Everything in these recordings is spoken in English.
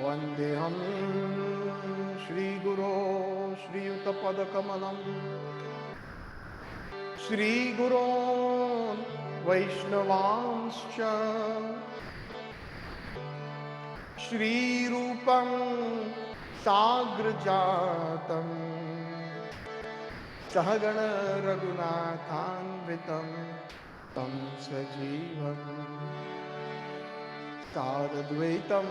वन्देऽहं श्रीगुरो श्रीयुतपदकमलं श्रीगुरोन् वैष्णवांश्च श्रीरूपं साग्रजातं सहगण रघुनाथान्वितं तं सजीवं साद्वैतं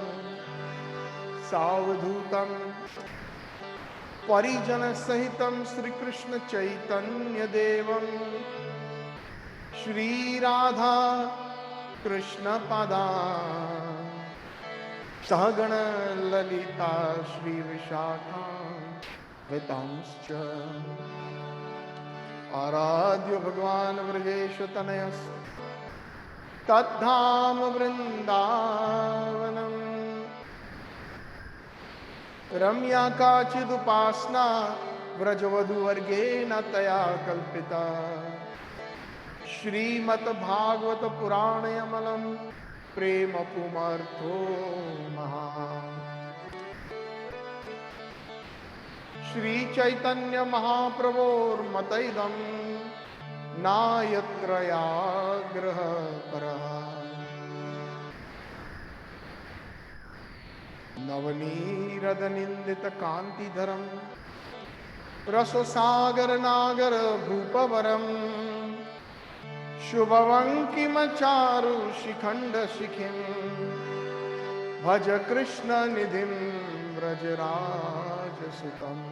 सावधूतं परिजनसहितं श्रीकृष्ण चैतन्यदेवं श्रीराधा कृष्णपदान् सहगण ललिता श्रीविशाखान्वितांश्च आराध्य भगवान् व्रजेश तनयस् तद्धाम वृन्दावनम् रम्या काचिदुपासना व्रजवधूवर्गेण तया कल्पिता श्रीमद्भागवत पुराणयमलं प्रेम पुमर्थो महा श्री चैतन्य महाप्रभोर्मतैदं नायत्रयाग्रह परः नवनीरदनिन्दित कान्तिधरं रससागर नागर भूपवरं शुभवंकिमचारु शिखंड शिखिं भज कृष्ण निधिं व्रजराजसुतम्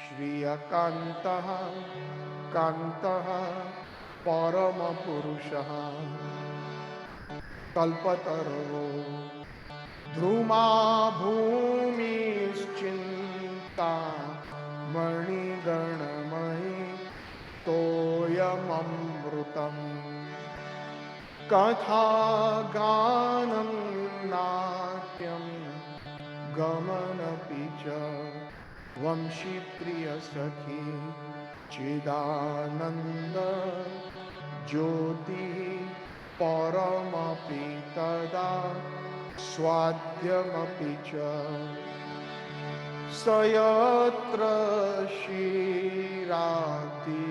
श्रियकान्तः कान्तः परमपुरुषः कल्पतरो ध्रुमा भूमिश्चिन्ता मणिगणमयि तोयममृतम् कथा गानं नाट्यं गमनपि च वंशी प्रिय सखी चिदानन्द ज्योति परमपि तदा स्वाद्यमपि च सयत्र क्षीराब्धि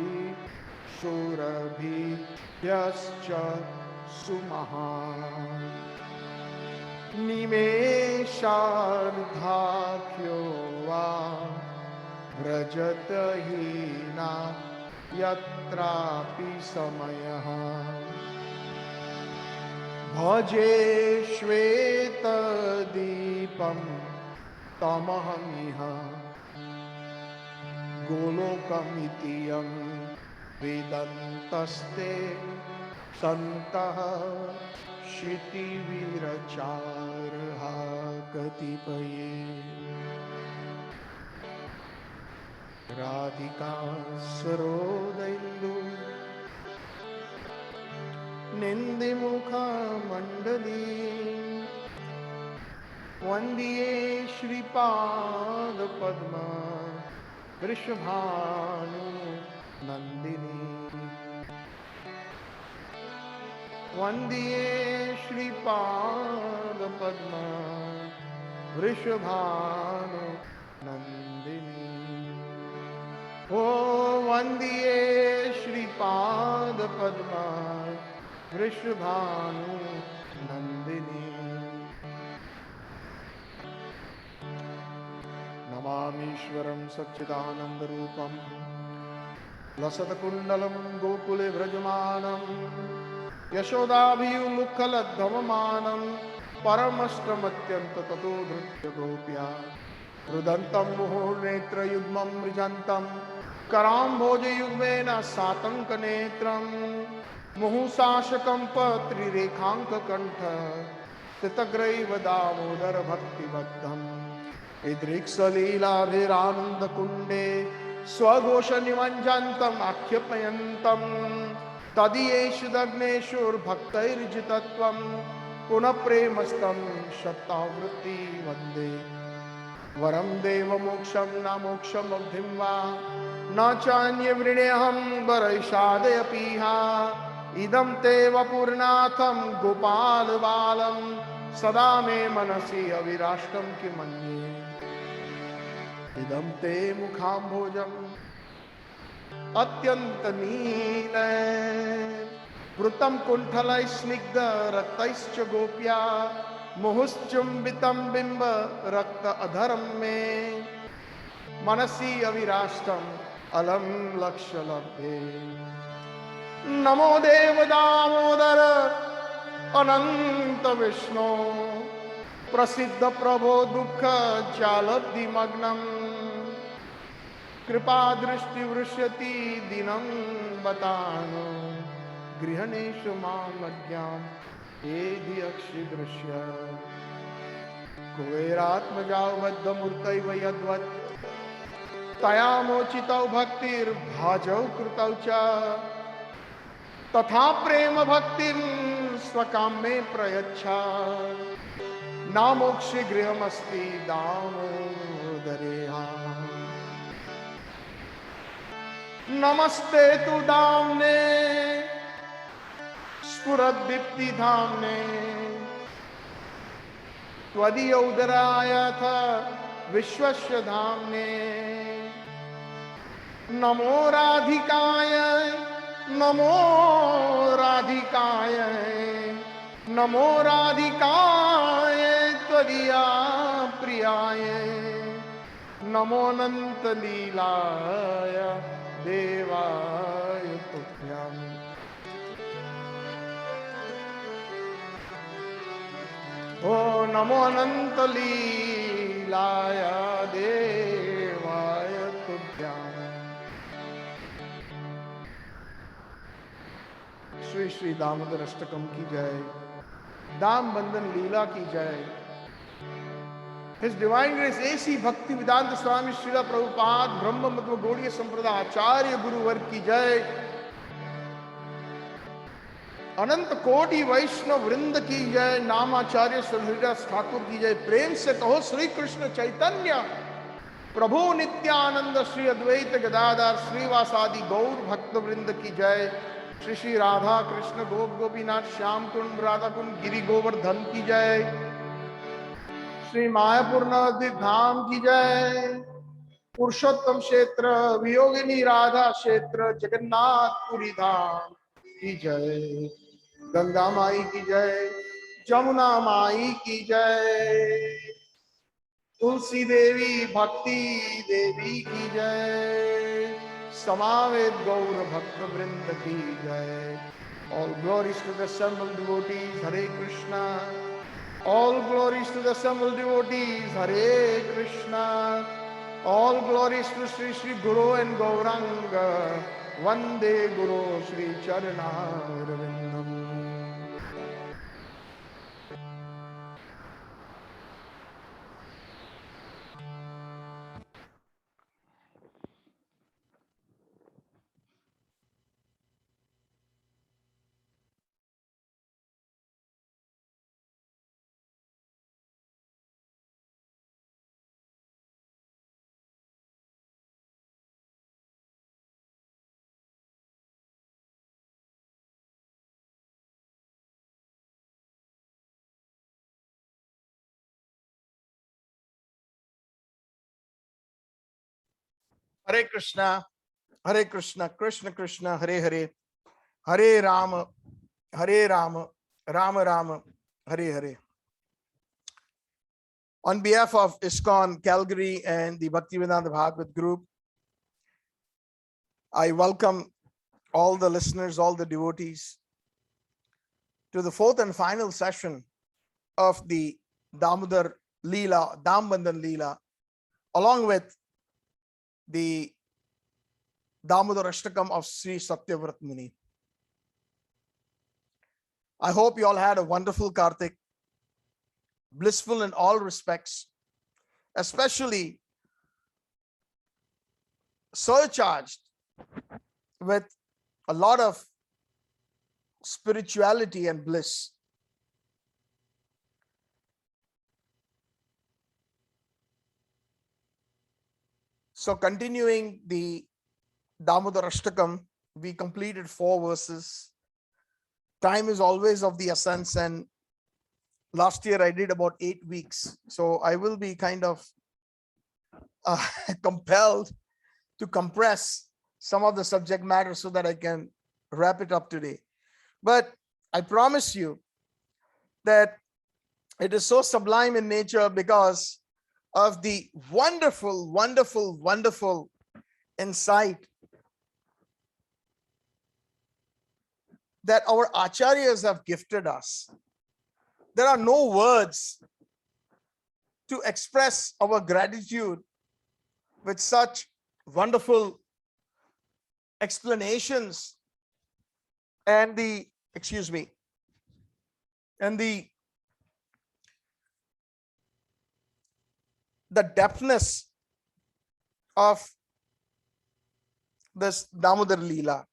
सुरभिभ्यश्च सुमहान् निमेषार्धाख्यो वा व्रजत हीना यत्रापि समयः भजे श्वेतदीपं तमहमिह गोलोकमिति यं वेदन्तस्ते सन्तः क्षितिविरचारः कतिपये राधिका सरोदैन्दु निन्दिमुखमण्डली वन्द्ये श्रीपादपद्म वृषभानु नन्दिनी वन्द्ये श्रीपादपद्म वृषभानु नन्दिनी ओ वन्द्ये श्रीपादपद्म वृषभानु नन्दिनी नमामीश्वरं सच्चिदानन्दरूपं लसत्कुण्डलं गोकुले व्रजमानं यशोदाभिमुखलद्धवमानं परमष्टमत्यन्तततो धृत्य गोप्या रुदन्तं मुहुर्नेत्रयुग्मं मृजन्तं कराम्भोजयुग्मेन सातङ्कनेत्रं मुहुशासकम्पत्रिरेखाङ्ककण्ठ स्थितग्रैव दामोदर भक्तिबद्धम् इदृक्सलीलाभिरानन्दकुण्डे स्वघोषनिमञ्जन्तम् आख्यापयन्तं तदीयेषु दग्नेषुर्भक्तैर्जितत्वं पुनः प्रेमस्तं शतावृत्ति वन्दे वरं देवमोक्षं न मोक्षमब्धिं वा न चान्यवृणेऽहं वरैषादयपीहा idam teva purnatham gopal balam sada me manasi avirashtam kimanye idam te mukham bhojam atyant neelay Prutam kuntalai snigdha raktaischa gopya muhuschumbitam bimba rakta adharam me manasi avirashtam alam lakshalabhe Namo Deva Damodara Ananta Vishnu Prasiddha Prabho Dukha Jalabdi Magnam Kripa Drishti Vrishyati Dinam Batano Grihaneshu Mamagyam Edhi Akshi Drishya Kuveratmajao Vaddha Murtai Vayadvat Tayamochitau Bhaktir Bhajau Krutau Cha तथा प्रेम भक्ति स्वकाम में प्रयच्छा नामोक्ष गृहमस्ति दामोदरेहा नमस्ते तु दाम्ने स्फुरद्दीप्ति धाम्ने त्वदीय उदरायथ विश्वस्य धाम्ने नमो राधिकाय नमो राधिकाय नमो राधिकाय त्वदीया प्रियाय नमो अनंत लीलाय देवाय तुभ्यं ओ नमो अनंत लीलाय देवाय तुभ्यं श्री श्री दामोदर अष्टकम की जय दाम बंदन लीला की जय His Divine Grace A.C. Bhakti Vedanta Swami Srila Prabhupada Brahma Madhva Gaudiya Samprada Acharya Guru Varg की जय अनंत कोटि वैष्णव वृंद की जय नामाचार्य हरिदास ठाकुर की जय प्रेम से कहो श्री कृष्ण चैतन्य प्रभु नित्यानंद श्री अद्वैत गदाधर श्रीवासादि गौर भक्त वृंद की जय श्री श्री राधा कृष्ण गोप गोपीनाथ श्याम कुंड राधा कुंड गिरि गोवर्धन की जय श्री मायापुर नवद्वीप धाम की जय पुरुषोत्तम क्षेत्र वियोगिनी राधा क्षेत्र जगन्नाथपुरी धाम की जय गंगा माई की जय जमुना माई की जय तुलसी देवी भक्ति देवी की जय समावेद गौर भक्त वृंद की जय all glories to the assembled devotees Hare Krishna all glories to the assembled devotees Hare Krishna all glories to Sri Sri Guru and Gauranga Vande Guru Sri Charanarvindam Hare Krishna, Krishna Krishna, Hare Hare, Hare Rama, Rama Rama, Hare Hare. On behalf of Iskcon Calgary and the Bhaktivedanta Bhagavad group, I welcome all the listeners, all the devotees to the fourth and final session of the Damodar Lila, Dambandan Lila, along with the Damodar Ashtakam of Sri Satyavrat Muni. I hope you all had a wonderful Kartik, blissful in all respects, especially surcharged with a lot of spirituality and bliss. So continuing the Damodar Ashtakam, we completed 4 verses time is always of the essence, and last year I did about 8 weeks. So I will be kind of compelled to compress some of the subject matter so that I can wrap it up today. But I promise you that it is so sublime in nature because of the wonderful, wonderful, wonderful insight that our acharyas have gifted us. There are no words to express our gratitude with such wonderful explanations and the depthness of this Damodar Lila.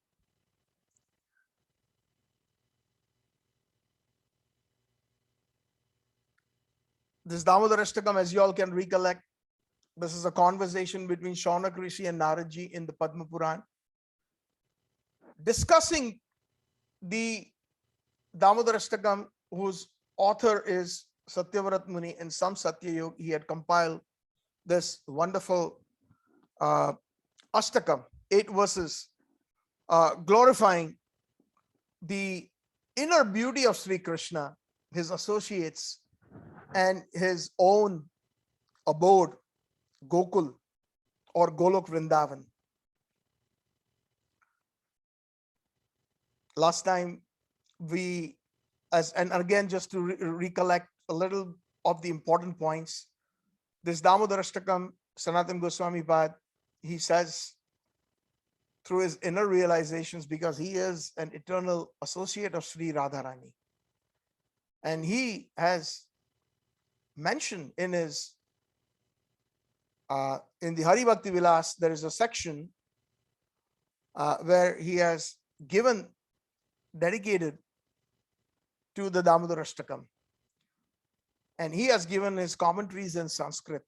This Damodar Ashtakam, as you all can recollect, this is a conversation between Shaunak Rishi and Naradji in the Padma Puran, discussing the Damodar Ashtakam, whose author is Satyavrat Muni. In some Satya Yuga, he had compiled this wonderful Ashtakam, 8 verses, glorifying the inner beauty of Sri Krishna, his associates, and his own abode, Gokul or Golok Vrindavan. Last time and again, just to recollect a little of the important points, this Damodar Ashtakam, Sanatana Goswami Pad, he says through his inner realizations, because he is an eternal associate of Sri Radharani, and he has mentioned in his in the Hari Bhakti Vilas, there is a section where he has dedicated to the Damodar Ashtakam, and he has given his commentaries in Sanskrit,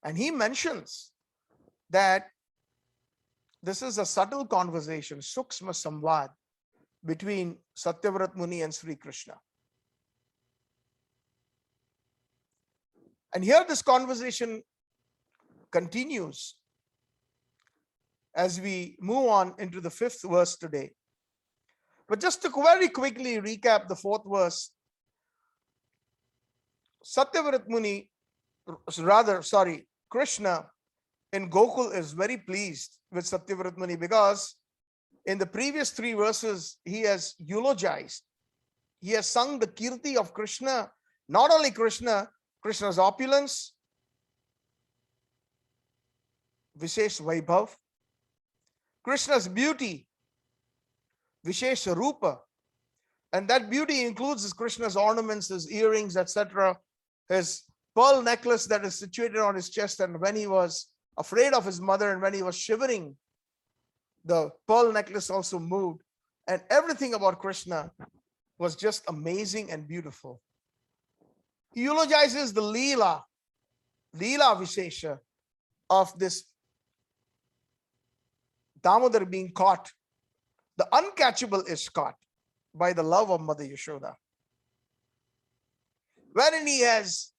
and he mentions that this is a subtle conversation, Suksma Samvad, between Satyavrat Muni and Sri Krishna. And here this conversation continues as we move on into the 5th verse today. But just to very quickly recap the 4th verse, Krishna in Gokul is very pleased with Satyavrat Muni, because in the previous 3 verses he has eulogized, he has sung the kirti of Krishna, not only Krishna's opulence, Vishesh Vaibhav, Krishna's beauty, Vishesh Rupa, and that beauty includes Krishna's ornaments, his earrings, etc., his pearl necklace that is situated on his chest, and when he was afraid of his mother and when he was shivering, the pearl necklace also moved, and everything about Krishna was just amazing and beautiful. He eulogizes the Leela Vishesha of this Damodar being caught. The uncatchable is caught by the love of Mother Yashoda, wherein he has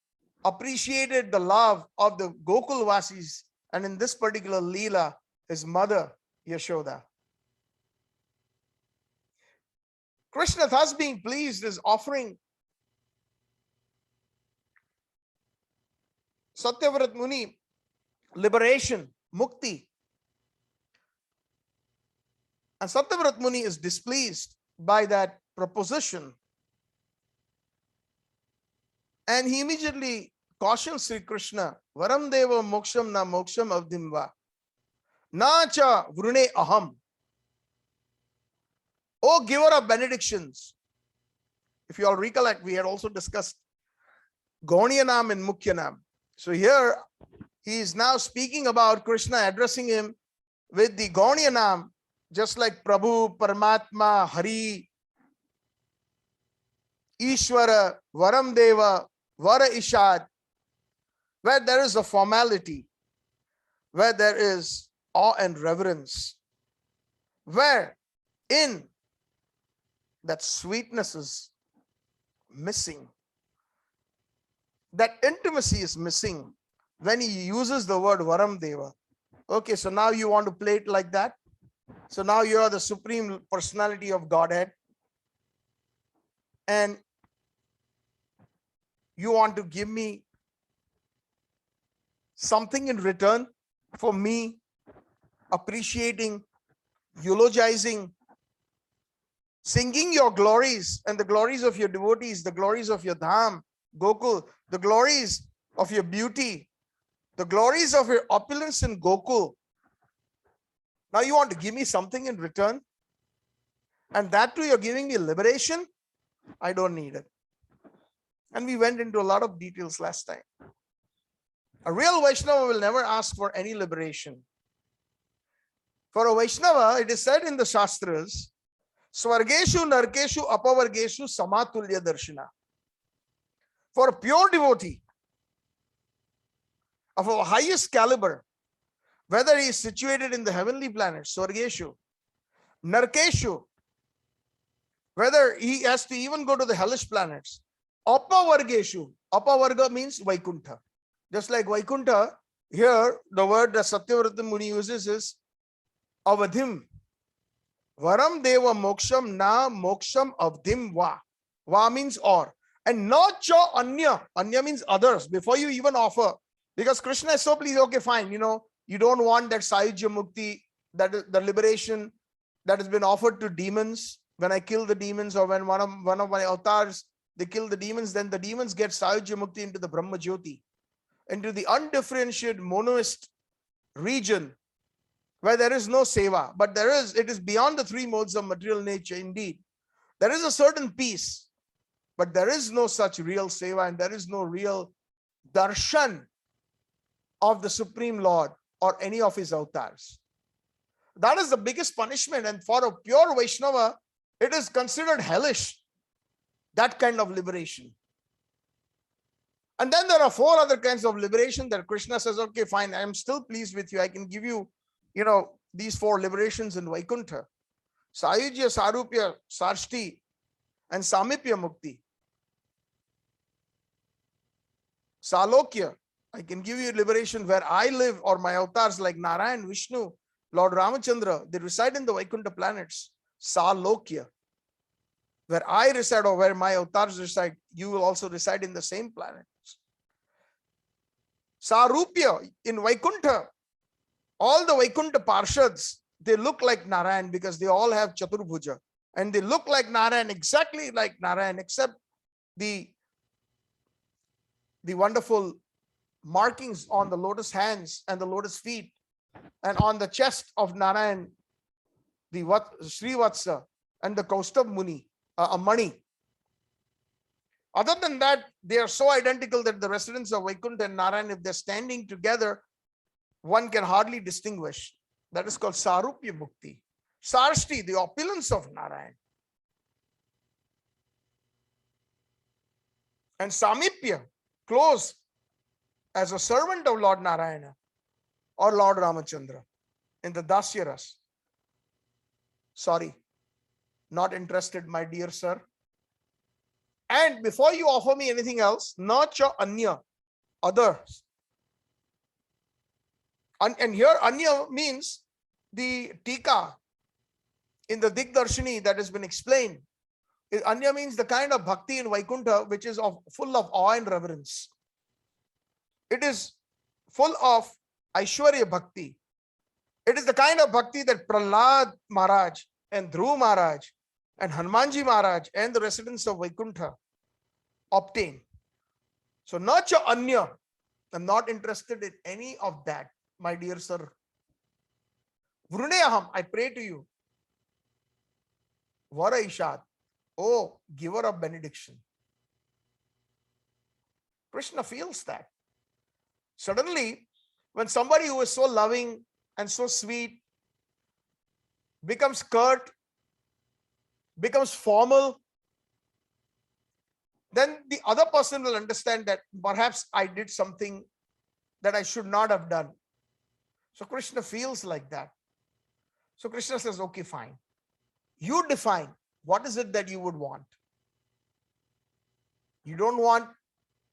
appreciated the love of the Gokul Vasis, and in this particular Leela, his mother Yashoda. Krishna, thus being pleased, is offering Satyavrat Muni liberation, mukti. And Satyavrat Muni is displeased by that proposition, and he immediately cautions Sri Krishna, Varam Deva Moksham na Moksham Avdimva, Na cha Vrune Aham. O giver of benedictions. If you all recollect, we had also discussed Gauniyanam and Mukhyanam. So here he is now speaking about Krishna, addressing him with the Gauniyanam, just like Prabhu, Paramatma, Hari, Ishvara, Varam Deva, Vara Ishad, where there is a formality, where there is awe and reverence, where in that sweetness is missing. That intimacy is missing when he uses the word Varam Deva. Okay, so now you want to play it like that? So now you are the supreme personality of Godhead, and you want to give me something in return for me appreciating, eulogizing, singing your glories and the glories of your devotees, the glories of your Dham, Gokul, the glories of your beauty, the glories of your opulence in Gokul. Now you want to give me something in return? And that too, you're giving me liberation? I don't need it. And we went into a lot of details last time. A real Vaishnava will never ask for any liberation. For a Vaishnava, it is said in the Shastras, Swargeshu, Narkeshu, Apavargeshu, Samatulya Darshana. For a pure devotee of our highest caliber, whether he is situated in the heavenly planets, Swargeshu, Narkeshu, whether he has to even go to the hellish planets, Apavargeshu, Apavarga means Vaikuntha. Just like Vaikuntha, here the word that Satyavrata Muni uses is Avadhim. Varam Deva Moksham na Moksham Avdhim va. Va means or. And not cha anya. Anya means others. Before you even offer. Because Krishna is so pleased, okay, fine. You know, you don't want that Sayujya Mukti, that is the liberation that has been offered to demons. When I kill the demons, or when one of my avatars, they kill the demons, then the demons get Sayujya Mukti into the Brahma Jyoti, into the undifferentiated monoist region where there is no seva, but it is beyond the three modes of material nature indeed. There is a certain peace, but there is no such real seva, and there is no real darshan of the Supreme Lord or any of his avatars. That is the biggest punishment, and for a pure Vaishnava, it is considered hellish, that kind of liberation. And then there are four other kinds of liberation that Krishna says, okay, fine, I am still pleased with you. I can give you, these four liberations in Vaikuntha. Sayujya, Sarupya, Sarshti, and Samipya Mukti. Salokya, I can give you liberation where I live, or my avatars like Narayan, Vishnu, Lord Ramachandra, they reside in the Vaikuntha planets. Salokya, where I reside or where my avatars reside, you will also reside in the same planets. Sarupya, in Vaikuntha, all the Vaikuntha Parshads, they look like Narayan because they all have Chaturbhuja. And they look like Narayan, exactly like Narayan, except the wonderful markings on the lotus hands and the lotus feet, and on the chest of Narayan, the Srivatsa and the Kaustubh Muni, Mani. Other than that, they are so identical that the residents of Vaikuntha and Narayan, if they're standing together, one can hardly distinguish. That is called Sarupya Mukti. Sarshti, the opulence of Narayan. And Samipya, close as a servant of Lord Narayana or Lord Ramachandra in the Dasyaras. Sorry, not interested, my dear sir. And before you offer me anything else, nacha anya, others. And here anya means the tika in the Digdarshini that has been explained. Anya means the kind of bhakti in Vaikuntha which is full of awe and reverence. It is full of Aishwarya Bhakti. It is the kind of bhakti that Prahlad Maharaj and Dhruv Maharaj and Hanumanji Maharaj and the residents of Vaikuntha obtain. So, nacha anya. I'm not interested in any of that, my dear sir. Vruneyaham, I pray to you. Vara Ishad, oh, giver of benediction. Krishna feels that. Suddenly, when somebody who is so loving and so sweet becomes curt, becomes formal, then the other person will understand that perhaps I did something that I should not have done. So Krishna feels like that. So Krishna says, okay, fine. You define What is it that you would want? You don't want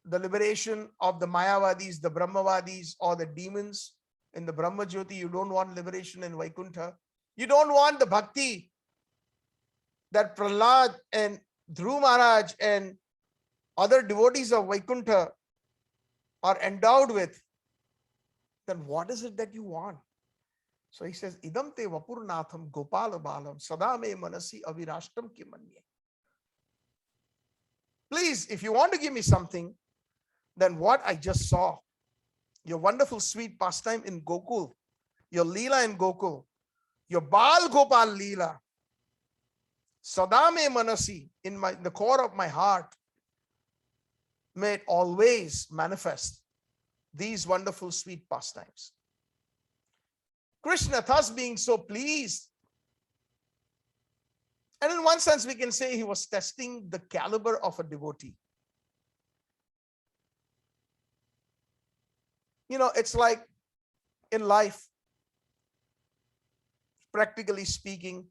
the liberation of the Mayavadis, the Brahmavadis, or the demons in the Brahma Jyoti. You don't want liberation in Vaikuntha. You don't want the bhakti that Prahlad and Dhruv Maharaj and other devotees of Vaikuntha are endowed with. Then what is it that you want? So he says, Idam te vapurnatham gopala balam sada me manasi avirashtam kimanye. Please, if you want to give me something, then what I just saw, your wonderful sweet pastime in Gokul, your Leela in Gokul, your Bal Gopal Leela, Sadame Manasi, in the core of my heart, may it always manifest these wonderful sweet pastimes. Krishna, thus being so pleased, and in one sense we can say he was testing the caliber of a devotee. You know, it's like in life, practically speaking,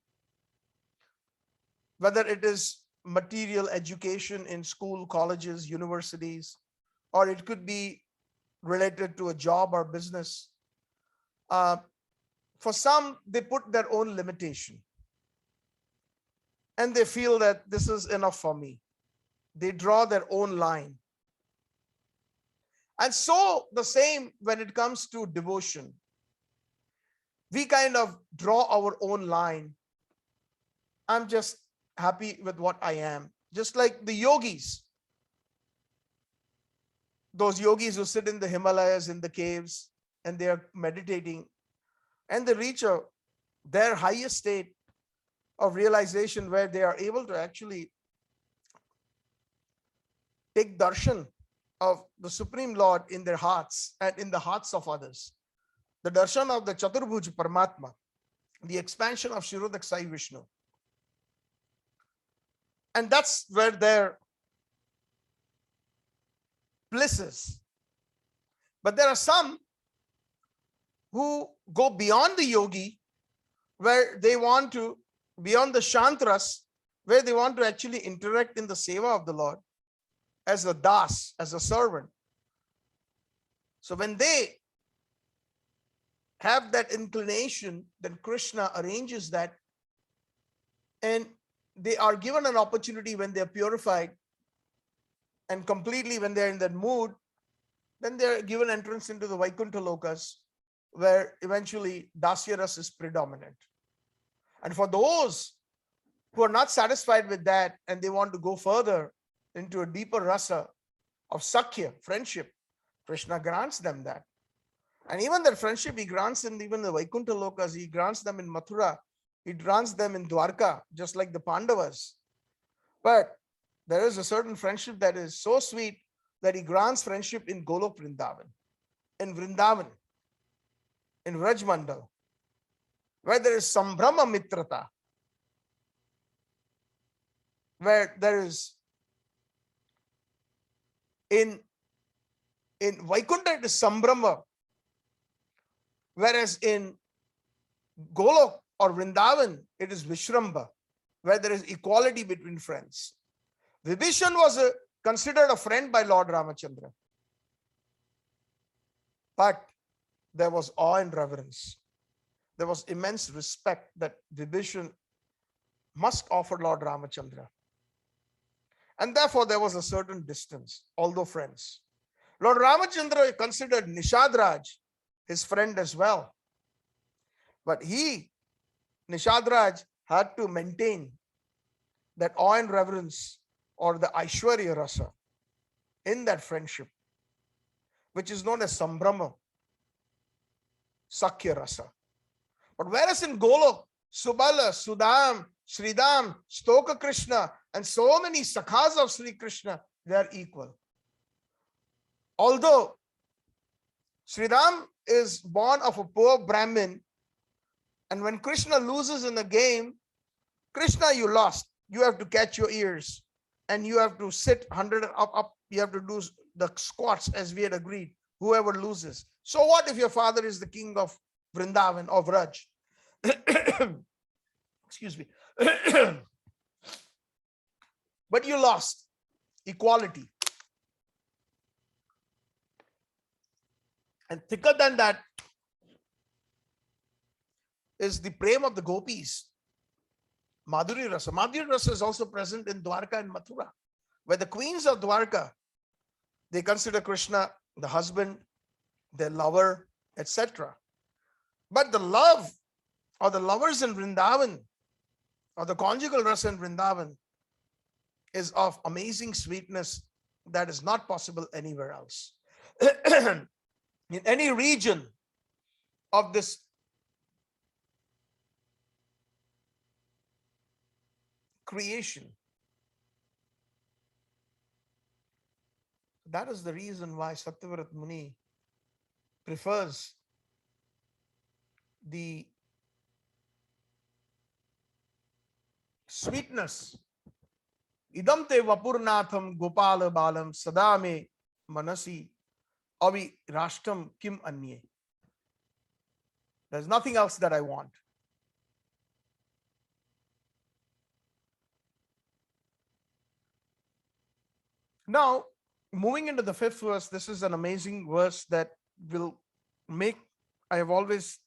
whether it is material education in school, colleges, universities, or it could be related to a job or business. For some, they put their own limitation. And they feel that this is enough for me. They draw their own line. And so the same when it comes to devotion. We kind of draw our own line. I'm just happy with what I am. Just like the yogis. Those yogis who sit in the Himalayas, in the caves, and they are meditating, and they reach their highest state of realization where they are able to actually take darshan of the Supreme Lord in their hearts and in the hearts of others. The darshan of the Chaturbhuj Paramatma, the expansion of Shirodak Sai Vishnu. And that's where their bliss is. But there are some who go beyond the yogi, where they want to, beyond the shantras, where they want to actually interact in the seva of the Lord as a das, as a servant. So when they have that inclination, then Krishna arranges that, and they are given an opportunity when they are purified and completely when they're in that mood, then they're given entrance into the Vaikuntha Lokas, where eventually Dasya Ras is predominant. And for those who are not satisfied with that and they want to go further into a deeper rasa of Sakhya, friendship, Krishna grants them that. And even that friendship he grants in even the Vaikuntha Lokas, he grants them in Mathura, he grants them in Dwarka, just like the Pandavas. But there is a certain friendship that is so sweet that he grants friendship in Golok Vrindavan, in Vrindavan, in Rajmandal, where there is Sambhrama Mitrata, where there is in Vaikuntha it is Sambhrama, whereas in Golok or Vrindavan it is Vishramba, where there is equality between friends. Vibhishan was considered a friend by Lord Ramachandra, but there was awe and reverence. There was immense respect that Vibhishan must offer Lord Ramachandra. And therefore there was a certain distance, although friends. Lord Ramachandra considered Nishadraj his friend as well. But Nishadraj, had to maintain that awe and reverence or the Aishwarya Rasa in that friendship, which is known as Sambhrama, Sakhya Rasa. But whereas in Golok, Subala, Sudam, Sridam, Stoka Krishna, and so many Sakhas of Sri Krishna, they are equal. Although Sridam is born of a poor Brahmin, and when Krishna loses in the game, Krishna, you lost. You have to catch your ears and you have to sit 100 up. You have to do the squats as we had agreed, whoever loses. So what if your father is the king of Vrindavan, of Raj? Excuse me. but you lost equality. And thicker than that is the prem of the gopis, Madhuri Rasa. Madhuri Rasa is also present in Dwarka and Mathura, where the queens of Dwarka, they consider Krishna the husband, their lover, etc. But the love or the lovers in Vrindavan, or the conjugal rasa in Vrindavan, is of amazing sweetness that is not possible anywhere else. In any region of this creation. That is the reason why Satyavrat Muni prefers the sweetness. Idam te vapurnatham gopala balam sadame manasi avi rashtam kim anye. There's nothing else that I want. Now, moving into the 5th verse, this is an amazing verse that will make, I have always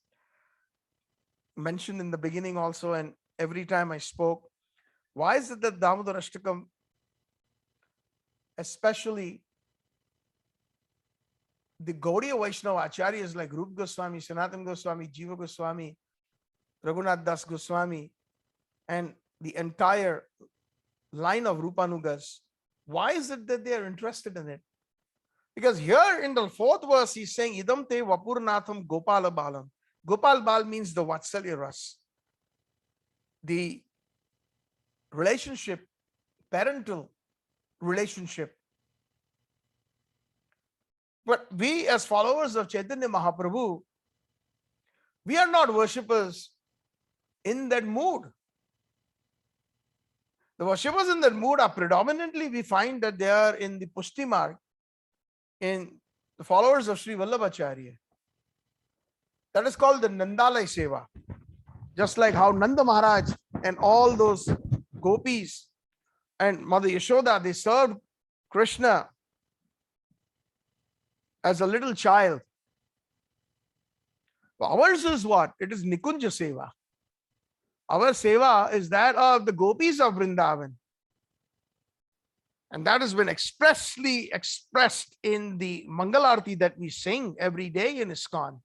mentioned in the beginning also, and every time I spoke, why is it that Damodar Ashtakam, especially the Gaudiya Vaishnava Acharyas like Rup Goswami, Sanatan Goswami, Jiva Goswami, Raghunath Das Goswami, and the entire line of Rupanugas, why is it that they are interested in it? Because here in the 4th verse, he's saying, Idam te vapurnatham gopala balam. Gopal bal means the Vatsalya ras. The relationship, parental relationship. But we as followers of Chaitanya Mahaprabhu, we are not worshippers in that mood. The worshippers in that mood are predominantly, we find that they are in the Pushti Marg, in the followers of Sri Vallabhacharya. That is called the Nandalai Seva. Just like how Nanda Maharaj and all those gopis and Mother Yashoda, they served Krishna as a little child. Ours is what? It is Nikunja Seva. Our seva is that of the gopis of Vrindavan. And that has been expressly expressed in the Mangalarti that we sing every day in Iskcon,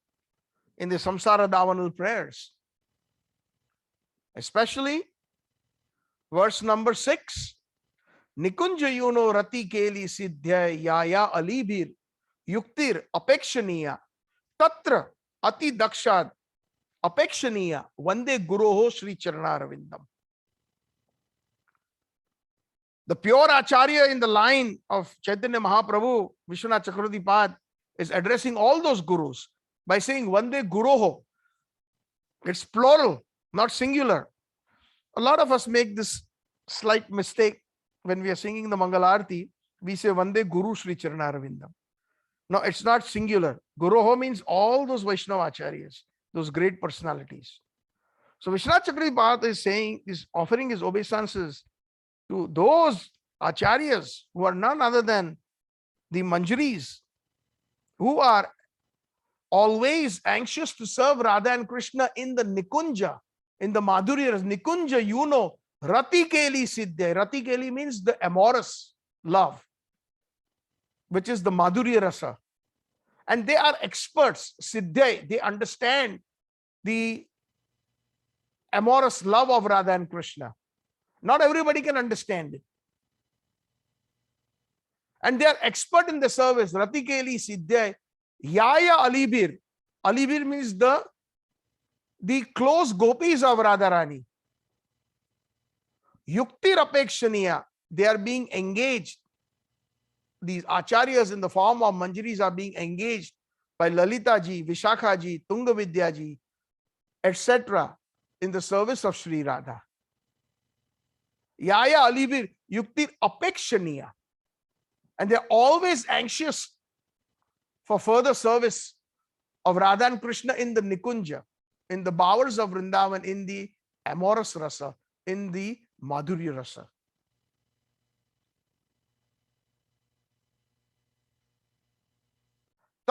in the Samsara Davanal prayers. Especially verse number 6. Nikunja yuno rati keli siddhya yaya alibir yuktir apekshaniya tatra ati dakshad apekshaniya vande guroho Sri Charanaravindam. The pure Acharya in the line of Chaitanya Mahaprabhu, Vishwanath Chakravarti Pad, is addressing all those gurus by saying Vande Guroho. It's plural, not singular. A lot of us make this slight mistake when we are singing the Mangalarti. We say Vande Guru Sri Charanaravindam. No, it's not singular. Guroho means all those Vaishnava Acharyas, those great personalities. So Vishwanath Chakravarti Pad is saying, is offering his obeisances to those acharyas who are none other than the manjaris, who are always anxious to serve Radha and Krishna in the Nikunja, in the Madhurya. Nikunja, you know, Rati Keli Siddhe. Rati Keli means the amorous love, which is the Madhurya Rasa. And they are experts, Siddhe. They understand the amorous love of Radha and Krishna. Not everybody can understand it. And they are expert in the service. Rati Keli Siddhya Yaya Alibir. Alibir means the close gopis of Radharani. Yukti Rapekshaniya. They are being engaged. These acharyas in the form of manjaris are being engaged by Lalita ji, Vishakha ji, Tunga Vidya ji, etc. in the service of Sri Radha. Yaya Alibir Yukti Apekshaniya. And they're always anxious for further service of Radha and Krishna in the Nikunja, in the bowers of Vrindavan, in the amorous rasa, in the Madhurya rasa.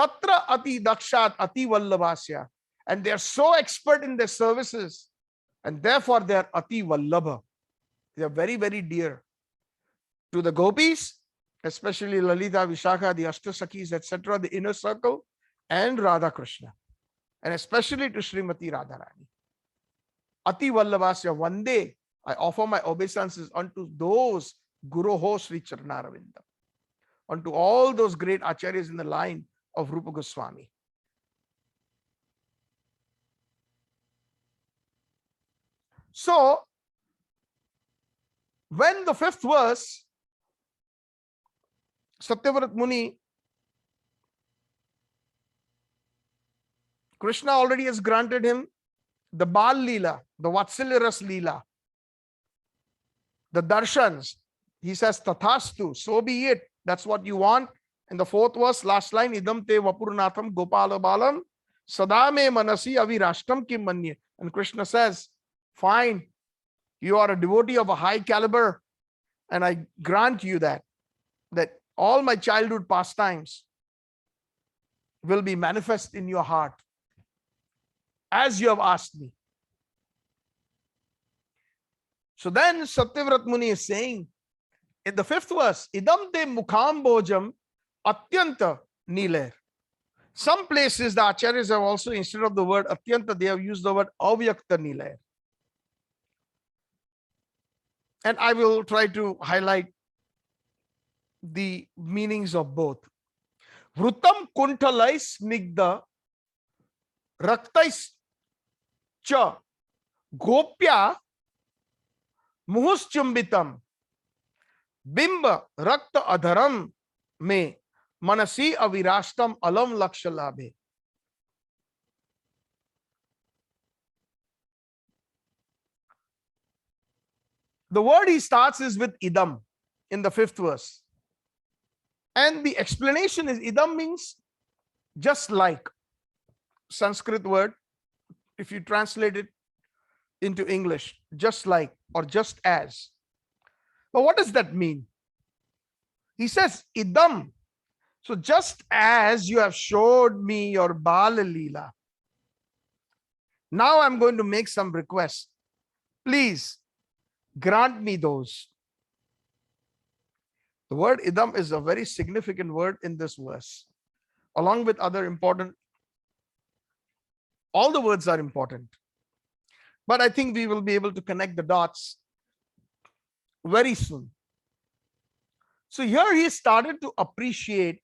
Tatra ati dakshat ati vallabhasya. And they are so expert in their services, and therefore they are ati vallabha. They are very, very dear to the gopis, especially Lalita, Vishakha, the Ashtasakis, etc., the inner circle, and Radha Krishna, and especially to Srimati Radharani. Ati Vallabhasya, one day I offer my obeisances unto those Guruho Sri Charnaravinda, unto all those great acharyas in the line of Rupa Goswami. So, when the fifth verse, Satyavrat Muni, Krishna already has granted him the Bal Lila, the Vatsalya Ras Lila, the darshans. He says, Tathastu, so be it. That's what you want. In the fourth verse, last line, Idam te Vapurnatham Gopala Balam Sadame Manasi Avirashtam Kim Manye. And Krishna says, fine, you are a devotee of a high caliber, and I grant you that all my childhood pastimes will be manifest in your heart as you have asked me. So then Satyavrat Muni is saying in the fifth verse, Idam te mukham bojam atyanta niler. Some places the acharyas have also, instead of the word atyanta, they have used the word avyakta niler. And I will try to highlight the meanings of both. Vrutam kuntalai snigdha raktais cha gopya muhuschumbitam bimba rakta adharam me manasi avirashtam alam lakshalabhe. The word he starts is with idam in the fifth verse. And the explanation is idam means just like. Sanskrit word, if you translate it into English, just like or just as. But what does that mean? He says idam. So just as you have showed me your Bala Leela, now I'm going to make some requests. Please grant me those. The word idam is a very significant word in this verse, along with other important. All the words are important, but I think we will be able to connect the dots very soon. So here he started to appreciate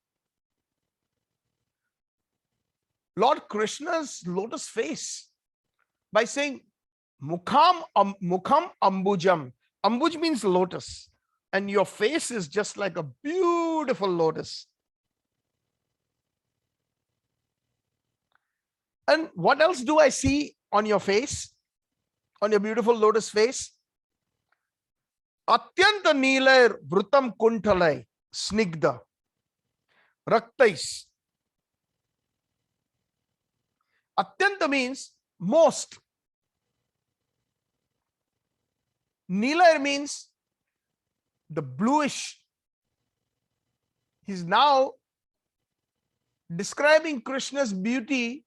Lord Krishna's lotus face by saying mukham ambujam. Ambuj means lotus, and your face is just like a beautiful lotus. And what else do I see on your face, on your beautiful lotus face? Atyanta nilair vrutam kuntalai snigdha raktais. Atyanta means most. Nilair means the bluish. He's now describing Krishna's beauty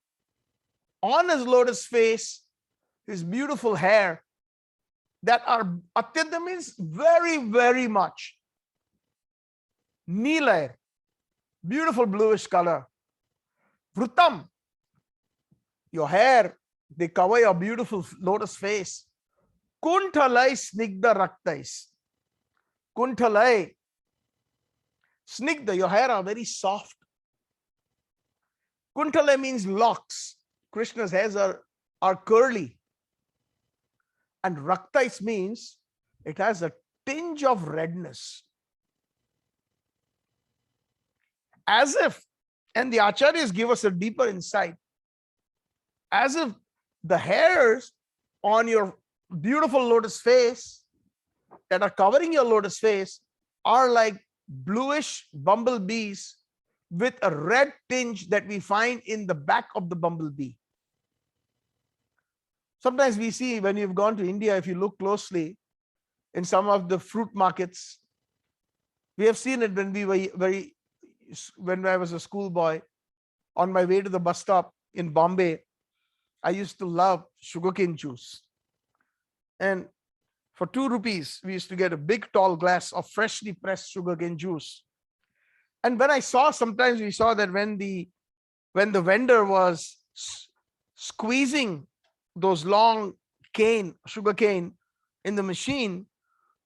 on his lotus face, his beautiful hair, that are atyanta means very, very much. Nilair, beautiful bluish color. Vrutam, your hair, they cover your beautiful lotus face. Kuntalai snigdha raktais. Kuntalai, snigdha, your hair are very soft. Kuntalai means locks. Krishna's hairs are curly. And raktais means it has a tinge of redness. As if, and the acharyas give us a deeper insight, as if the hairs on your beautiful lotus face that are covering your lotus face are like bluish bumblebees with a red tinge that we find in the back of the bumblebee. Sometimes we see, when you've gone to India, if you look closely in some of the fruit markets, we have seen it when we were when I was a schoolboy. on my way to the bus stop in Bombay, I used to love sugarcane juice. And for 2 rupees, we used to get a big tall glass of freshly pressed sugarcane juice. And when I saw, sometimes we saw that when the vendor was squeezing those long sugar cane in the machine,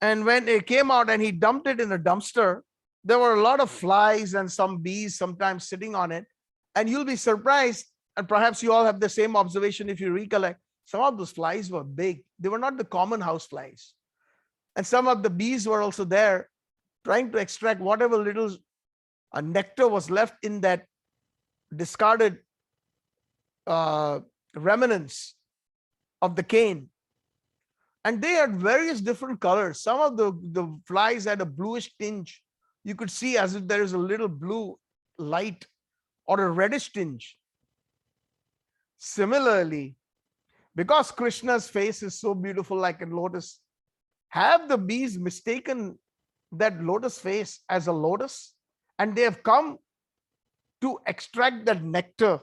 and when it came out and he dumped it in a dumpster, there were a lot of flies and some bees sometimes sitting on it. And you'll be surprised, and perhaps you all have the same observation if you recollect, some of those flies were big. They were not the common house flies. And some of the bees were also there trying to extract whatever little nectar was left in that discarded remnants of the cane. And they had various different colors. Some of the flies had a bluish tinge. You could see as if there is a little blue light or a reddish tinge. Similarly, because Krishna's face is so beautiful like a lotus, have the bees mistaken that lotus face as a lotus? And they have come to extract that nectar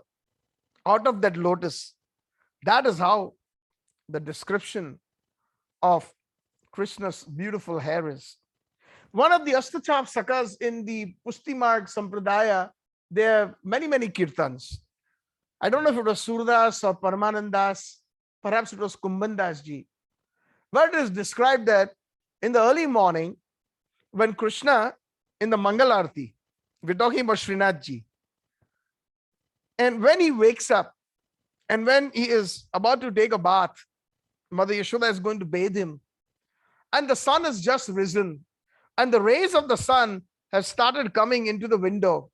out of that lotus. That is how the description of Krishna's beautiful hair is. One of the Astachapsakas in the Pustimarg Sampradaya, there are many, many kirtans. I don't know if it was Surdas or Paramanandas, perhaps it was Kumbandas ji, where it is described that in the early morning, when Krishna in the Mangalarti, we're talking about Srinath ji, and when he wakes up and when he is about to take a bath, Mother Yashoda is going to bathe him, and the sun has just risen, and the rays of the sun have started coming into the window.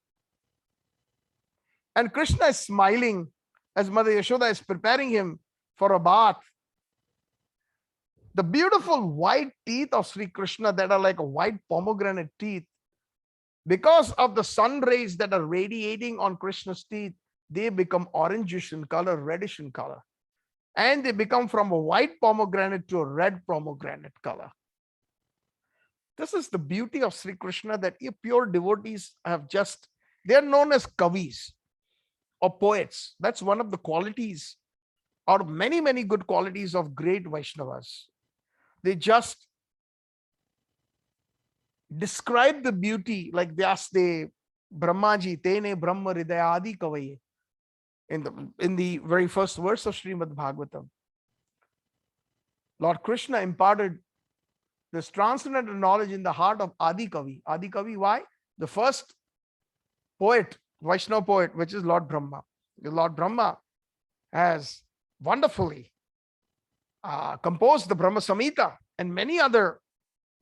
And Krishna is smiling as Mother Yashoda is preparing him for a bath. The beautiful white teeth of Sri Krishna that are like a white pomegranate teeth, because of the sun rays that are radiating on Krishna's teeth, they become orangish in color, reddish in color. And they become from a white pomegranate to a red pomegranate color. This is the beauty of Sri Krishna, that pure devotees have just, they are known as kavis or poets. That's one of the qualities, out of many, many good qualities of great Vaishnavas. They just describe the beauty like Vyasdev, Brahmaji, Tene Brahma Hridaya Adi Kavaye, in the very first verse of Srimad Bhagavatam. Lord Krishna imparted this transcendental knowledge in the heart of Adi Kavi. Adi Kavi, why? The first poet, Vaishnava poet, which is Lord Brahma. Lord Brahma has wonderfully composed the Brahma Samhita and many other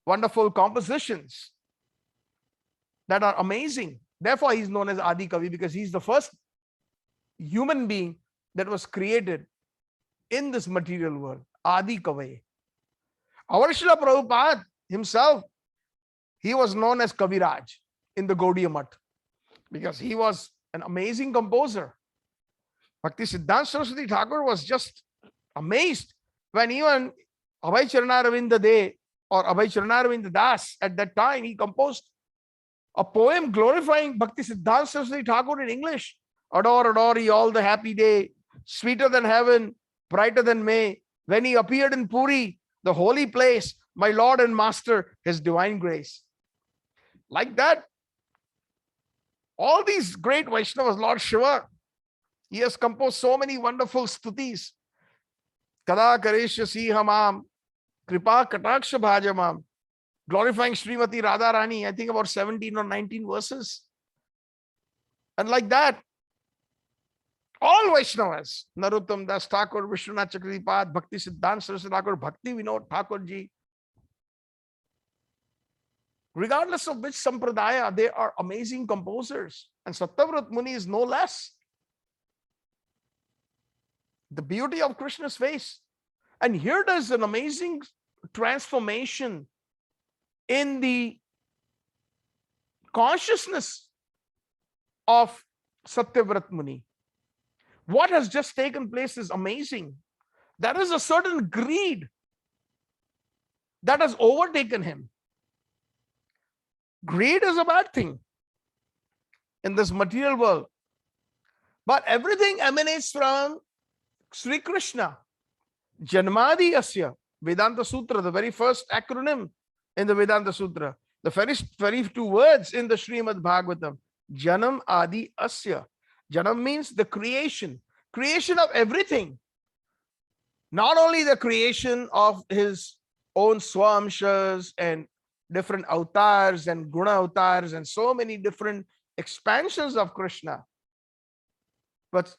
wonderful compositions that are amazing. Therefore, he is known as Adi Kavi, because he is the first human being that was created in this material world. Adi Kavai. Our Srila Prabhupada himself, he was known as Kaviraj in the Gaudiya Math, because he was an amazing composer. Bhakti Siddhanta Saraswati Thakur was just amazed when even Abhay Charanaravindra De or Abhay Charanaravindra Das, at that time, he composed a poem glorifying Bhakti Siddhanta Saraswati Thakur in English. Adore, adore ye all the happy day, sweeter than heaven, brighter than May, when he appeared in Puri, the holy place, my Lord and Master, his divine grace. Like that, all these great Vaishnavas, Lord Shiva, he has composed so many wonderful stutis. Kada Kareshyasi Hamam, Kripa Kataksha Bhajamam, glorifying Srimati Radharani, I think about 17 or 19 verses. And like that, all Vaishnavas, Narottam Das Thakur, Vishwanath Chakripad, Bhakti Siddhanta Saraswati Thakur, Bhakti Vinod Thakur ji, regardless of which sampradaya, they are amazing composers. And Satyavrat Muni is no less. The beauty of Krishna's face. And here there's an amazing transformation in the consciousness of Satyavrat Muni. What has just taken place is amazing. There is a certain greed that has overtaken him. Greed is a bad thing in this material world. But everything emanates from Sri Krishna. Janmadi Asya. Vedanta Sutra, the very first acronym in the Vedanta Sutra. The very two words in the Srimad Bhagavatam. Janam Adi Asya. Janam means the creation. Creation of everything. Not only the creation of his own swamshas and different avatars and guna avatars and so many different expansions of Krishna, but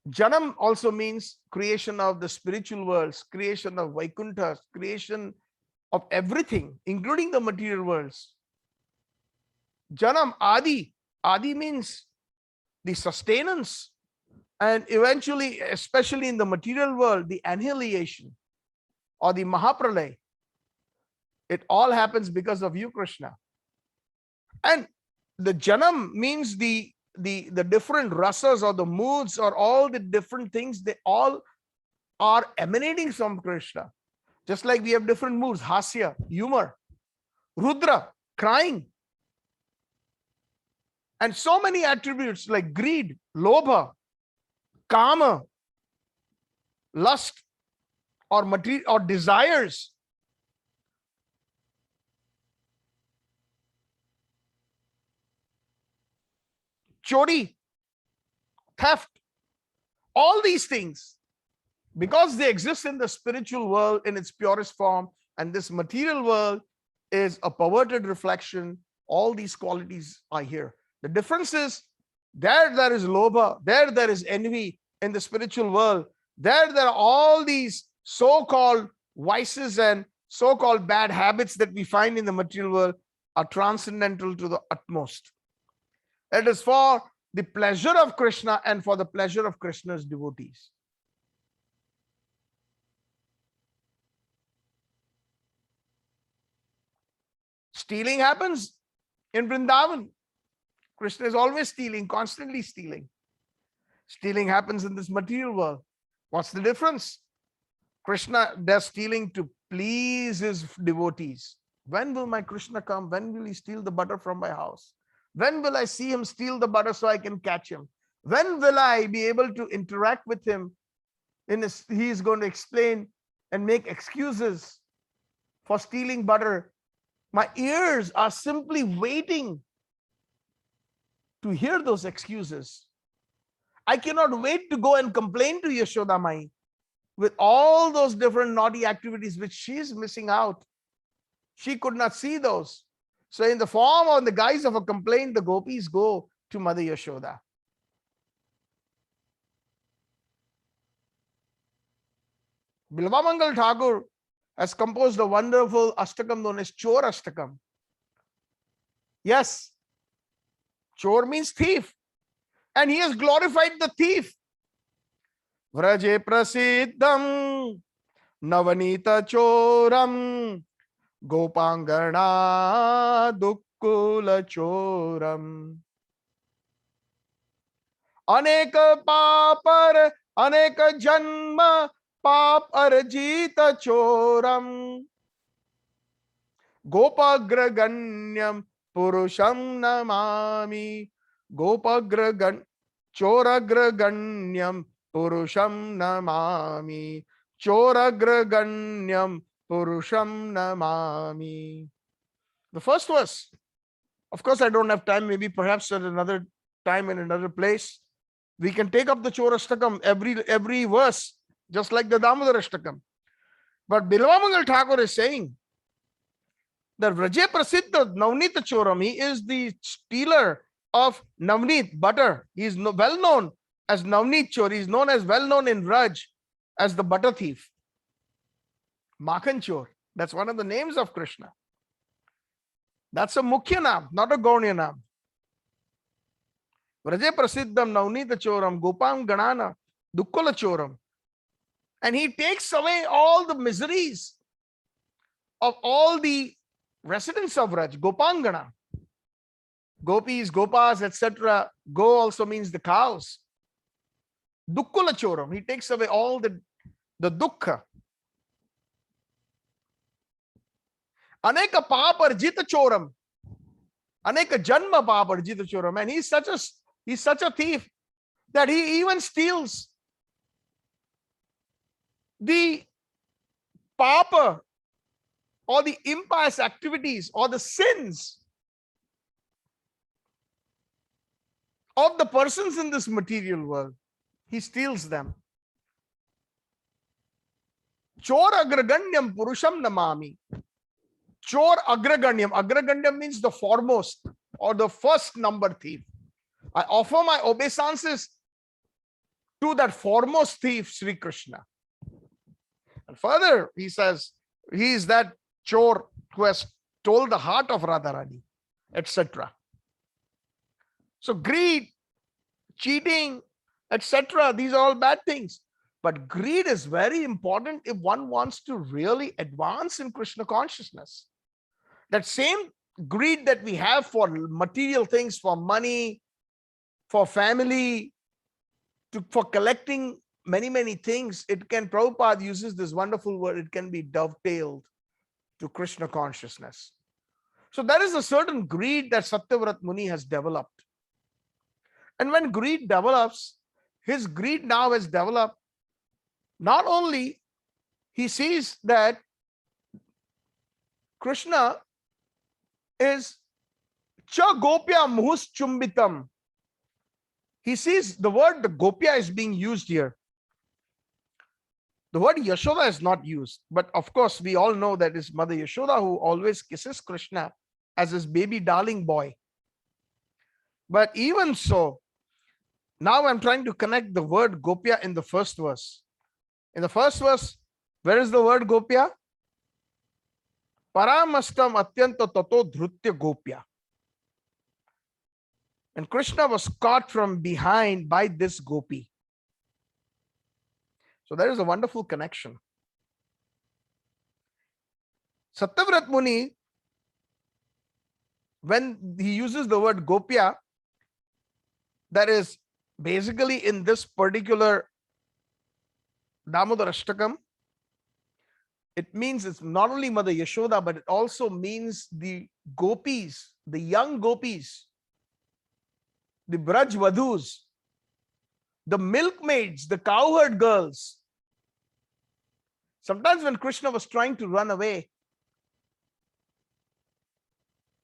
Janam also means creation of the spiritual worlds, creation of Vaikunthas, creation of everything, including the material worlds. Janam, Adi. Adi means the sustenance, and eventually, especially in the material world, the annihilation or the Mahapralay. It all happens because of you, Krishna. And the Janam means the different rasas or the moods or all the different things, they all are emanating from Krishna. Just like we have different moods, hasya, humor, rudra, crying, and so many attributes like greed, lobha, kama, lust, or material or desires. Chori, theft, all these things, because they exist in the spiritual world in its purest form, and this material world is a perverted reflection, all these qualities are here. The difference is there is lobha, there is envy in the spiritual world, there are all these so-called vices and so-called bad habits that we find in the material world are transcendental to the utmost. It is for the pleasure of Krishna and for the pleasure of Krishna's devotees. Stealing happens in Vrindavan. Krishna is always stealing, constantly stealing. Stealing happens in this material world. What's the difference? Krishna does stealing to please his devotees. When will my Krishna come? When will he steal the butter from my house? When will I see him steal the butter so I can catch him? When will I be able to interact with him? He is going to explain and make excuses for stealing butter. My ears are simply waiting to hear those excuses. I cannot wait to go and complain to Yashoda Mai with all those different naughty activities which she is missing out. She could not see those. So in the form or in the guise of a complaint, the gopis go to Mother Yashoda. Bilvamangal Thakur has composed a wonderful Ashtakam known as Chor Ashtakam. Yes, Chor means thief. And he has glorified the thief. Vraje prasiddham navanita choram gopangana dukkula choram. Aneka papar aneka janma pap arjita choram gopagraganyam purusham namami. Gopagragan choragraganyam purusham namami. Choragraganyam purusham namami. The first verse. Of course, I don't have time. Maybe perhaps at another time in another place, we can take up the Chorashtakam every verse, just like the Damodar Ashtakam. But Bilvamangal Thakur is saying that Vraje Prasiddha Navnita Choram, he is the stealer of Navneet, butter. He is well known as Navneet Chor. He is known as well known in Raj as the butter thief. Makhan Chor. That's one of the names of Krishna. That's a Mukhya Naam, not a Gaurya Naam. Vraje Prasiddham Navnita Choram Gopam Ganana Dukkula Choram. And he takes away all the miseries of all the residents of Raj. Gopangana. Gopis, Gopas, etc. Go also means the cows. Dukkula Choram. He takes away all the dukkha. Aneka Papar Jita Choram. Aneka Janma Papar Jita Choram. And he's such a thief that he even steals the papa or the impious activities or the sins of the persons in this material world. He steals them. Chor agraganyam purusham namami. Chor agraganyam. Agraganyam means the foremost or the first number thief. I offer my obeisances to that foremost thief, Sri Krishna. And further, he says, he is that chor who has stole the heart of Radharani, etc. So greed, cheating, etc. These are all bad things. But greed is very important if one wants to really advance in Krishna consciousness. That same greed that we have for material things, for money, for family, for collecting many things, it can, Prabhupada uses this wonderful word, it can be dovetailed to Krishna consciousness. So there is a certain greed that Satyavrat Muni has developed. And when greed develops, his greed now has developed, not only he sees that Krishna is cha gopya muhus chumbitam. He sees the word the gopya is being used here. The word Yashoda is not used, but of course we all know that it's Mother Yashoda who always kisses Krishna as his baby darling boy. But even so, now I'm trying to connect the word gopya in the first verse. In the first verse, where is the word gopya? Paramastam atyanta tato dhrutya gopya. And Krishna was caught from behind by this gopi. So there is a wonderful connection. Satyavrat Muni, when he uses the word gopya, that is basically in this particular Damodar Ashtakam, it means it's not only Mother Yashoda, but it also means the gopis, the young gopis, the Braj Vadhus, the milkmaids, the cowherd girls. Sometimes when Krishna was trying to run away,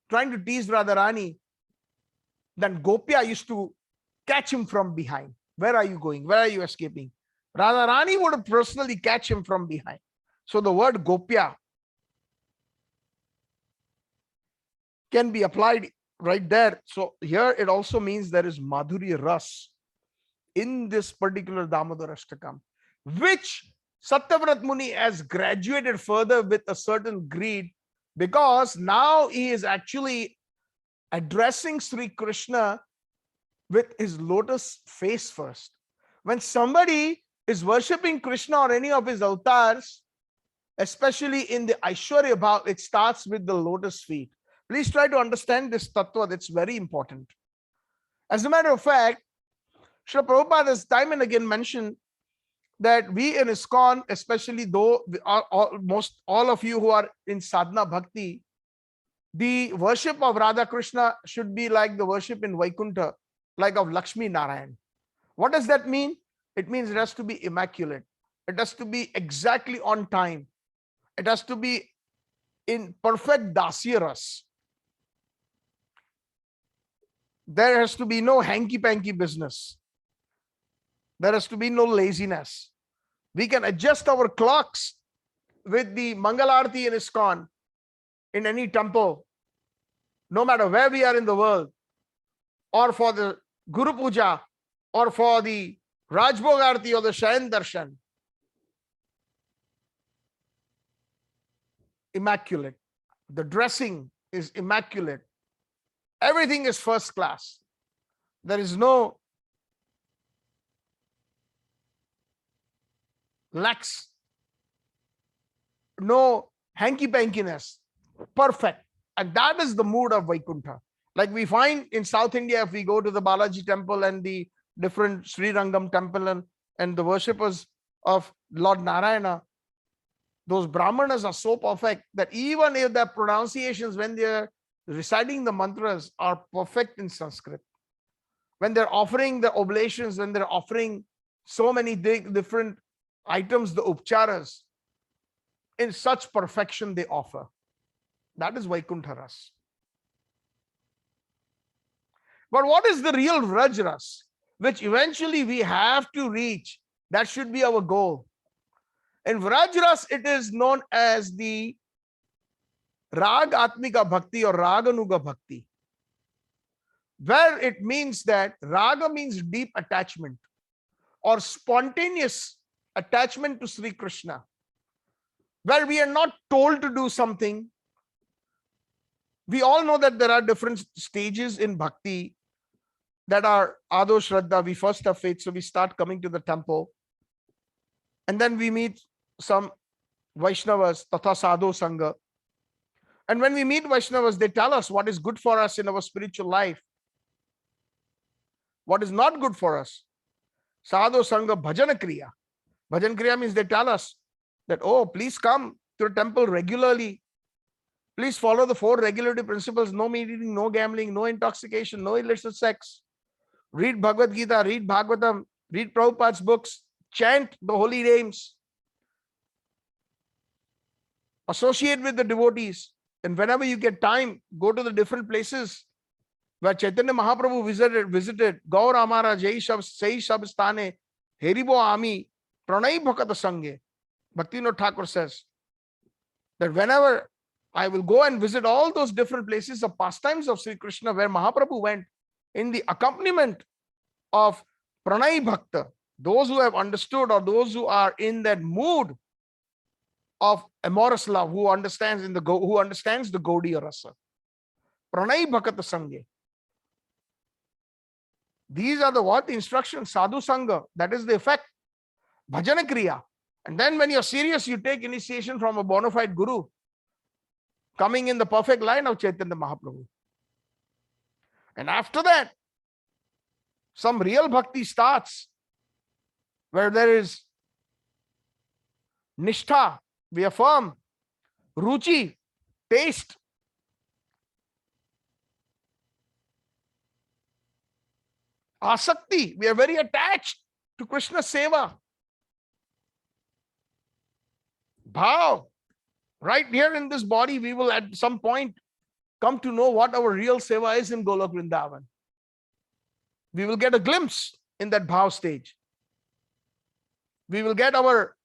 trying to tease Radharani, then Gopya used to catch him from behind. Where are you going? Where are you escaping? Radharani would personally catch him from behind. So the word Gopya can be applied right there. So here it also means there is Madhurya Ras in this particular Damodar Ashtakam, which Satyavrat Muni has graduated further with a certain greed, because now he is actually addressing Sri Krishna with his lotus face first. When somebody is worshipping Krishna or any of his avatars, especially in the Aishwarya Bhav, it starts with the lotus feet. Please try to understand this tattva, that's very important. As a matter of fact, Srila Prabhupada has time and again mentioned that we in Iskcon, especially though almost all of you who are in sadhana bhakti, the worship of Radha Krishna should be like the worship in Vaikuntha, like of Lakshmi Narayan. What does that mean? It means it has to be immaculate. It has to be exactly on time. It has to be in perfect dasya ras. There has to be no hanky-panky business. There has to be no laziness. We can adjust our clocks with the Mangalarti in Iskcon, in any temple, no matter where we are in the world, or for the Guru Puja, or for the Rajbhog Arti or the Shayan Darshan. Immaculate. The dressing is immaculate. Everything is first class. There is no lax, no hanky-pankiness. Perfect. And that is the mood of Vaikuntha. Like we find in South India, if we go to the Balaji temple and the different Sri Rangam temple and the worshippers of Lord Narayana, those Brahmanas are so perfect that even if their pronunciations when they are reciting the mantras are perfect in Sanskrit. when they're offering the oblations, when they're offering so many different items, the upcharas, in such perfection they offer. That is Vaikuntha Ras. But what is the real Vraj Ras, which eventually we have to reach? That should be our goal. In Vraj Ras, it is known as the Rag Atmika Bhakti or Raganuga Bhakti, where it means that Raga means deep attachment or spontaneous attachment to Sri Krishna, where we are not told to do something. We all know that there are different stages in bhakti that are Ado Shraddha. We first have faith, so we start coming to the temple. And then we meet some Vaishnavas, Tatha Sadhu Sangha. And when we meet Vaishnavas, they tell us what is good for us in our spiritual life, what is not good for us. Sadhu Sangha Bhajana Kriya. Bhajan Kriya means they tell us that, oh, please come to the temple regularly. Please follow the 4 regulative principles: no meat eating, no gambling, no intoxication, no illicit sex. Read Bhagavad Gita, read Bhagavatam, read Prabhupada's books, chant the holy names, associate with the devotees, and whenever you get time, go to the different places where Chaitanya Mahaprabhu visited. Gaur Amara Jai Shab Sei Shab Stane Heribo Ami Pranay Bhakata Sanghe. Bhaktivinoda Thakur says that whenever I will go and visit all those different places of pastimes of Sri Krishna where Mahaprabhu went, in the accompaniment of Pranay Bhakta, those who have understood or those who are in that mood of amorous love, who understands the Gaudiya Rasa. Pranay Bhakata Sanghe. These are the instructions, Sadhu Sangha, that is the effect. Bhajana Kriya. And then when you're serious, you take initiation from a bona fide guru, coming in the perfect line of Chaitanya Mahaprabhu. And after that, some real bhakti starts, where there is nishtha, we affirm, ruchi, taste. Asakti, we are very attached to Krishna Seva. Bhav, right here in this body, we will at some point come to know what our real seva is in Golok Vrindavan. We will get a glimpse in that bhav stage. We will get our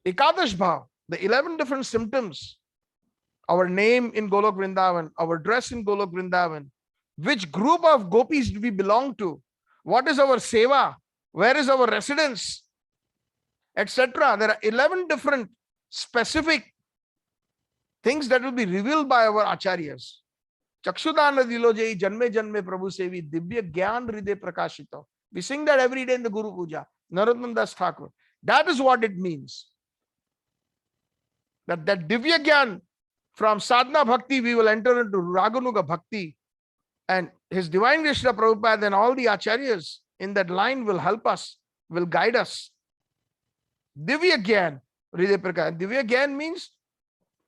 Ekadash bhav, the 11 different symptoms, our name in Golok Vrindavan, our dress in Golok Vrindavan, which group of gopis do we belong to, what is our seva, where is our residence, etc. There are 11 different specific things that will be revealed by our acharyas. Chakshudana Dilojai Janme Janme Prabhu Sevi Divya Gyan Hriday Prakashito. We sing that every day in the Guru Puja. Narottam Das Thakur. That is what it means. That Divya Gyan, from Sadhana Bhakti, we will enter into Raganuga Bhakti. And His Divine Krishna Prabhupada and all the acharyas in that line will help us, will guide us. Divya Gyan Hriday Prakash. Divya Gyan means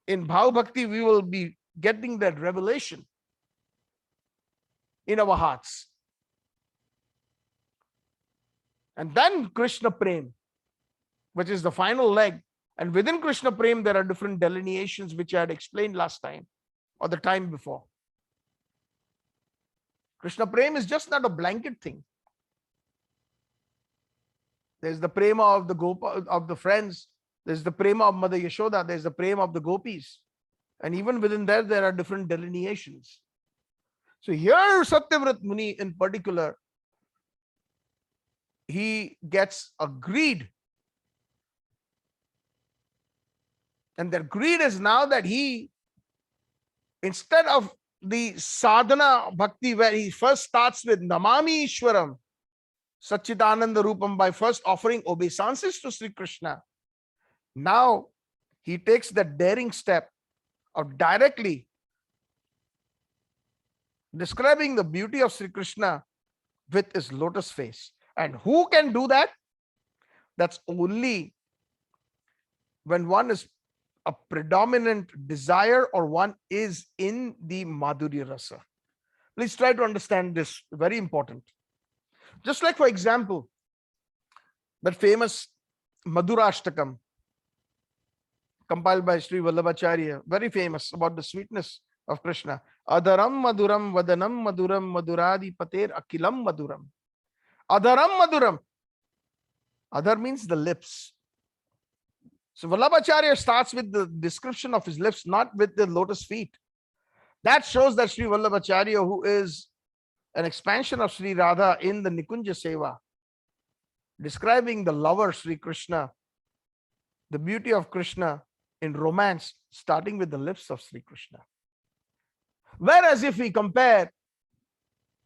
in Bhav Bhakti, we will be getting that revelation in our hearts. And then Krishna Prem, which is the final leg. And within Krishna Prem, there are different delineations which I had explained last time or the time before. Krishna Prem is just not a blanket thing. There's the prema of the Gopa, of the friends. There's the prema of Mother Yashoda. There's the prema of the gopis. And even within there, there are different delineations. So here, Satyavrat Muni in particular, he gets a greed. And that greed is now that he, instead of the sadhana bhakti where he first starts with Namami Ishwaram, Satchitananda Rupam, by first offering obeisances to Sri Krishna, now he takes the daring step of directly describing the beauty of Sri Krishna with his lotus face. And who can do that? That's only when one is a predominant desire or one is in the Madhurya Rasa. Please try to understand this, very important. Just like, for example, that famous Madhurashtakam compiled by Sri Vallabhacharya, very famous about the sweetness of Krishna. Adaram maduram vadanam maduram maduradi pater akilam maduram. Adaram maduram. Adar means the lips. So Vallabhacharya starts with the description of his lips, not with the lotus feet. That shows that Sri Vallabhacharya, who is an expansion of Sri Radha in the Nikunja Seva, describing the lover Sri Krishna, the beauty of Krishna in romance, starting with the lips of Sri Krishna. Whereas if we compare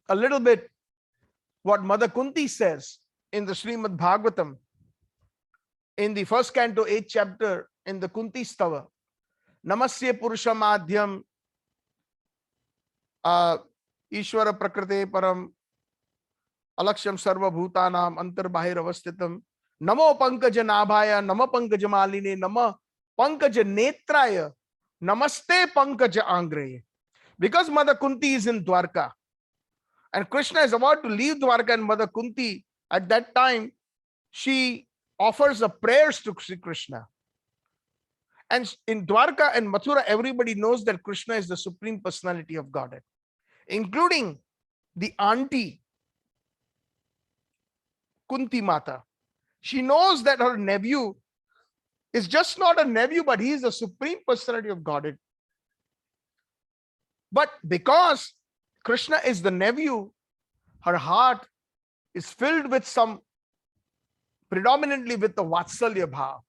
a little bit what Mother Kunti says in the Srimad Bhagavatam, in the first canto, 8th chapter, in the Kunti Stava, Namasya Purusha Madhyam Ishvara Prakrite Param Alaksham Sarva Bhutanam Antar Bahir Avastitam Namo Pankaja Nabhaya Nama Pankaja Maline Nama Pankaja Netraya Namaste Pankaja Angre. Because Mother Kunti is in Dwarka and Krishna is about to leave Dwarka, and Mother Kunti at that time, she offers the prayers to Sri Krishna. And in Dwarka and Mathura, everybody knows that Krishna is the Supreme Personality of Godhead, including the auntie Kunti Mata. She knows that her nephew is just not a nephew, but he is the Supreme Personality of Godhead. But because Krishna is the nephew, her heart is filled with predominantly with the Vatsalya Bhav,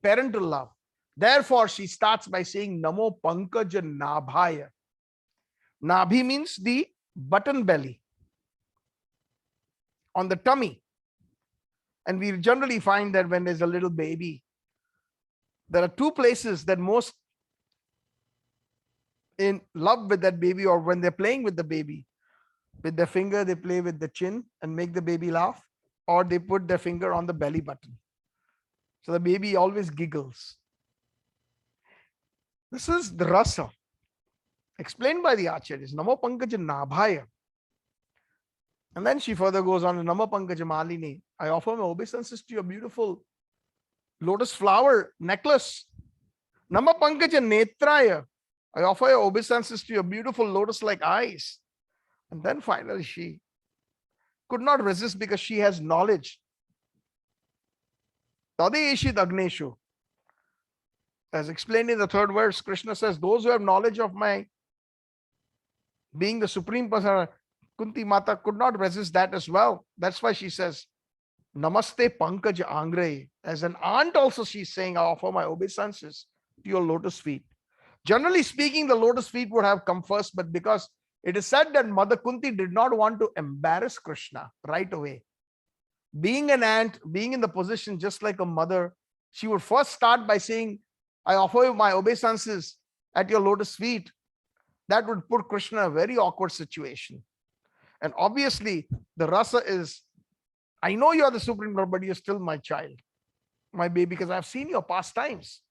parental love. Therefore, she starts by saying Namo Pankaja Nabhaya. Nabhi means the button belly on the tummy. And we generally find that when there's a little baby, there are two places that most in love with that baby, or when they're playing with the baby. With their finger, they play with the chin and make the baby laugh, or they put their finger on the belly button. So the baby always giggles. This is the rasa explained by the Acharyas. Namo Pankaja Nabhaya. And then she further goes on, Namo Pankaja Malini. I offer my obeisances to your beautiful lotus flower necklace. Namo Pankaja Netraya. I offer your obeisances to your beautiful lotus-like eyes. And then finally she could not resist because she has knowledge. Tadeshit Agneshu. As explained in the third verse, Krishna says, those who have knowledge of my being the Supreme Person, Kunti Mata could not resist that as well. That's why she says, Namaste Pankaja Angre. As an aunt also she's saying, I offer my obeisances to your lotus feet. Generally speaking, the lotus feet would have come first, but because it is said that Mother Kunti did not want to embarrass Krishna right away. Being an aunt, being in the position just like a mother, she would first start by saying, I offer you my obeisances at your lotus feet. That would put Krishna in a very awkward situation. And obviously, the rasa is, I know you are the Supreme Lord, but you're still my child, my baby, because I've seen your pastimes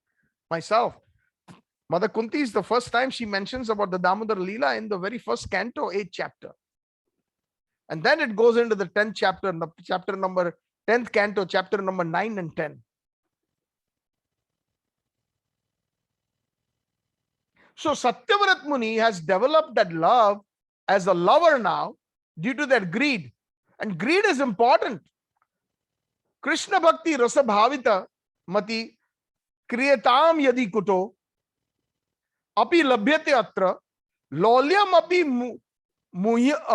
myself. Mother Kunti is the first time she mentions about the Damodar Lila in the very first canto, 8th chapter. And then it goes into the 10th chapter, chapter number 10th canto, chapter number 9 and 10. So Satyavrat Muni has developed that love as a lover now due to that greed. And greed is important. Krishna Bhakti Rasa Bhavita Mati Kriyatam Yadi Kuto Api Labhyate Atra Lolyam Api Mulyam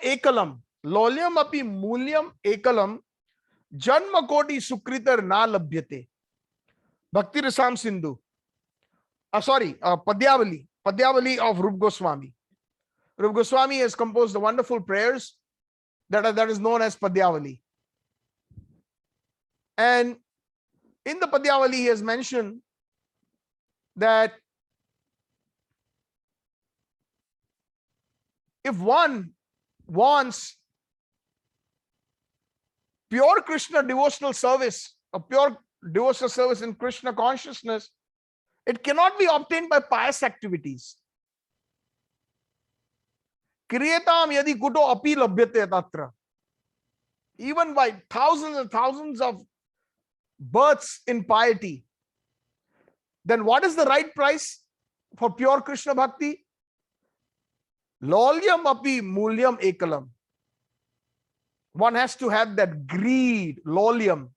Ekalam Lolyam Api Mulyam Ekalam Janma Koti Sukritar Na Labhyate. Bhakti Rasam Sindhu. Padyavali of Rup Goswami. Rup Goswami has composed the wonderful prayers that is known as Padyavali. And in the Padyavali, he has mentioned that if one wants pure Krishna devotional service, a pure devotional service in Krishna consciousness, it cannot be obtained by pious activities. Kriyatam yadi kuto api labhyate tatra. Even by thousands and thousands of births in piety, then what is the right price for pure Krishna bhakti? Lolyam api mulyam ekalam. One has to have that greed, lolyam.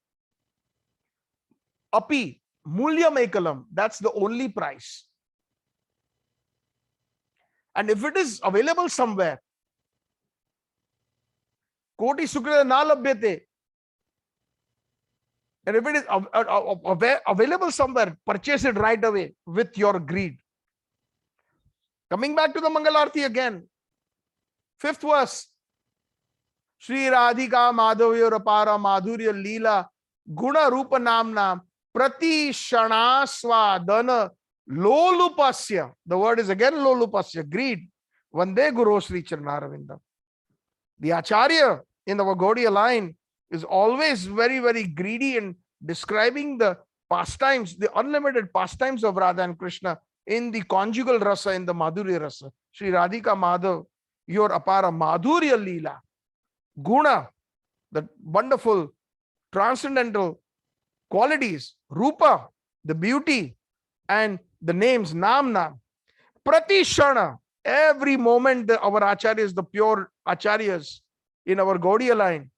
Api, mulyam ekalam. That's the only price. And if it is available somewhere, koti sukrita na labhyate. And if it is available somewhere, purchase it right away with your greed. Coming back to the Mangalarti again. 5th verse. Shri Radhika Madhavya Rapara Madhurya Lila Guna Rupa Namna Prati Shanaswadana Lolupasya. The word is again Lolupasya, greed. Vande Guru Sri Charanaravindam. The Acharya in our Gaudiya line is always very, very greedy in describing the pastimes, the unlimited pastimes of Radha and Krishna in the conjugal rasa, in the Madhurya rasa. Shri Radhika Madhav, your apara Madhurya Lila, Guna, the wonderful transcendental qualities, Rupa, the beauty, and the names, Nam, Prati Shana, every moment our Acharyas, the pure Acharyas in our Gaudiya line,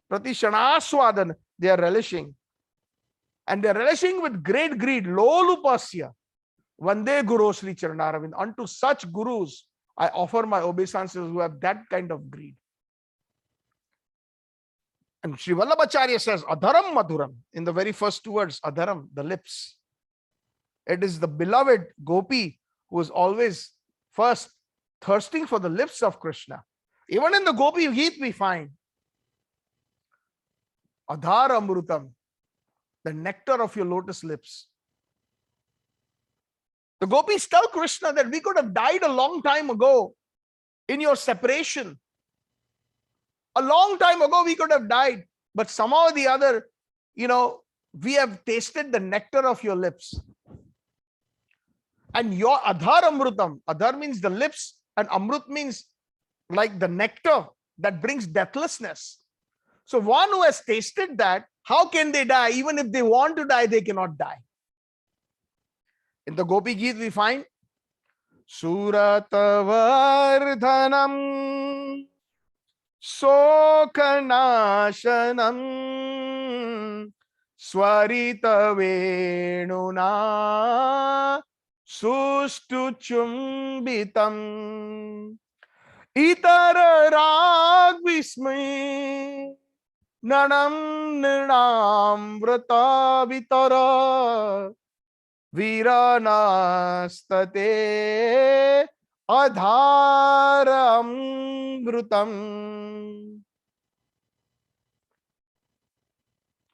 Prati Shana Aswadan, they are relishing. And they are relishing with great greed, Lolupasya. Vande Guru Sri Charanaravindam. Unto such gurus, I offer my obeisances who have that kind of greed. And Sri Vallabhacharya says, Adharam Madhuram, in the very first two words, Adharam, the lips. It is the beloved Gopi who is always first thirsting for the lips of Krishna. Even in the Gopi Geet we find Adhar Amrutam, the nectar of your lotus lips. The gopis tell Krishna that we could have died a long time ago in your separation. A long time ago we could have died, but somehow or the other, we have tasted the nectar of your lips. And your Adhar Amrutam, Adhar means the lips, and Amrut means like the nectar that brings deathlessness. So one who has tasted that, how can they die? Even if they want to die, they cannot die. In the Gopi Geet we find Suratavardhanam Sokanashanam Swarita Venuna Sustu Chumbitam Itara Ragvismi Nanam Nirnam Vrata Vitara Viranastate Adharam Grutam.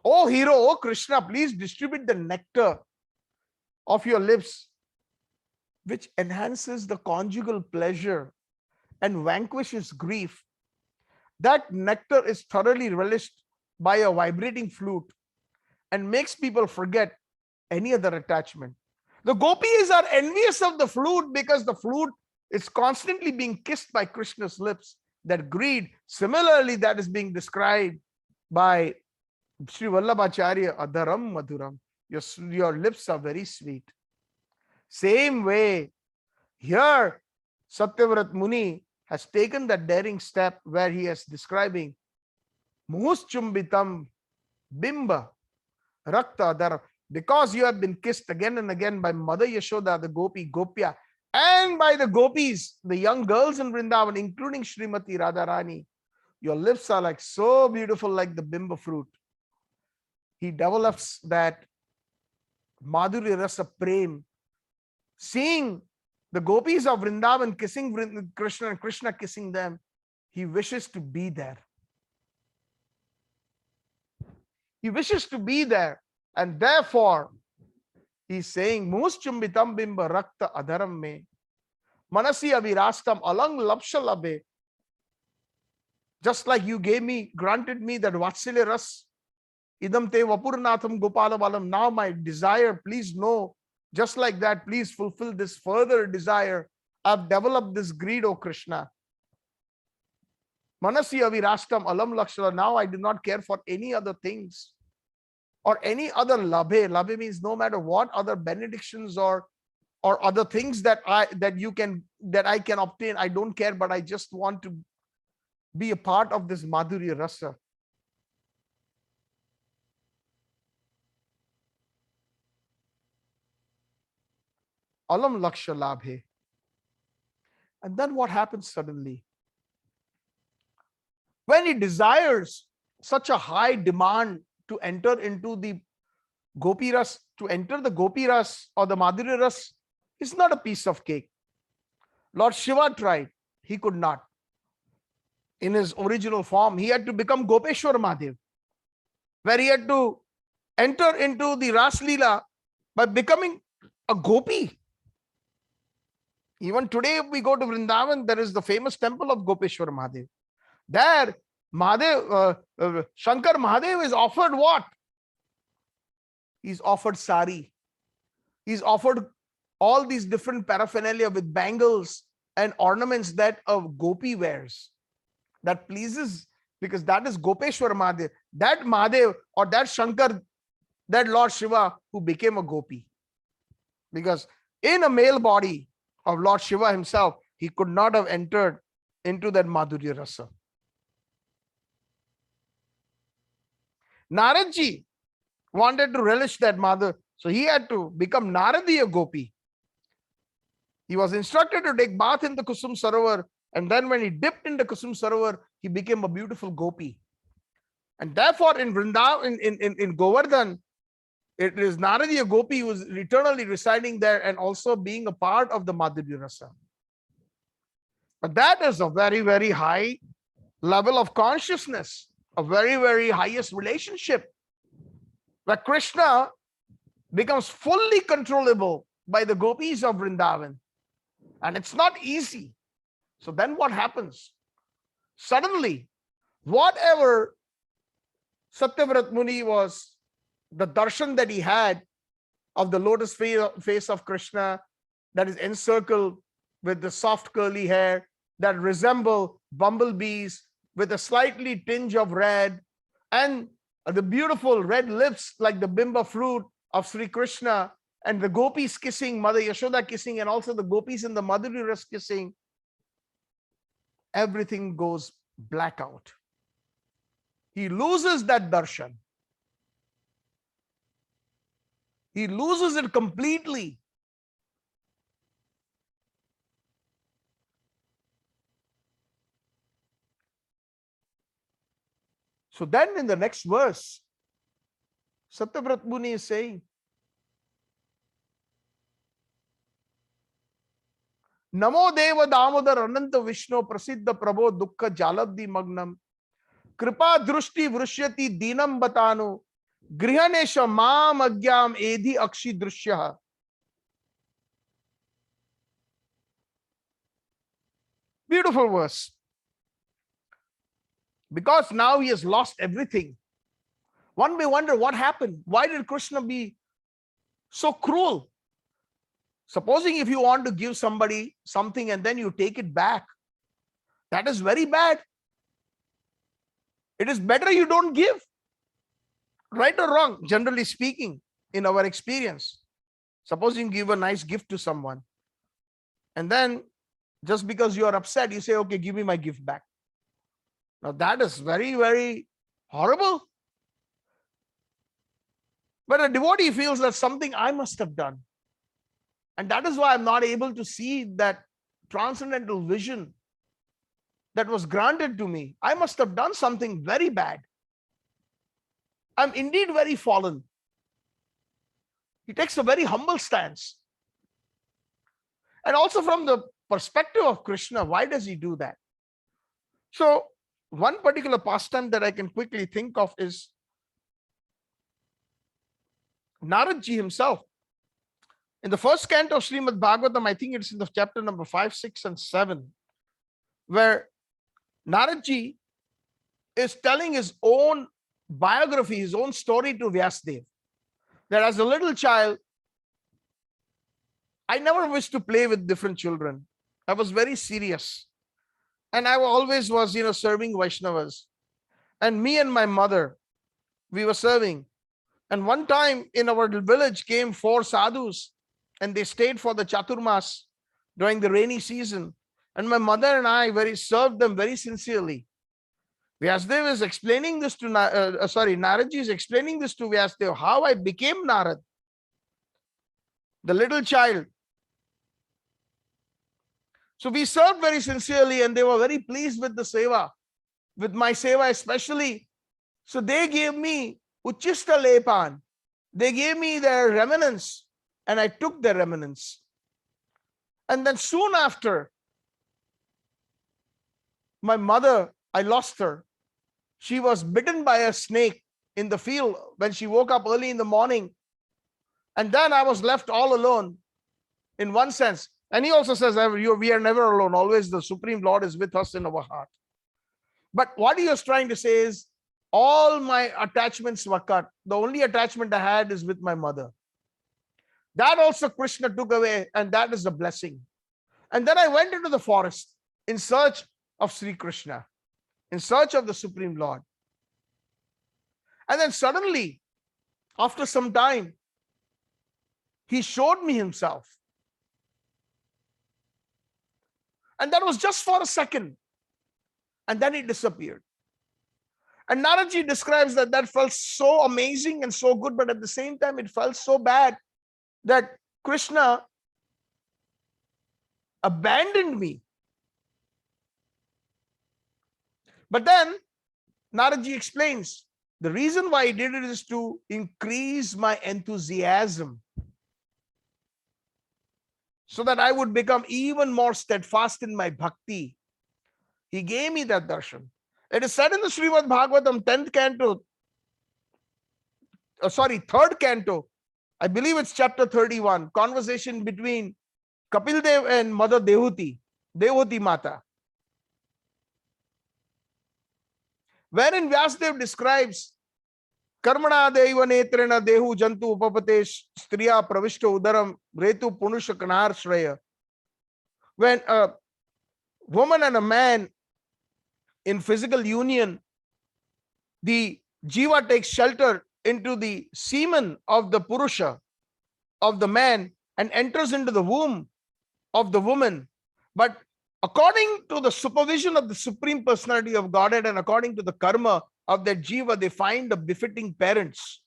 O hero, O Krishna, please distribute the nectar of your lips, which enhances the conjugal pleasure and vanquishes grief. That nectar is thoroughly relished by a vibrating flute and makes people forget any other attachment. The gopis are envious of the flute because the flute is constantly being kissed by Krishna's lips. That greed, similarly, that is being described by Sri Vallabhacharya, Adharam Madhuram. Your lips are very sweet. Same way, here Satyavrat Muni has taken that daring step where he is describing Muhuschumbitam Bimba Rakta Adhara. Because you have been kissed again and again by Mother Yashoda, the Gopi, Gopya, and by the gopis, the young girls in Vrindavan, including Srimati Radharani, your lips are like so beautiful, like the bimba fruit. He develops that Madhurya Rasa Prem, seeing the gopis of Vrindavan kissing Krishna and Krishna kissing them. He wishes to be there. He wishes to be there. And therefore, he's saying, Muschumbitam bimba rakta adharam me, manasi avirastam alang lapshalabe. Just like you granted me that Vatsalya ras, idam te vapurnatham gopalavalam. Now my desire, please know, just like that, please fulfill this further desire. I've developed this greed, O Krishna. Manasi avirashtam alam lakshana. Now I do not care for any other things or any other labhe. Labhe means no matter what other benedictions or other things that I can obtain. I don't care, but I just want to be a part of this madhurya rasa. Alam laksha labhe. And then what happens suddenly? When he desires such a high demand to enter into the gopi ras, to enter the gopi ras or the madhurya ras, is not a piece of cake. Lord Shiva tried, he could not. In his original form, he had to become Gopeshwar Mahadev, where he had to enter into the Ras Leela by becoming a gopi. Even today, if we go to Vrindavan, there is the famous temple of Gopeshwar Mahadev. There, Shankar Mahadev is offered what? He's offered sari. He's offered all these different paraphernalia with bangles and ornaments that a gopi wears. That pleases, because that is Gopeshwar Mahadev. That Mahadev or that Shankar, that Lord Shiva who became a gopi. Because in a male body of Lord Shiva himself, he could not have entered into that Madhurya Rasa. Naradji wanted to relish that mother, so he had to become Naradiya Gopi. He was instructed to take bath in the Kusum Sarovar, and then when he dipped in the Kusum Sarovar, he became a beautiful Gopi. And therefore, in Vrindavan, in Govardhan, it is Naradiya Gopi who is eternally residing there and also being a part of the Madhurya Rasa. But that is a very, very high level of consciousness, a very, very highest relationship, where Krishna becomes fully controllable by the gopis of Vrindavan. And it's not easy. So then what happens? Suddenly, whatever Satyavrat Muni was, the darshan that he had of the lotus face of Krishna that is encircled with the soft curly hair that resemble bumblebees with a slightly tinge of red, and the beautiful red lips like the bimba fruit of Sri Krishna, and the gopis kissing, Mother Yashoda kissing, and also the gopis in the Madhurya Ras kissing, everything goes blackout. He loses that darshan. He loses it completely. So then in the next verse, Satyavrat Muni is saying, Namo Deva Damodar Ananta Vishnu Prasiddha Prabho Dukkha Jalabdi Magnam Kripa Drushti Vrushyati Dinam Batanu Grihanesha Mam Agyam Edhi Akshi Drushyaha. Beautiful verse. Because now he has lost everything. One may wonder what happened. Why did Krishna be so cruel? Supposing if you want to give somebody something and then you take it back, that is very bad. It is better you don't give. Right or wrong, generally speaking, in our experience. Supposing you give a nice gift to someone, and then just because you are upset, you say, okay, give me my gift back. Now that is very, very horrible. But a devotee feels that something I must have done. And that is why I'm not able to see that transcendental vision that was granted to me. I must have done something very bad. I'm indeed very fallen. He takes a very humble stance. And also from the perspective of Krishna, why does he do that? So one particular pastime that I can quickly think of is Naradji himself. In the first canto of Srimad Bhagavatam, I think it's in the chapter number 5, 6, and 7, where Naradji is telling his own biography, his own story to Vyasdev. That as a little child, I never wished to play with different children. I was very serious. And I always was, serving Vaishnavas. And me and my mother, we were serving. And one time in our village came 4 sadhus, and they stayed for the Chaturmas during the rainy season. And my mother and I served them very sincerely. Vyasdev is explaining this to, Naradji is explaining this to Vyasdev, how I became Narad, the little child. So we served very sincerely, and they were very pleased with the seva, with my seva especially. So they gave me Uchista Lepan. They gave me their remnants, and I took their remnants. And then soon after, my mother, I lost her. She was bitten by a snake in the field when she woke up early in the morning. And then I was left all alone, in one sense. And he also says, we are never alone. Always the Supreme Lord is with us in our heart. But what he was trying to say is, all my attachments were cut. The only attachment I had is with my mother. That also Krishna took away, and that is a blessing. And then I went into the forest in search of Sri Krishna, in search of the Supreme Lord. And then suddenly, after some time, he showed me himself. And that was just for a second. And then he disappeared. And Naradji describes that felt so amazing and so good, but at the same time, it felt so bad that Krishna abandoned me. But then Naradji explains, the reason why he did it is to increase my enthusiasm, so that I would become even more steadfast in my bhakti. He gave me that darshan. It is said in the Srimad Bhagavatam, 10th canto, 3rd canto, I believe it's chapter 31, conversation between Kapil Dev and Mother Dehuti Mata, wherein Vyasdev describes Karmana Deva Netrena Dehu Jantu Upapatesh Striya Pravishta Udaram Retu Punusha Kanar Shraya. When a woman and a man in physical union, the jiva takes shelter into the semen of the Purusha, of the man, and enters into the womb of the woman. But according to the supervision of the Supreme Personality of Godhead and according to the karma of that jiva, they find the befitting parents.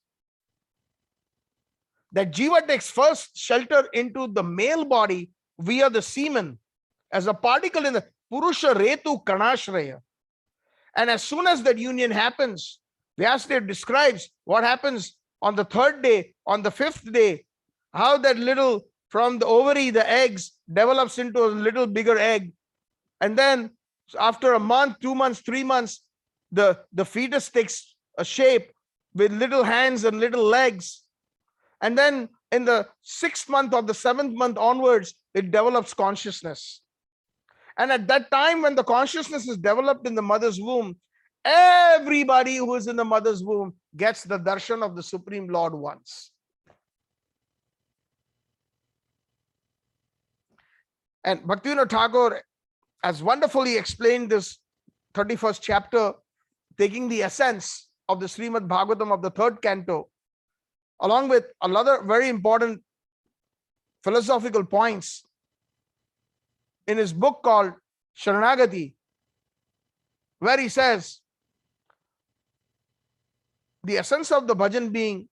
That jiva takes first shelter into the male body via the semen as a particle in the Purusha Retu Kanashraya. And as soon as that union happens, Vyasdev describes what happens on the 3rd day, on the 5th day, how that little, from the ovary, the eggs develops into a little bigger egg. And then after a month, 2 months, 3 months, the fetus takes a shape with little hands and little legs. And then in the 6th month or the 7th month onwards, it develops consciousness. And at that time, when the consciousness is developed in the mother's womb, everybody who is in the mother's womb gets the darshan of the Supreme Lord once. And Bhaktivinoda Thakur has wonderfully explained this 31st chapter, taking the essence of the Srimad Bhagavatam of the 3rd canto, along with another very important philosophical points in his book called Sharanagati, where he says the essence of the bhajan being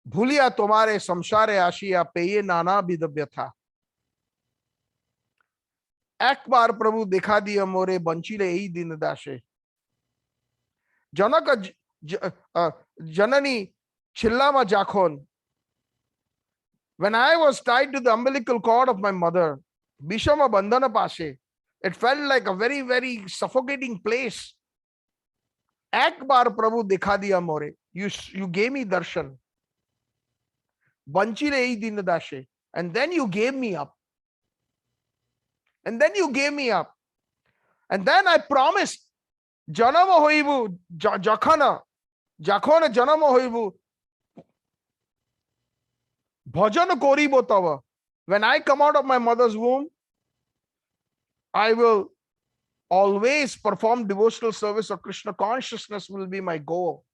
Bhuliya tomare samshare ashiya peye nana bidabhyatha. Ek bar Prabhu dekha diya more banchile ei din dashe. Janaka janani chillama jakhon. When I was tied to the umbilical cord of my mother, Bishama Bandhana Pashe, it felt like a very, very suffocating place. Ek bar Prabhu dekha diya more. You gave me darshan. Banchile ei din dashe. And then you gave me up. And then you gave me up. And then I promised, Janama hoibu, Jakhana Janama hoibu, Bhajana koribo tava. When I come out of my mother's womb, I will always perform devotional service or Krishna consciousness will be my goal.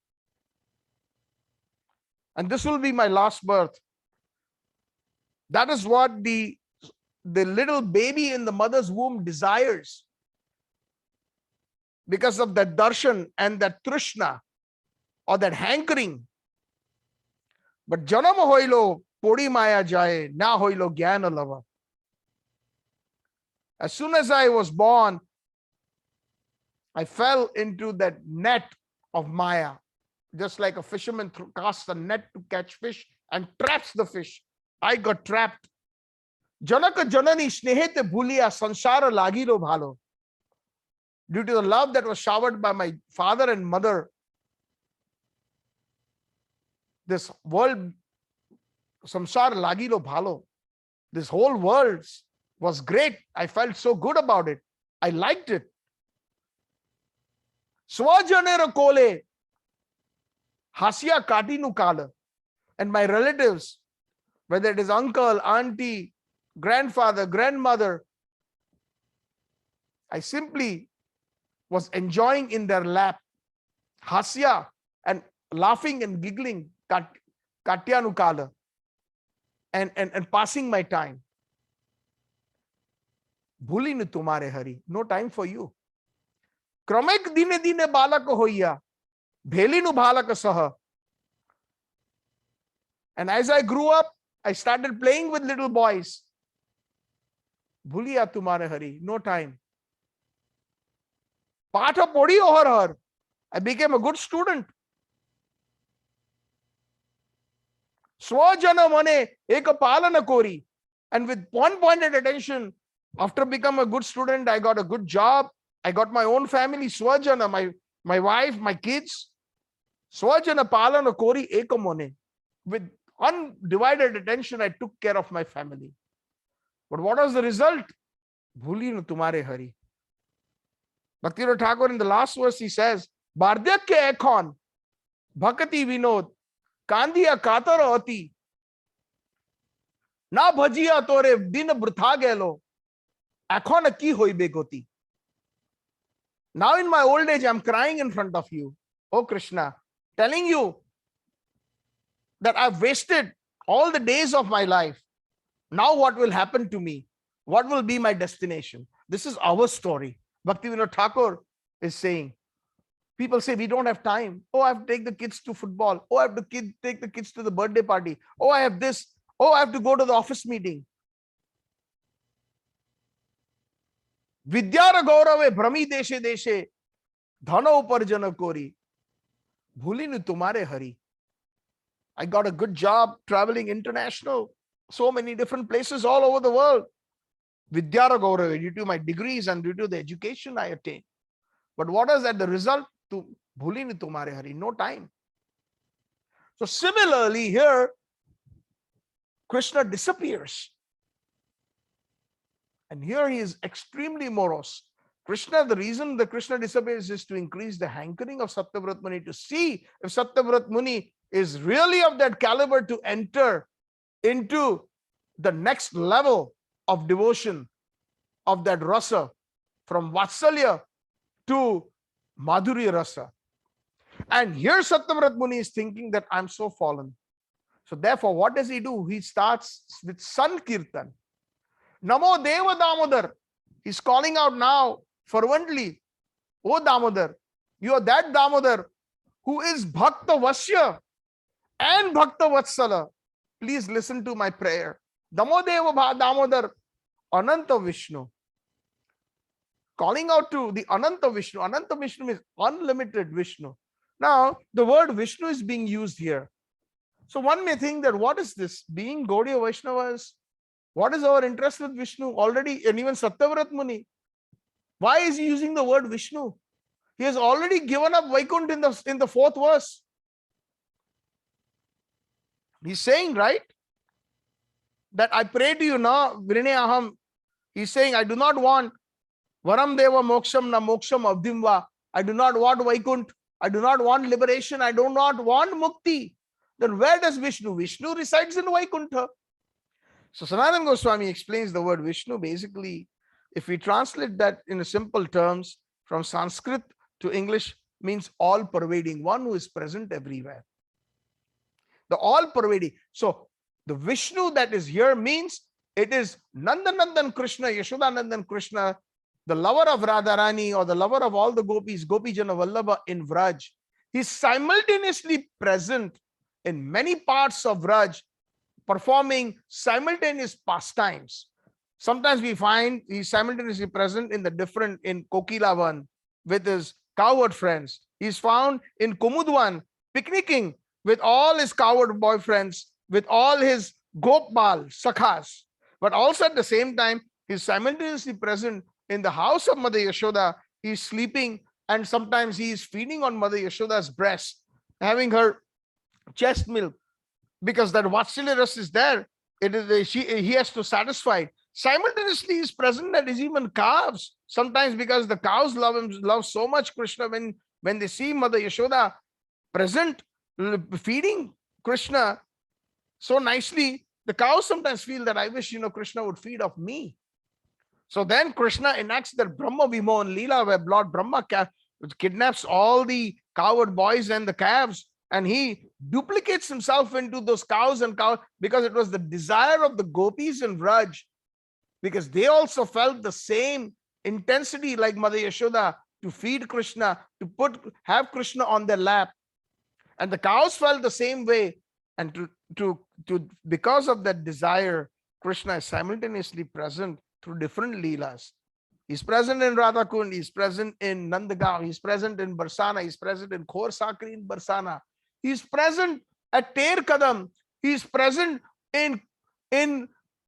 And this will be my last birth. That is what the little baby in the mother's womb desires. Because of that darshan and that trishna or that hankering. But janam hoilo podi maya jaye, na hoilo gyana lava. As soon as I was born, I fell into that net of Maya, just like a fisherman casts a net to catch fish and traps the fish. I got trapped. Janaka janani snehete bhuliya sansara lagilo bhalo. Due to the love that was showered by my father and mother, this world, samsara lagilo bhalo, this whole world was great. I felt so good about it. I liked it. Swajanera kole hasya katinu kala. And my relatives, whether it is uncle, auntie, grandfather, grandmother, I simply was enjoying in their lap hasya and laughing and giggling katyanu kala and passing my time. Bhuli nu tumare hari, no time for you. Kramek dine dine balak hoiya, bheli nu bhalak saha. And as I grew up, I started playing with little boys. Bhuliya tumare hari, no time. Patha podi over her. I became a good student. Swajana mane eka palana kori. And with one-pointed attention, after becoming a good student, I got a good job. I got my own family, Swajana, my wife, my kids. Swajana palana kori eka mone. With undivided attention, I took care of my family. But what was the result? Bhuli nu tumare hari. Bhakti Thakur in the last verse, he says, Bardhyakya ekhon, bhakati vinod, kandiya katara ati, na bhajiya tore din brutha gelo, ekhon ki hoibe goti. Now in my old age, I'm crying in front of you, oh Krishna, telling you that I've wasted all the days of my life. Now what will happen to me? What will be my destination? This is our story. Bhaktivinoda Thakur is saying, people say we don't have time. Oh, I have to take the kids to football. Oh, I have to take the kids to the birthday party. Oh, I have this. Oh, I have to go to the office meeting. Vidyara gaurave brahmi deshe deshe, dhana uparjana kori, bhuli nu tumare hari. I got a good job traveling international, so many different places all over the world. Vidyara gaurave, due to my degrees and due to the education I attained. But what is that the result? To bhuli nu tumare hari, no time. So similarly here, Krishna disappears. And here he is extremely morose. Krishna, the reason that Krishna disappears is to increase the hankering of Satyavrat Muni, to see if Satyavrat Muni is really of that caliber to enter into the next level of devotion of that rasa, from Vatsalya to Madhurya rasa. And here Satyavrat Muni is thinking that I'm so fallen. So therefore, what does he do? He starts with Sankirtana. Namo Deva Damodar. He's calling out now fervently, oh Damodar, you are that Damodar who is Bhakta Vasya and Bhakta Vatsala. Please listen to my prayer. Namo Deva Damodar, Ananta Vishnu. Calling out to the Ananta Vishnu. Ananta Vishnu is unlimited Vishnu. Now, the word Vishnu is being used here. So one may think that what is this? Being Gaudiya Vaishnavas, what is our interest with Vishnu already? And even Satyavrat Muni, why is he using the word Vishnu? He has already given up Vaikuntha in the 4th verse. He's saying, right, that I pray to you now, Virine Aham. He's saying, I do not want Varam Deva Moksham na Moksham Abdimva. I do not want Vaikuntha. I do not want liberation. I do not want Mukti. Then where does Vishnu? Vishnu resides in Vaikuntha. So Sanatana Goswami explains the word Vishnu basically If we translate that in a simple terms from Sanskrit to English, means all pervading, one who is present everywhere. The all pervading. So the Vishnu that is here means it is Nandanandan Krishna, Yashodanandan Krishna, the lover of Radharani or the lover of all the gopis, Gopijana Vallabha in Vraj. He's simultaneously present in many parts of Vraj, performing simultaneous pastimes. Sometimes we find he's simultaneously present in Kokilavan with his cowherd friends. He's found in Kumudwan picnicking with all his cowherd boyfriends, with all his Gopal, Sakhas. But also at the same time, he's simultaneously present in the house of Mother Yashoda. He's sleeping and sometimes he is feeding on Mother Yashoda's breast, having her chest milk, because that Vatsalya Ras is there. He has to satisfy it. Simultaneously, he is present at his even calves. Sometimes because the cows love so much Krishna, when they see Mother Yashoda present, feeding Krishna so nicely, the cows sometimes feel that I wish, Krishna would feed of me. So then Krishna enacts that Brahma Vimohan Lila, where Lord Brahma kidnaps all the cowherd boys and the calves, and he duplicates himself into those cows because it was the desire of the gopis in Vraj, because they also felt the same intensity like Mother Yashoda to feed Krishna, to have Krishna on their lap. And the cows felt the same way. And because of that desire, Krishna is simultaneously present through different leelas. He's present in Radhakund, he's present in Nandagaon, he's present in Barsana, he's present in Khor Sakri in Barsana, he's present at Ter Kadam, he's present in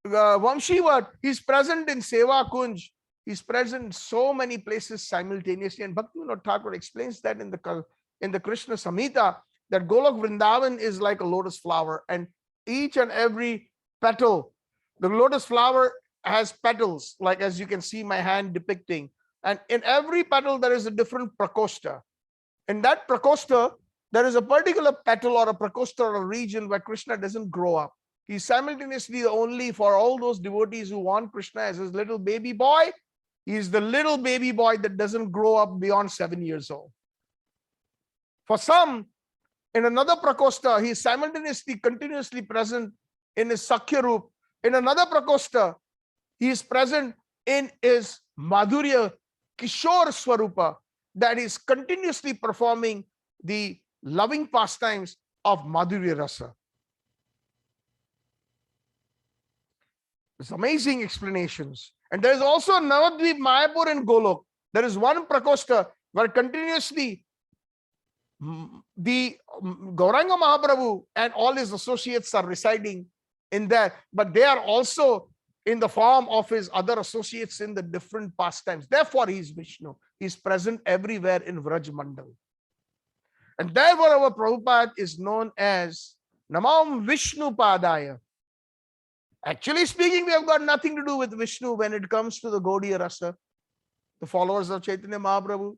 Vamshivat, he's present in Seva Kunj, he's present in so many places simultaneously. And Bhaktivinoda Thakur explains that in the Krishna Samhita, that Golok Vrindavan is like a lotus flower, and each and every petal, the lotus flower has petals, like as you can see my hand depicting, and in every petal there is a different prakosta. In that prakosta, there is a particular petal or a prakosta or a region where Krishna doesn't grow up. He's simultaneously the only, for all those devotees who want Krishna as his little baby boy, he's the little baby boy that doesn't grow up beyond 7 years old. For some, in another prakosta, he is simultaneously continuously present in his Sakhya Roop. In another prakosta, he is present in his Madhurya Kishore Swarupa, that is continuously performing the loving pastimes of Madhurya Rasa. There's amazing explanations. And there is also Navadvip, Mayapur and Golok. There is one prakosta where continuously the Gauranga Mahaprabhu and all his associates are residing in there, but they are also in the form of his other associates in the different pastimes. Therefore, he is Vishnu. He is present everywhere in Vraj Mandal. And therefore, our Prabhupada is known as Namam Vishnu Padaya. Actually speaking, we have got nothing to do with Vishnu when it comes to the Gaudiya Rasa, the followers of Chaitanya Mahaprabhu.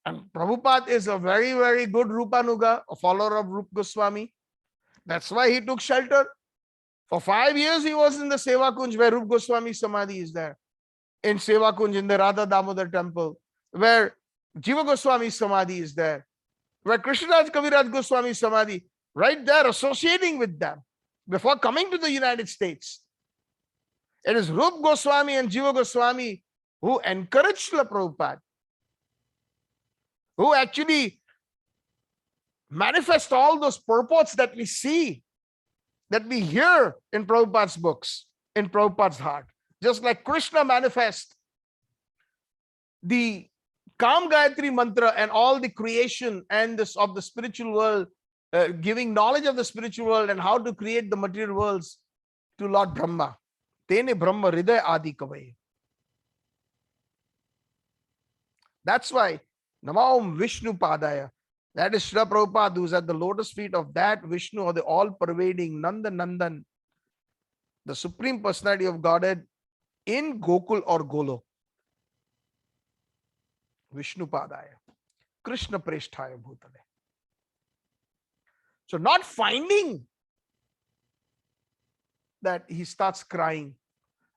And Prabhupada is a very, very good Rupanuga, a follower of Rupa Goswami. That's why he took shelter. For 5 years, he was in the Seva Kunj, where Rupa Goswami Samadhi is there. In Seva Kunj, in the Radha Damodar temple, where Jiva Goswami Samadhi is there, where Krishnaraj Kaviraj Goswami Samadhi, right there associating with them before coming to the United States. It is Rupa Goswami and Jiva Goswami who encouraged Srila Prabhupada, who actually manifest all those purports that we see, that we hear in Prabhupada's books, in Prabhupada's heart. Just like Krishna manifests the Kam Gayatri mantra and all the creation and this of the spiritual world, giving knowledge of the spiritual world and how to create the material worlds to Lord Brahma. Tene Brahma Hriday Adi Kavai. That's why Namam Vishnu Padaya. That is Srila Prabhupada, who is at the lotus feet of that Vishnu, or the all-pervading Nandan, the Supreme Personality of Godhead in Gokul or Golok. Vishnu Padaya. Krishna Preshthaya Bhutale. So not finding that, he starts crying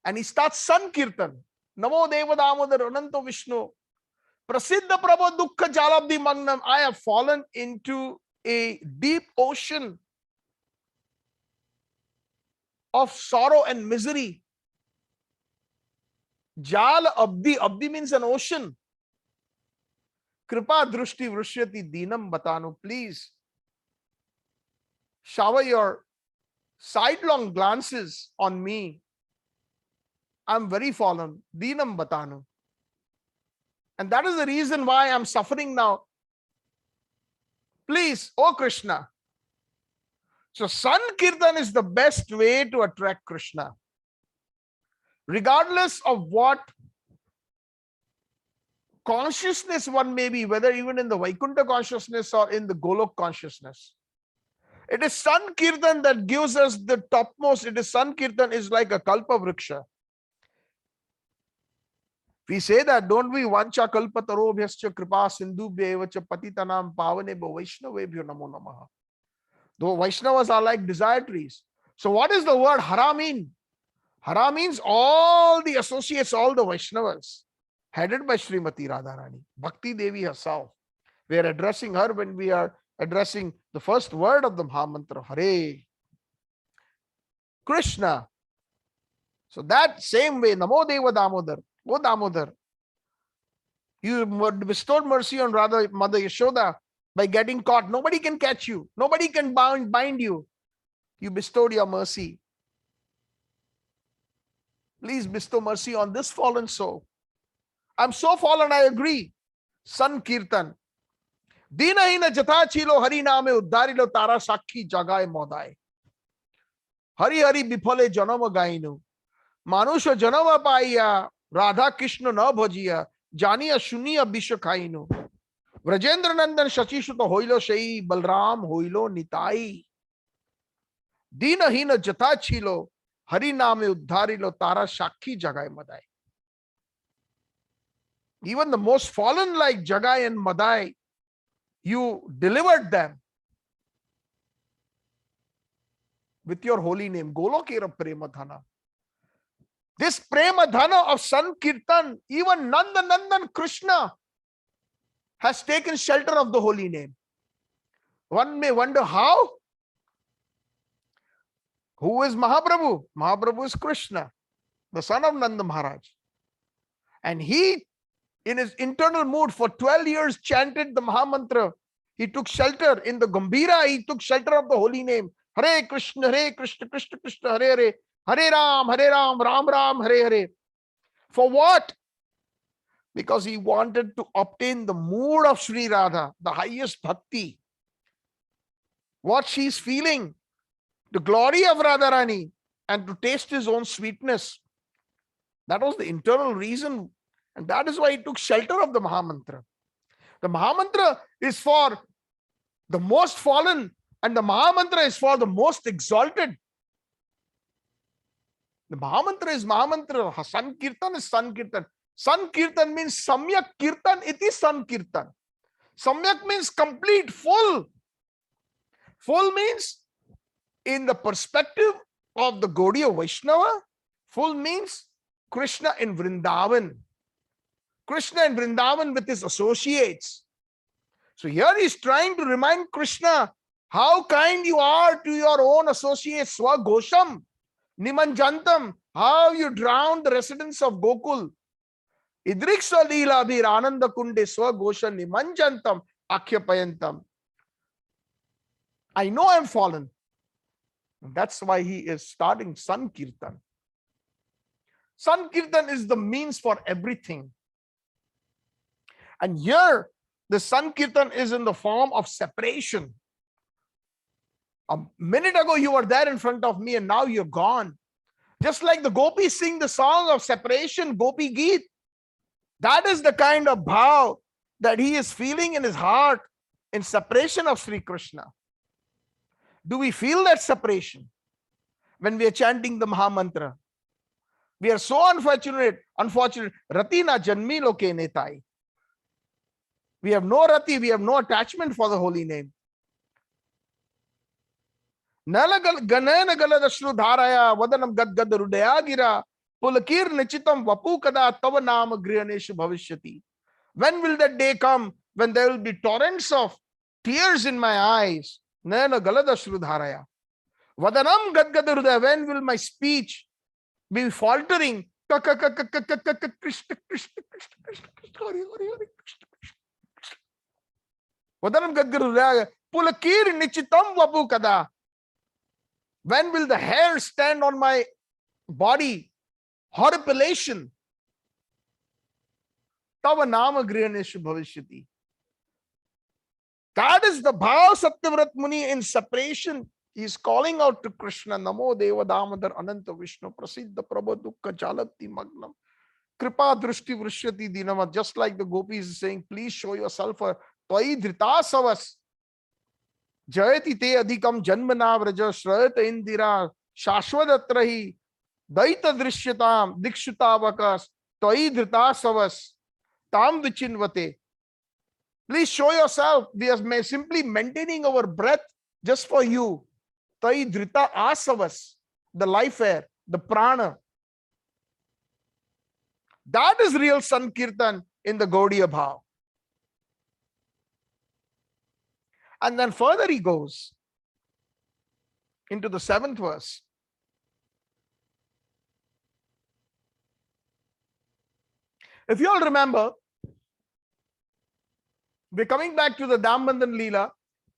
and he starts Sankirtan. Namo Deva Damodar Ananto Vishnu. Prasiddha Prabhu Dukkha Jalabdi Magnam. I have fallen into a deep ocean of sorrow and misery. Jal Abdi. Abdi means an ocean. Kripa Drushti Vrushyati Dinam Batanu. Please shower your sidelong glances on me. I'm very fallen. Dinam Batanu. And that is the reason why I'm suffering now. Please, oh Krishna. So Sankirtan is the best way to attract Krishna. Regardless of what consciousness one may be, whether even in the Vaikuntha consciousness or in the Golok consciousness. It is Sankirtan that gives us the topmost. It is Sankirtan is like a Kalpa Vriksha. We say that, don't we? Vancha kalpatarobhyascha kripa sindhubhyevacha patitanam pavanebho vaishnavebhyo namo namaha. Though Vaishnavas are like desire trees. So what is the word hara mean? Hara means all the associates, all the Vaishnavas, headed by Srimati Radharani, Bhakti Devi herself. We are addressing her when we are addressing the first word of the Mahamantra, Hare Krishna. So that same way, Namo Deva Damodar. O Damodar, you bestowed mercy on Radha, Mother Yashoda by getting caught. Nobody can catch you. Nobody can bind you. You bestowed your mercy. Please bestow mercy on this fallen soul. I'm so fallen, I agree. Sankirtan. Dinahina jatha chilo hari name uddarilo tara sakhi jagaye modai. Hari hari bifale janama gainu. Manusha janama paiya. Radha Krishna na bhajiya. Janiya shuniya bisha khainu. Vrajendra Nandan Shachishuta hoilo shai. Balram hoilo nitai. Dinahina jatha chilo. Hari name uddharilo tara sakhi jagaye madai. Even the most fallen like Jagai and Madai, you delivered them with your holy name. Golokera Premadhana. This Premadhana of Sankirtan, even Nandan Krishna has taken shelter of the holy name. One may wonder how. Who is Mahaprabhu? Mahaprabhu is Krishna, the son of Nanda Maharaj. And he, in his internal mood, for 12 years chanted the Mahamantra. He took shelter in the Gambhira. He took shelter of the holy name. Hare Krishna, Krishna Krishna, Hare Hare. Hare Ram, Ram Ram, Hare Hare. For what? Because he wanted to obtain the mood of Sri Radha, the highest bhakti. What she's feeling, the glory of Radharani, and to taste his own sweetness. That was the internal reason. And that is why he took shelter of the Mahamantra. The Mahamantra is for the most fallen, and the Mahamantra is for the most exalted. The Mahamantra is Mahamantra. Sankirtan is Sankirtan. Sankirtan means Samyak Kirtan, it is Sankirtan. Samyak means complete, full. Full means in the perspective of the Gaudiya Vaishnava, full means Krishna in Vrindavan. Krishna in Vrindavan with his associates. So here he is trying to remind Krishna how kind you are to your own associates. Swagosham, Nimanjantam, how you drowned the residents of Gokul. Idriksa Lila Bhir Ananda Kunde Swagosha Nimanjantam Akhyapayantam. I know I'm fallen. That's why he is starting Sankirtan. Sankirtan is the means for everything. And here, the Sankirtan is in the form of separation. A minute ago, you were there in front of me and now you're gone. Just like the gopis sing the song of separation, Gopi Geet. That is the kind of bhav that he is feeling in his heart in separation of Sri Krishna. Do we feel that separation when we are chanting the Mahamantra? We are so unfortunate. Ratina janmi loke netai. We have no rati, we have no attachment for the holy name. Ganana galadashru dharaya vadanam gad gad rudaya gira Pulakir nichitam vapu kada tava nama grihaneshu bhavishyati. When will that day come when there will be torrents of tears in my eyes? Nayana galada shrudharaya. Vadanam gadgadurda. When will my speech be faltering? Krishna, Krishna, Krishna, Krishna, Krishna, Hari, Hari, Hari, Krishna, Krishna. Vadanam gadgadurda. Pulakir nichitam vapu kada. When will the hair stand on my body? Horripilation. Tava nama grihaneshu bhavishyati. That is the Bhav Satyavrat Muni in separation. He is calling out to Krishna. Namo Deva Damodar Ananta Vishnu Prasiddha Prabha Dukkha Jalati Magnam Kripa Drushti Vrishyati Dinama. Just like the gopis is saying, please show yourself for Tvai Dhrita Savas Jayati Te Adhikam Janmana Vraja Shrayata Indira Shashwadatrahi Daita Drishyatam Dikshutavakas Tvai Dhrita Savas Tam Vichinvate. Please show yourself. We are simply maintaining our breath just for you. Tai Dhrita Asavas, the life air, the prana. That is real Sankirtan in the Gaudiya Bhav. And then further he goes into the 7th verse. If you all remember, we're coming back to the Damodar Lila.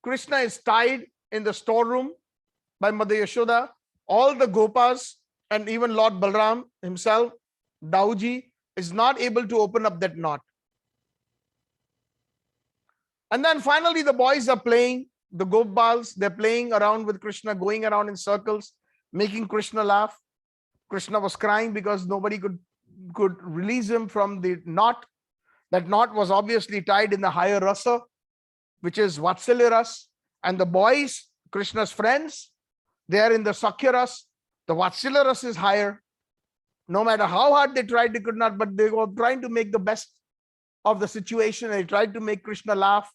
Krishna is tied in the storeroom by Mother Yashoda. All the Gopas and even Lord Balram himself, Dauji, is not able to open up that knot. And then finally the boys are playing, the Gopals, they're playing around with Krishna, going around in circles, making Krishna laugh. Krishna was crying because nobody could release him from the knot. That knot was obviously tied in the higher rasa, which is Vatsalya ras. And the boys, Krishna's friends, they are in the Sakhya ras. The Vatsalya ras is higher. No matter how hard they tried, they could not, but they were trying to make the best of the situation. They tried to make Krishna laugh.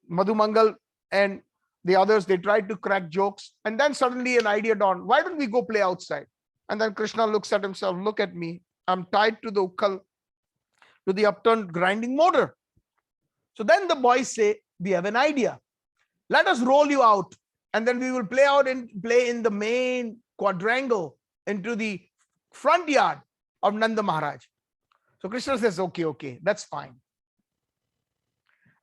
Madhu Mangal and the others, they tried to crack jokes. And then suddenly an idea dawned. Why don't we go play outside? And then Krishna looks at himself. Look at me. I'm tied to the ukkal, to the upturned grinding motor. So then the boys say, we have an idea. Let us roll you out. And then we will play out and play in the main quadrangle into the front yard of Nanda Maharaj. So Krishna says, okay, that's fine.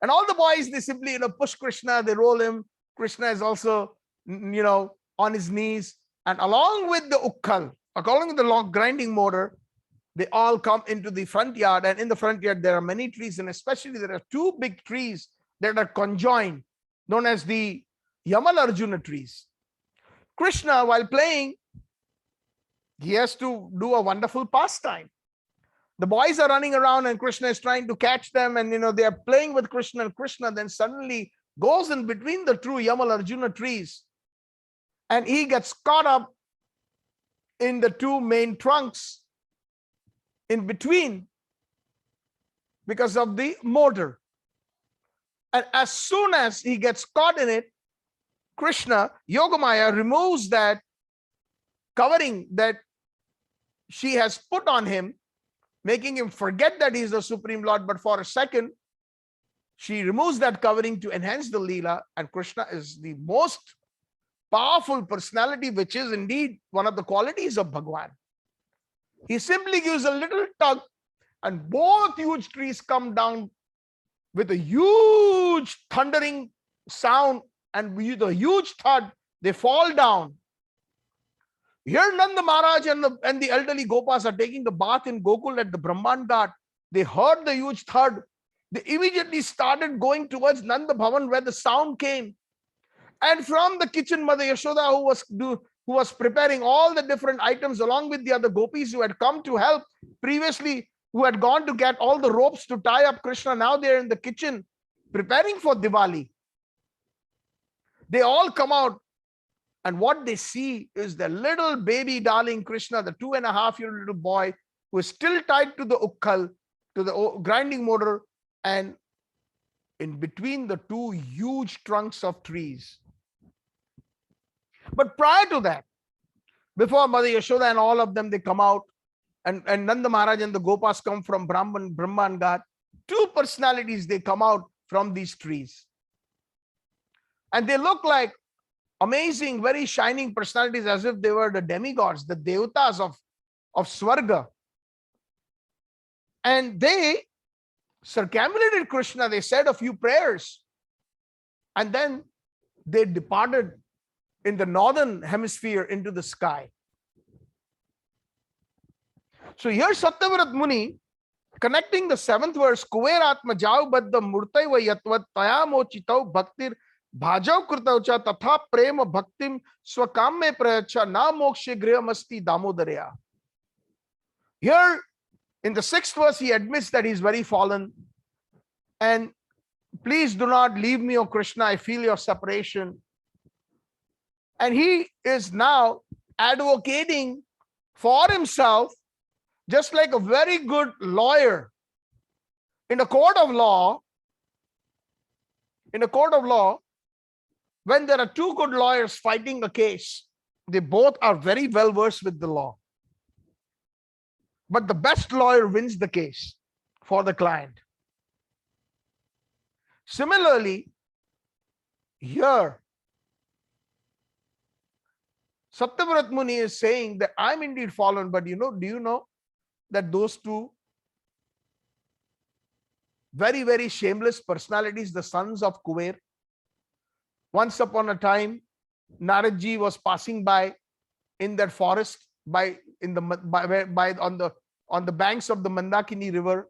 And all the boys, they simply, push Krishna, they roll him. Krishna is also, on his knees. And along with the ukkal, along with the long grinding motor, they all come into the front yard. And in the front yard, there are many trees. And especially there are two big trees that are conjoined, known as the Yamal Arjuna trees. Krishna, while playing, he has to do a wonderful pastime. The boys are running around and Krishna is trying to catch them, and they are playing with Krishna, and Krishna then suddenly goes in between the two Yamal Arjuna trees, and he gets caught up in the two main trunks in between because of the motor. And as soon as he gets caught in it, Krishna, Yogamaya, removes that covering that she has put on him, making him forget that he is the Supreme Lord. But for a second, she removes that covering to enhance the Leela, and Krishna is the most powerful personality, which is indeed one of the qualities of Bhagwan. He simply gives a little tug, and both huge trees come down with a huge thundering sound, and with a huge thud, they fall down. Here Nanda Maharaj and the elderly Gopas are taking the bath in Gokul at the Brahman Ghat. They heard the huge thud. They immediately started going towards Nanda Bhavan where the sound came. And from the kitchen, Mother Yashoda, who was preparing all the different items along with the other gopis who had come to help previously, who had gone to get all the ropes to tie up Krishna, now they're in the kitchen preparing for Diwali. They all come out. And what they see is the little baby darling Krishna, the 2.5-year-old little boy, who is still tied to the ukkal, to the grinding motor, and in between the two huge trunks of trees. But prior to that, before Mother Yashoda and all of them, they come out, and Nanda Maharaj and the Gopas come from Brahma and God. Two personalities, they come out from these trees. And they look like amazing, very shining personalities, as if they were the demigods, the devatas of Swarga. And they circumambulated Krishna. They said a few prayers. And then they departed in the northern hemisphere into the sky. So here Satyavrat Muni, connecting the 7th verse, Kuveratma jau baddha murtaiva yatvat tayamochitau bhaktir bhajav krutaucha tatha prema bhaktim swakamme prayacha na mokshe griham damodarya. Here in the 6th verse, he admits that he is very fallen. And please do not leave me, O Krishna, I feel your separation. And he is now advocating for himself, just like a very good lawyer. In a court of law, when there are two good lawyers fighting a case, they both are very well versed with the law. But the best lawyer wins the case for the client. Similarly, here, Satyavrat Muni is saying that I'm indeed fallen, but do you know that those two very, very shameless personalities, the sons of Kuver, once upon a time, Naradji was passing by in that forest on the banks of the Mandakini river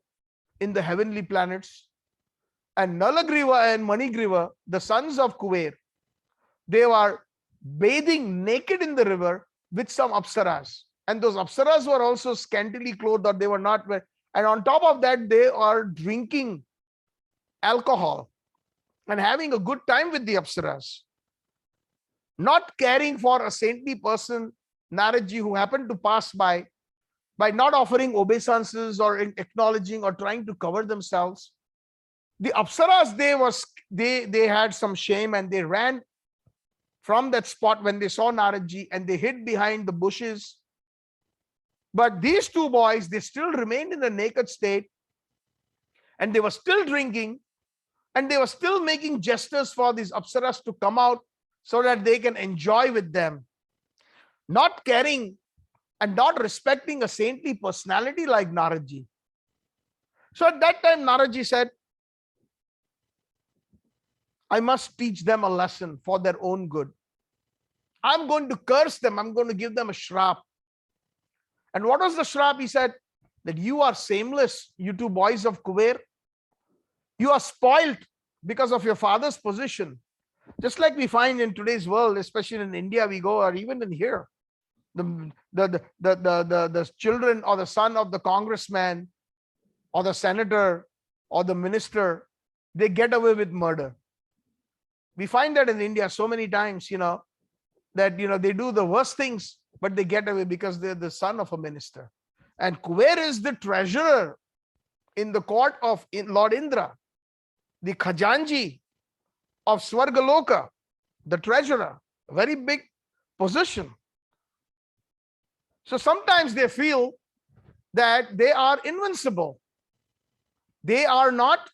in the heavenly planets. And Nalagriva and Manigriva, the sons of Kuver, they were bathing naked in the river with some apsaras. And those apsaras were also scantily clothed, or they were not. And on top of that, they are drinking alcohol and having a good time with the apsaras. Not caring for a saintly person, Naradji, who happened to pass by not offering obeisances or acknowledging or trying to cover themselves. The apsaras, they had some shame and they ran from that spot when they saw Naradji, and they hid behind the bushes. But these two boys, they still remained in a naked state, and they were still drinking, and they were still making gestures for these apsaras to come out so that they can enjoy with them, not caring and not respecting a saintly personality like Naradji. So at that time, Naradji said, I must teach them a lesson for their own good. I'm going to curse them. I'm going to give them a shrap. And what was the shrap? He said that you are shameless, you two boys of Kuver. You are spoiled because of your father's position. Just like we find in today's world, especially in India, we go, or even in here, the children or the son of the congressman or the senator or the minister, they get away with murder. We find that in India so many times, that, they do the worst things, but they get away because they're the son of a minister. And Kuver is the treasurer in the court of Lord Indra, the Khajanji of Swargaloka, the treasurer, a very big position. So sometimes they feel that they are invincible. They are not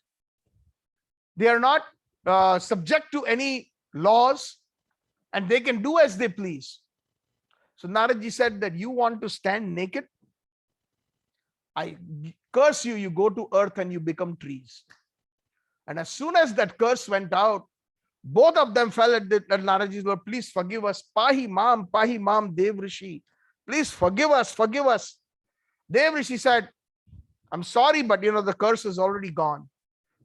subject to any laws, and they can do as they please. So Naradji said that you want to stand naked? I curse you, you go to earth and you become trees. And as soon as that curse went out, both of them fell at Naradji's Lord, please forgive us. Pahi mam, Dev Rishi. Please forgive us, forgive us. Dev Rishi said, I'm sorry, but the curse is already gone.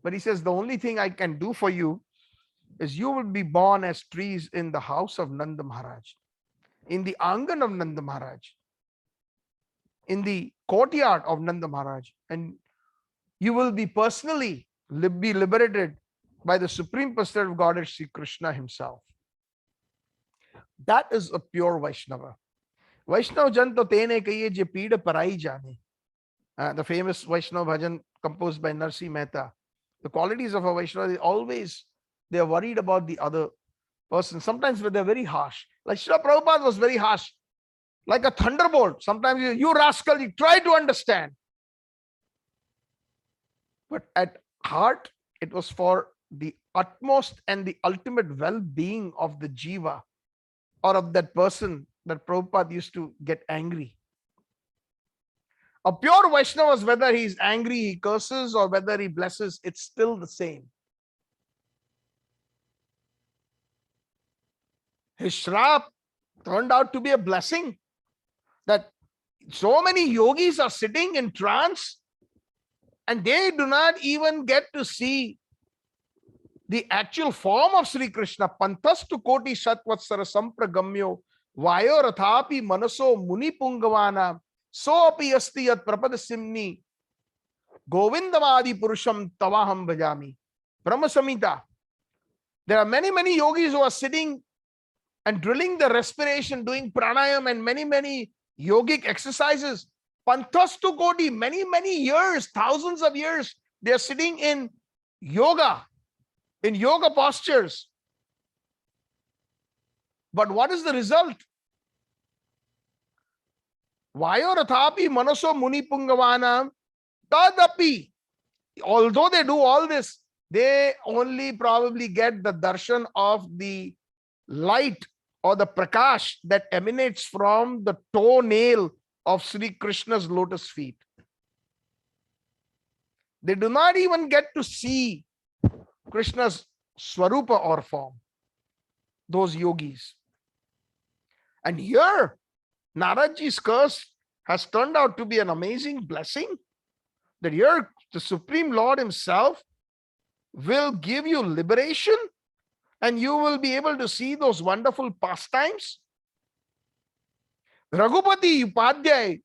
But he says, the only thing I can do for you is you will be born as trees in the house of Nanda Maharaj, in the Angan of Nanda Maharaj, in the courtyard of Nanda Maharaj, and you will be personally be liberated by the Supreme Personality of Godhead, Sri Krishna himself. That is a pure Vaishnava. Vaishnava janto tene kahiye je peeda parai jane. The famous Vaishnava bhajan composed by Narsi Mehta. The qualities of a Vaishnava, they are worried about the other person. Sometimes they're very harsh. Like Srila Prabhupada was very harsh. like a thunderbolt. Sometimes you rascal, you try to understand. But at heart, it was for the utmost and the ultimate well-being of the jiva, or of that person, that Prabhupada used to get angry. A pure Vaishnava, whether he's angry, he curses, or whether he blesses, it's still the same. His shrap turned out to be a blessing, that so many yogis are sitting in trance and they do not even get to see the actual form of Sri Krishna. Pantastu koti shatvatsara sampragamyo vayo rathapi manaso muni pungavana so api asti yat prapadasimni govindavadi purusham tavaham bhajami. Brahma Samhita. There are many yogis who are sitting and drilling the respiration, doing pranayam and many yogic exercises. Pantastu koti, many years, thousands of years, they are sitting in yoga postures. But what is the result? Vayorathapi manaso muni pungavanam tadapi. Although they do all this, they only probably get the darshan of the light or the prakash that emanates from the toenail of Sri Krishna's lotus feet. They do not even get to see Krishna's swarupa or form, those yogis. And here, Naradji's curse has turned out to be an amazing blessing, that here the Supreme Lord himself will give you liberation and you will be able to see those wonderful pastimes. Raghupati Upadhyay,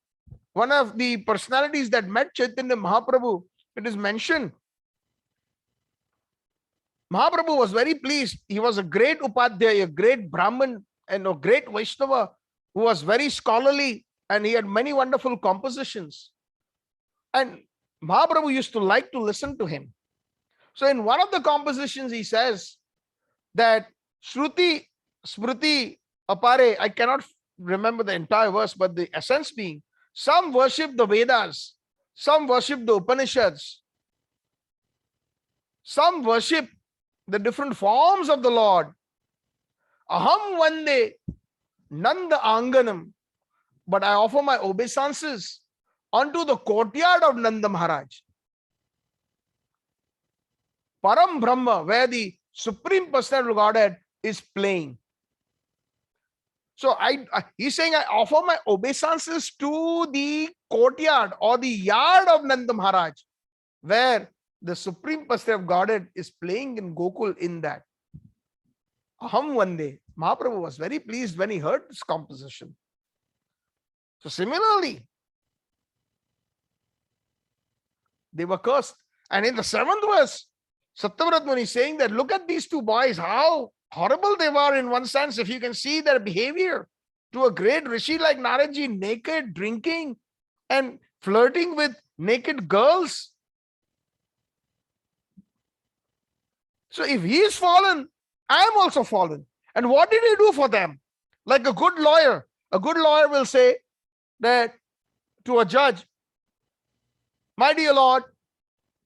one of the personalities that met Chaitanya Mahaprabhu, it is mentioned. Mahaprabhu was very pleased. He was a great Upadhyay, a great Brahmin, and a great Vaishnava who was very scholarly, and he had many wonderful compositions. And Mahaprabhu used to like to listen to him. So in one of the compositions, he says that Shruti, Smriti, Apare, I cannot remember the entire verse, but the essence being, some worship the Vedas, some worship the Upanishads, some worship the different forms of the Lord. Aham vande Nanda Anganam, but I offer my obeisances unto the courtyard of Nanda Maharaj. Param Brahma, where the Supreme Personality of Godhead is playing. So he's saying, I offer my obeisances to the courtyard or the yard of Nanda Maharaj, where the Supreme Personality of Godhead is playing in Gokul in that. Aham Vande. Mahaprabhu was very pleased when he heard this composition. So similarly, they were cursed. And in the 7th verse, Satyavrat Muni is saying that look at these two boys, how horrible they were in one sense. If you can see their behavior to a great Rishi like Naradji, naked, drinking, and flirting with naked girls. So if he is fallen, I am also fallen. And what did he do for them? Like a good lawyer will say that to a judge, my dear Lord,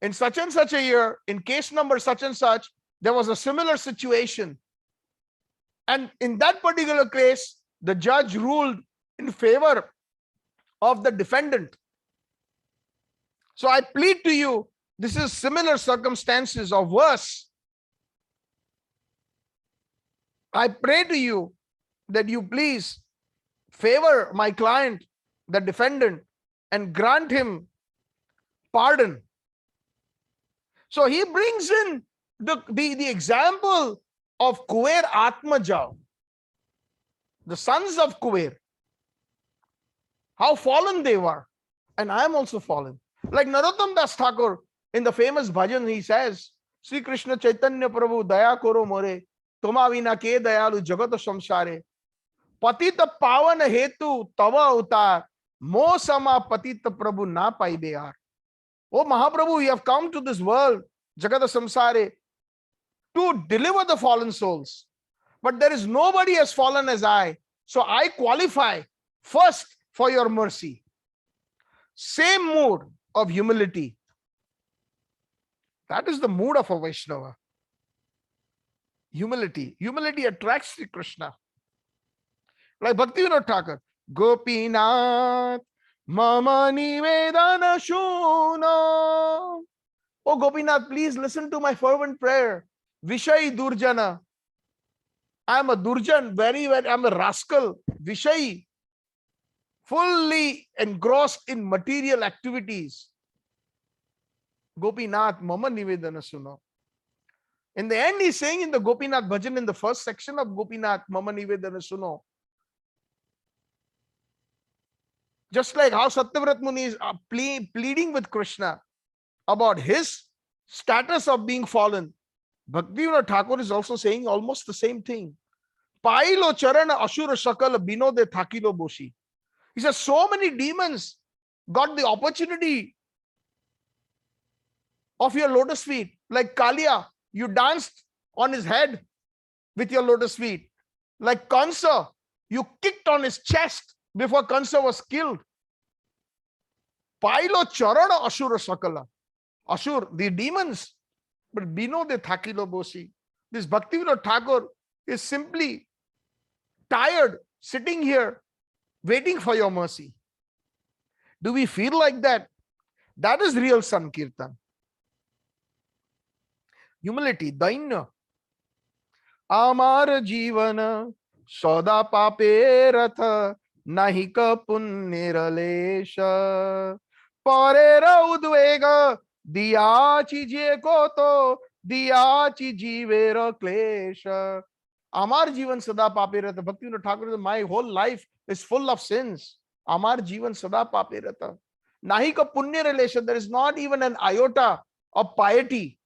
in such and such a year, in case number such and such, there was a similar situation. And in that particular case, the judge ruled in favor of the defendant. So I plead to you, this is similar circumstances or worse. I pray to you that you please favor my client, the defendant, and grant him pardon. So he brings in the example of Kuver Atmaja, the sons of Kuver, how fallen they were. And I am also fallen. Like Narottam Das Thakur, in the famous bhajan, he says, Sri Krishna Chaitanya Prabhu Daya Koro More, Toma Vina Ke Dayalu Jagata Samsare, Patita Pavan Hetu Tava Utar, Mo Sama Patita Prabhu Na Paibe Aar. Oh Mahaprabhu, you have come to this world, Jagata Samsare, to deliver the fallen souls. But there is nobody as fallen as I. So I qualify first for your mercy. Same mood of humility. That is the mood of a Vaishnava. Humility. Humility attracts Sri Krishna. Like Bhaktivinoda Thakur, Gopinath Mama Nivedana Shuna. Oh Gopinath, please listen to my fervent prayer. Vishay Durjana. I am a Durjan, I'm a rascal. Vishay. Fully engrossed in material activities. Gopinath Mama Nivedana Shuna. In the end, he's saying in the Gopinath Bhajan, in the first section of Gopinath Mama Nivedana Suno, just like how Satyavrat Muni is pleading with Krishna about his status of being fallen, Bhaktivinoda Thakur is also saying almost the same thing. Pailo charana ashura sakala binode thakilo boshi. He says so many demons got the opportunity of your lotus feet. Like Kalia, you danced on his head with your lotus feet. Like Kansa, you kicked on his chest before Kansa was killed. Pailo charana ashura sakala. Ashur, the demons. But Bino de Thakilo Bosi. This Bhaktivinoda Thakur is simply tired, sitting here, waiting for your mercy. Do we feel like that? That is real Sankirtan. Humility, Dainya. Amar Jivana Soda Pape Ratha Nahika Punniralesha Parera Udvega Diyachi Jekoto Diyachi Jivera Klesha. Amar Jivan Sada Pape Ratha. Bhaktivinoda Thakur, my whole life is full of sins. Amar Jivan Sada Pape Ratha. Nahika Punniralesha. There is not even an iota of piety.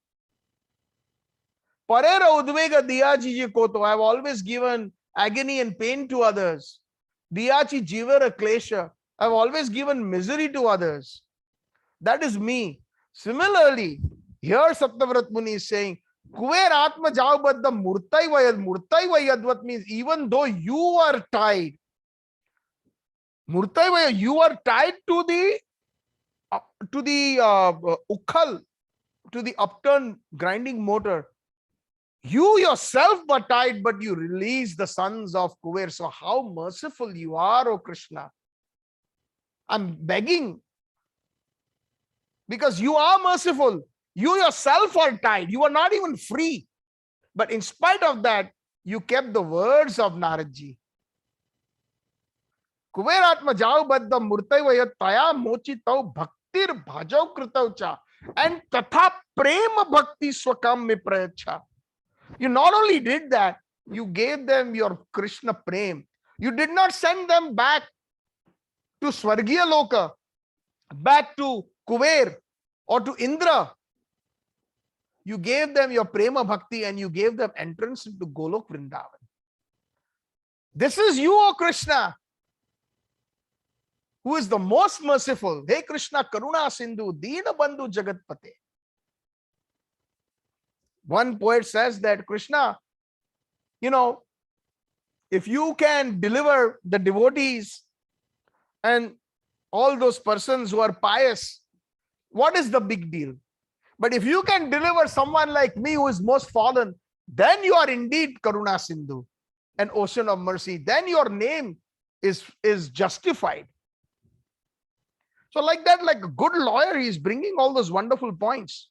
Parera Udvega Diyachi Jekoto. I have always given agony and pain to others. Diyachi Jivera Klesha. I have always given misery to others. That is me. Similarly, here Satyavrat Muni is saying, Kuver Atma Javbadda Murtai Vayadvat means even though you are tied, Murtai Vayad, you are tied to the ukhal, to the upturned grinding motor. You yourself were tied, but you release the sons of Kuver. So how merciful you are, O Krishna. I'm begging. Because you are merciful. You yourself are tied. You are not even free. But in spite of that, you kept the words of Naradji. Kuveratma jau baddha murtai vayat taya mochitau bhaktir bhajau kritaucha and tatha prema bhakti swakam me prayacha. You not only did that, you gave them your Krishna prem. You did not send them back to Swargiya Loka, back to Kuver or to Indra. You gave them your prema bhakti and you gave them entrance into Golok Vrindavan. This is you, O Krishna, who is the most merciful. Hey Krishna, Karuna Sindhu, Dina Bandhu Jagatpate. One poet says that Krishna, if you can deliver the devotees and all those persons who are pious, what is the big deal? But if you can deliver someone like me who is most fallen, then you are indeed Karuna Sindhu, an ocean of mercy. Then your name is justified. So like that, like a good lawyer, he is bringing all those wonderful points.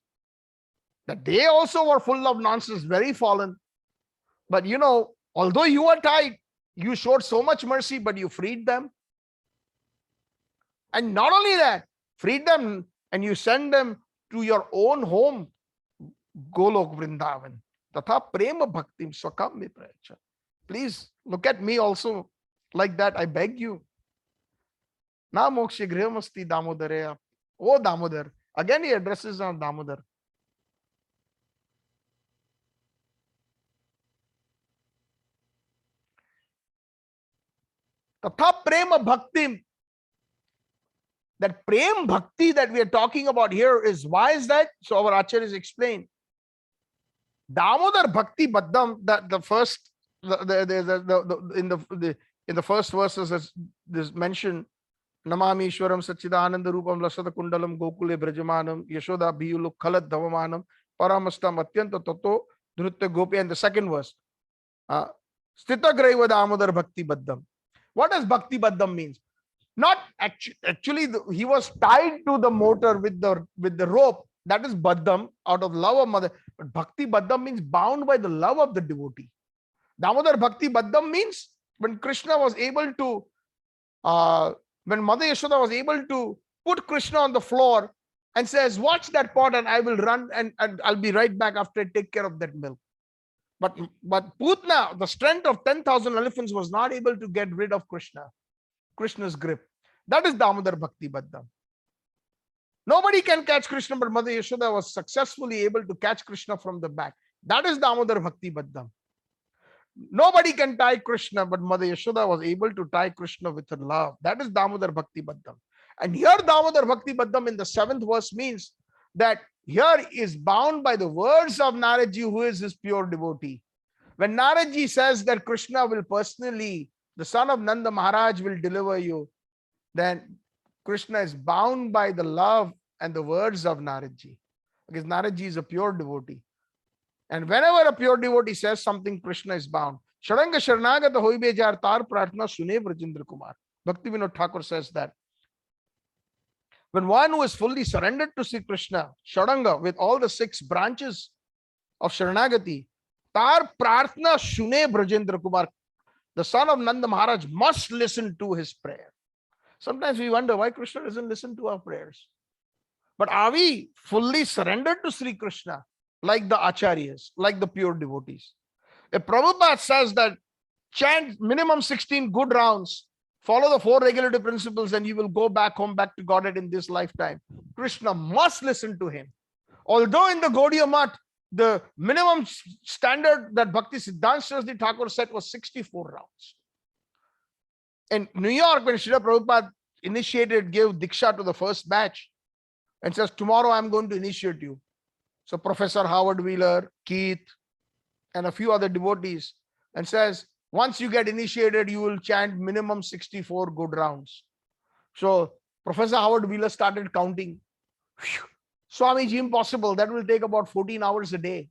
That they also were full of nonsense, very fallen. But although you were tied, you showed so much mercy, but you freed them. And not only that, freed them and you send them to your own home, Golok Vrindavan. Tatha prema bhaktim swakam me prayacha. Please look at me also like that, I beg you. Na moksha grihmasti Damodare. Oh Damodar. Again he addresses on Damodar. Tatha prema bhaktim. That prem bhakti that we are talking about here is, why is that? So our acharyas explain. Damodar bhakti baddham, that the first, in the first verses, as this mentioned, Namami Ishwaram Satchitananda Rupam Lasada Kundalam Gokule Brajamanam Yashoda Biyulu Khalat Dhavamanam Paramastam Atyanta Tato Nritya Gopi, and the second verse. Sthita Graiva Damodar Bhakti Baddham. What does Bhakti Baddham means? Not actually, he was tied to the motor with the rope. That is Baddham, out of love of mother. But Bhakti Baddham means bound by the love of the devotee. Damodar Bhakti Baddham means when Krishna was able to, when Mother Yashoda was able to put Krishna on the floor and says, watch that pot and I will run and I'll be right back after I take care of that milk. But Putna, the strength of 10,000 elephants, was not able to get rid of Krishna's grip. That is Damodar Bhakti Baddham. Nobody can catch Krishna, but Mother Yashoda was successfully able to catch Krishna from the back. That is Damodar Bhakti Baddham. Nobody can tie Krishna, but Mother Yashoda was able to tie Krishna with her love. That is Damodar Bhakti Baddham. And here Damodar Bhakti Baddham in the 7th verse means that here is bound by the words of Naradji, who is his pure devotee. When Naradji says that Krishna will personally, the son of Nanda Maharaj will deliver you, then Krishna is bound by the love and the words of Naradji, because Naradji is a pure devotee. And whenever a pure devotee says something, Krishna is bound. Sharanga Sharnagata Hoibe Jar Tar Pratna Sune Brajendra Kumar. Bhakti Vinod Thakur says that when one who is fully surrendered to Sri Krishna, Sharanga, with all the 6 branches of Sharanagati, Tar Pratna Sune Brajendra Kumar, the son of Nanda Maharaj must listen to his prayer. Sometimes we wonder why Krishna doesn't listen to our prayers. But are we fully surrendered to Sri Krishna, like the acharyas, like the pure devotees? If Prabhupada says that chant minimum 16 good rounds, follow the 4 regulative principles, and you will go back home, back to Godhead in this lifetime, Krishna must listen to him. Although in the Gaudiya Math, the minimum standard that Bhakti Siddhanta Saraswati Thakur set was 64 rounds. In New York, when Srila Prabhupada gave Diksha to the first batch and says, tomorrow I'm going to initiate you. So Professor Howard Wheeler, Keith, and a few other devotees, and says, once you get initiated, you will chant minimum 64 good rounds. So Professor Howard Wheeler started counting. Whew. Swamiji, impossible. That will take about 14 hours a day.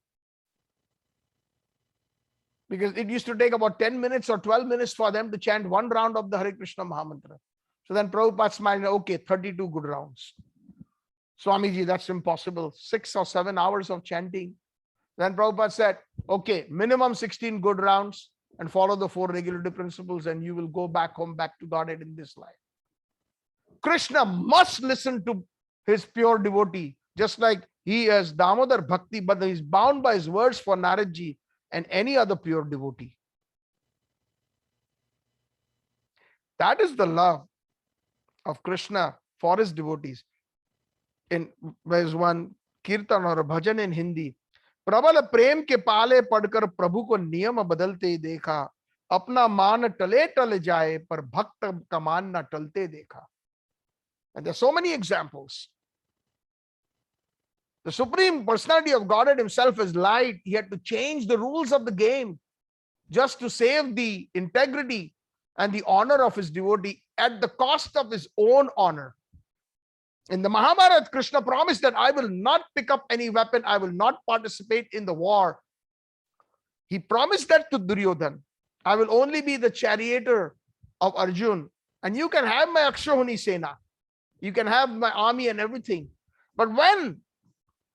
Because it used to take about 10 minutes or 12 minutes for them to chant 1 round of the Hare Krishna Mahamantra. So then Prabhupada smiled, okay, 32 good rounds. Swamiji, that's impossible. 6 or 7 hours of chanting. Then Prabhupada said, okay, minimum 16 good rounds and follow the 4 regulative principles and you will go back home, back to Godhead in this life. Krishna must listen to his pure devotee, just like he has Damodar Bhakti, but he is bound by his words for Naradji and any other pure devotee. That is the love of Krishna for his devotees. In there's one kirtan or a bhajan in Hindi. Prabal prem ke pale padkar prabhu ko niyam badalte dekha. Apna maan tale tale jaye par bhakt ka maan na talte dekha. And there's so many examples. The Supreme Personality of Godhead himself is light. He had to change the rules of the game just to save the integrity and the honor of his devotee at the cost of his own honor. In the Mahabharata, Krishna promised that I will not pick up any weapon. I will not participate in the war. He promised that to Duryodhan. I will only be the charioteer of Arjun. And you can have my Akshahuni Sena. You can have my army and everything. But when,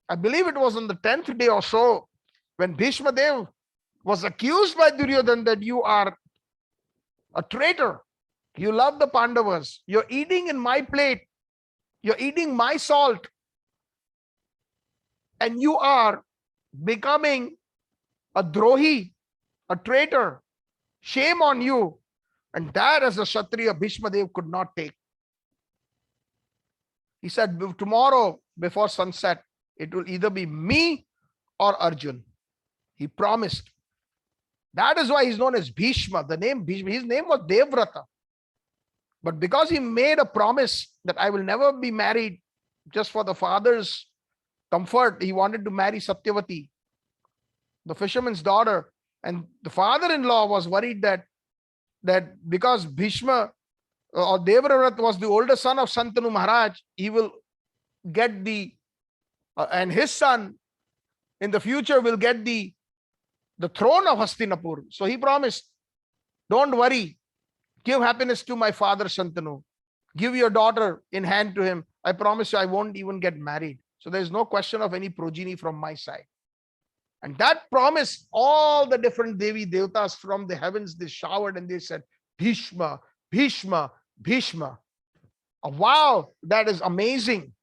I believe it was on the 10th day or so, when Bhishma Dev was accused by Duryodhan that you are a traitor, you love the Pandavas, you're eating in my plate, you're eating my salt, and you are becoming a drohi, a traitor. Shame on you. And that as a Kshatriya, Bhishma Dev could not take. He said, tomorrow before sunset, it will either be me or Arjun. He promised. That is why he's known as Bhishma. The name Bhishma, his name was Devrata. But because he made a promise that I will never be married just for the father's comfort, he wanted to marry Satyavati, the fisherman's daughter. And the father-in-law was worried that because Bhishma or Devavrat was the older son of Santanu Maharaj, he will get and his son in the future will get the throne of Hastinapur. So he promised, don't worry, give happiness to my father Santanu. Give your daughter in hand to him. I promise you, I won't even get married. So there's no question of any progeny from my side. And that promise, all the different Devi Devtas from the heavens, they showered and they said, Bhishma, Bhishma, Bhishma. A vow that is amazing.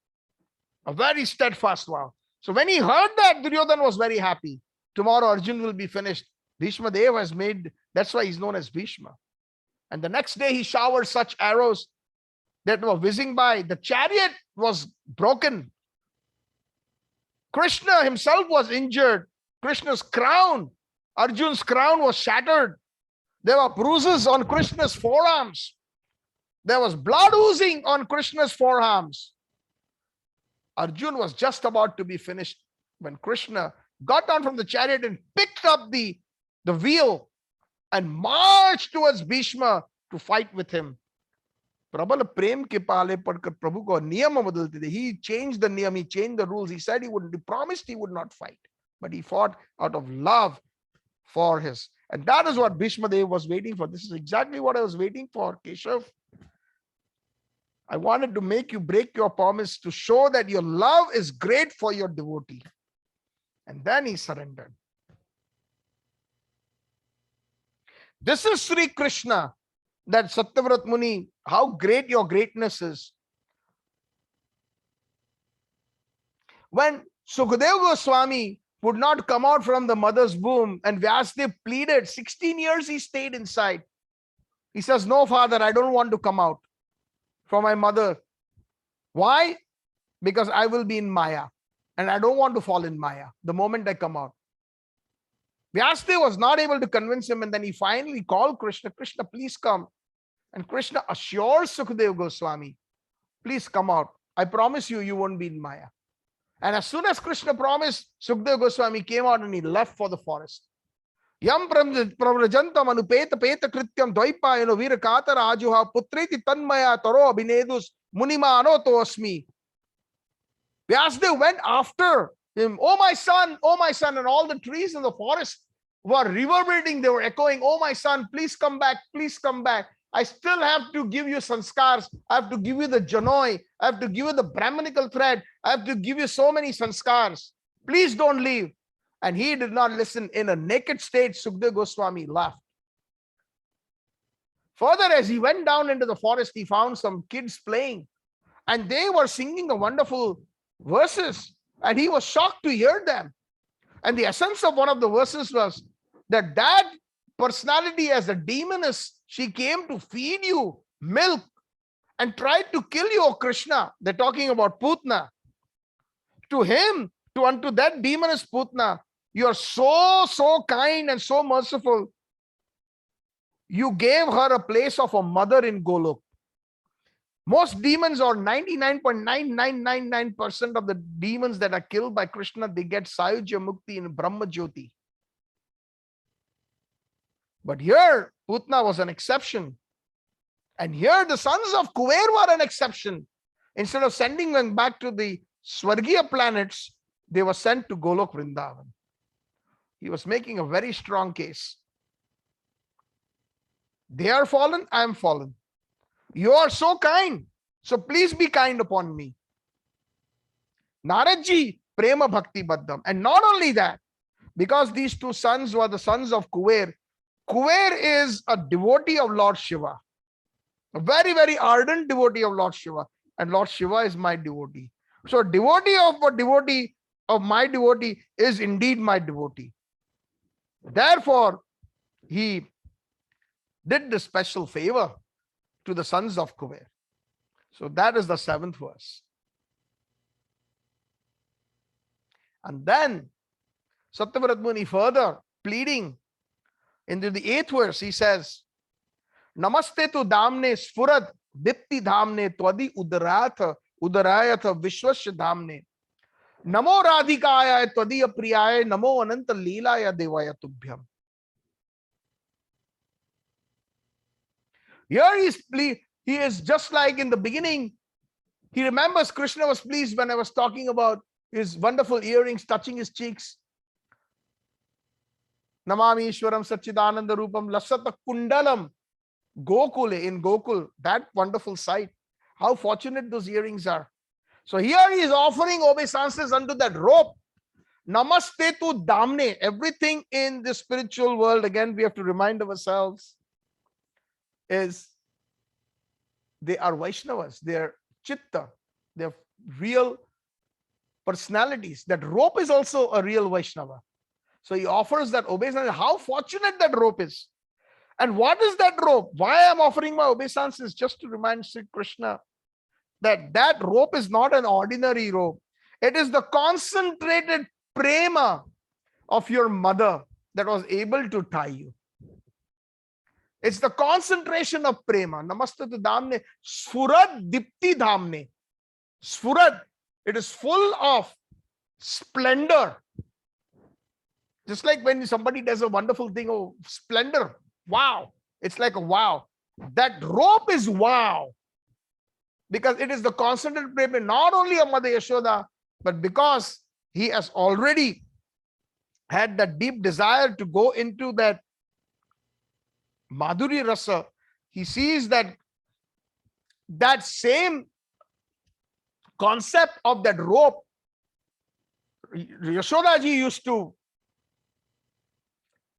A very steadfast vow. So when he heard that, Duryodhana was very happy. Tomorrow Arjun will be finished. Bhishma Dev has made, that's why he's known as Bhishma. And the next day he showered such arrows that were whizzing by. The chariot was broken. Krishna himself was injured. Krishna's crown, Arjun's crown was shattered. There were bruises on Krishna's forearms. There was blood oozing on Krishna's forearms. Arjun was just about to be finished when Krishna got down from the chariot and picked up the wheel and marched towards Bhishma to fight with him. प्रबल प्रेम के पाले पड़कर प्रभु को नियम बदलते थे. He changed the niyam, he changed the rules. He said he promised he would not fight, but he fought out of love for his. And that is what Bhishma Dev was waiting for. This is exactly what I was waiting for, Keshav. I wanted to make you break your promise to show that your love is great for your devotee. And then he surrendered. This is Sri Krishna, that Satyavrat Muni, how great your greatness is. When Sukadeva Goswami would not come out from the mother's womb and Vyasadeva pleaded, 16 years he stayed inside. He says, no, father, I don't want to come out from my mother. Why? Because I will be in Maya and I don't want to fall in Maya the moment I come out. Vyasadeva was not able to convince him, and then he finally called Krishna. Krishna, please come. And Krishna assures Sukadeva Goswami, please come out. I promise you, you won't be in Maya. And as soon as Krishna promised, Sukadeva Goswami came out and he left for the forest. Yam pravrajantam anupeta peta krityam dvaipayano virakatara ajuha putreti tanmaya taro abhinedus munima anoto asmi. Vyasadeva went after him. Oh my son, and all the trees in the forest were reverberating. They were echoing, oh my son, please come back, please come back. I still have to give you sanskars. I have to give you the janoi. I have to give you the Brahmanical thread. I have to give you so many sanskars. Please don't leave. And he did not listen. In a naked state, Sukadeva Goswami left. Further, as he went down into the forest, he found some kids playing. And they were singing a wonderful verses. And he was shocked to hear them. And the essence of one of the verses was that personality as a demoness, she came to feed you milk and tried to kill you, O Krishna. They're talking about Putna. Unto that demoness Putna, you are so kind and so merciful. You gave her a place of a mother in Golok. Most demons, or 99.9999% of the demons that are killed by Krishna, they get Sayujya Mukti in Brahma Jyoti. But here, Putna was an exception. And here, the sons of Kuver were an exception. Instead of sending them back to the Swargiya planets, they were sent to Golok Vrindavan. He was making a very strong case. They are fallen, I am fallen. You are so kind, so please be kind upon me. Naradji, Prema Bhakti Baddham. And not only that, because these two sons were the sons of Kuver, Kuver is a devotee of Lord Shiva. A very, very ardent devotee of Lord Shiva. And Lord Shiva is my devotee. So devotee of my devotee is indeed my devotee. Therefore, he did the special favor to the sons of Kuver. So that is the 7th verse. And then Satyavrat Muni further pleading into the 8th verse, he says, Namaste tu damne sfurad dipti dhamne twadi udarayatha vishwasya dhamne. Namo radhikaya twadiya priyaya namo ananta leelaya devaya tubhyam. Here He is just like in the beginning. He remembers Krishna was pleased when I was talking about his wonderful earrings touching his cheeks. Namami Ishwaram Satchitananda Rupam Lasata Kundalam Gokule, in Gokul, that wonderful sight. How fortunate those earrings are. So here he is offering obeisances unto that rope. Namaste tu damne. Everything in the spiritual world, again, we have to remind ourselves, is they are Vaishnavas, they are chitta, they are real personalities. That rope is also a real Vaishnava. So he offers that obeisance. How fortunate that rope is. And what is that rope? Why I am offering my obeisances? Just to remind Sri Krishna that that rope is not an ordinary rope. It is the concentrated prema of your mother that was able to tie you. It's the concentration of prema. Namaste tu damne. Sfurat dipti dhamne. Sfurat. It is full of splendor. Just like when somebody does a wonderful thing, oh, splendor. Wow. It's like a wow. That rope is wow. Because it is the concentrated prema, not only of Mother Yashoda, but because he has already had that deep desire to go into that Madhuri Rasa. He sees that that same concept of that rope, Yashoda ji used to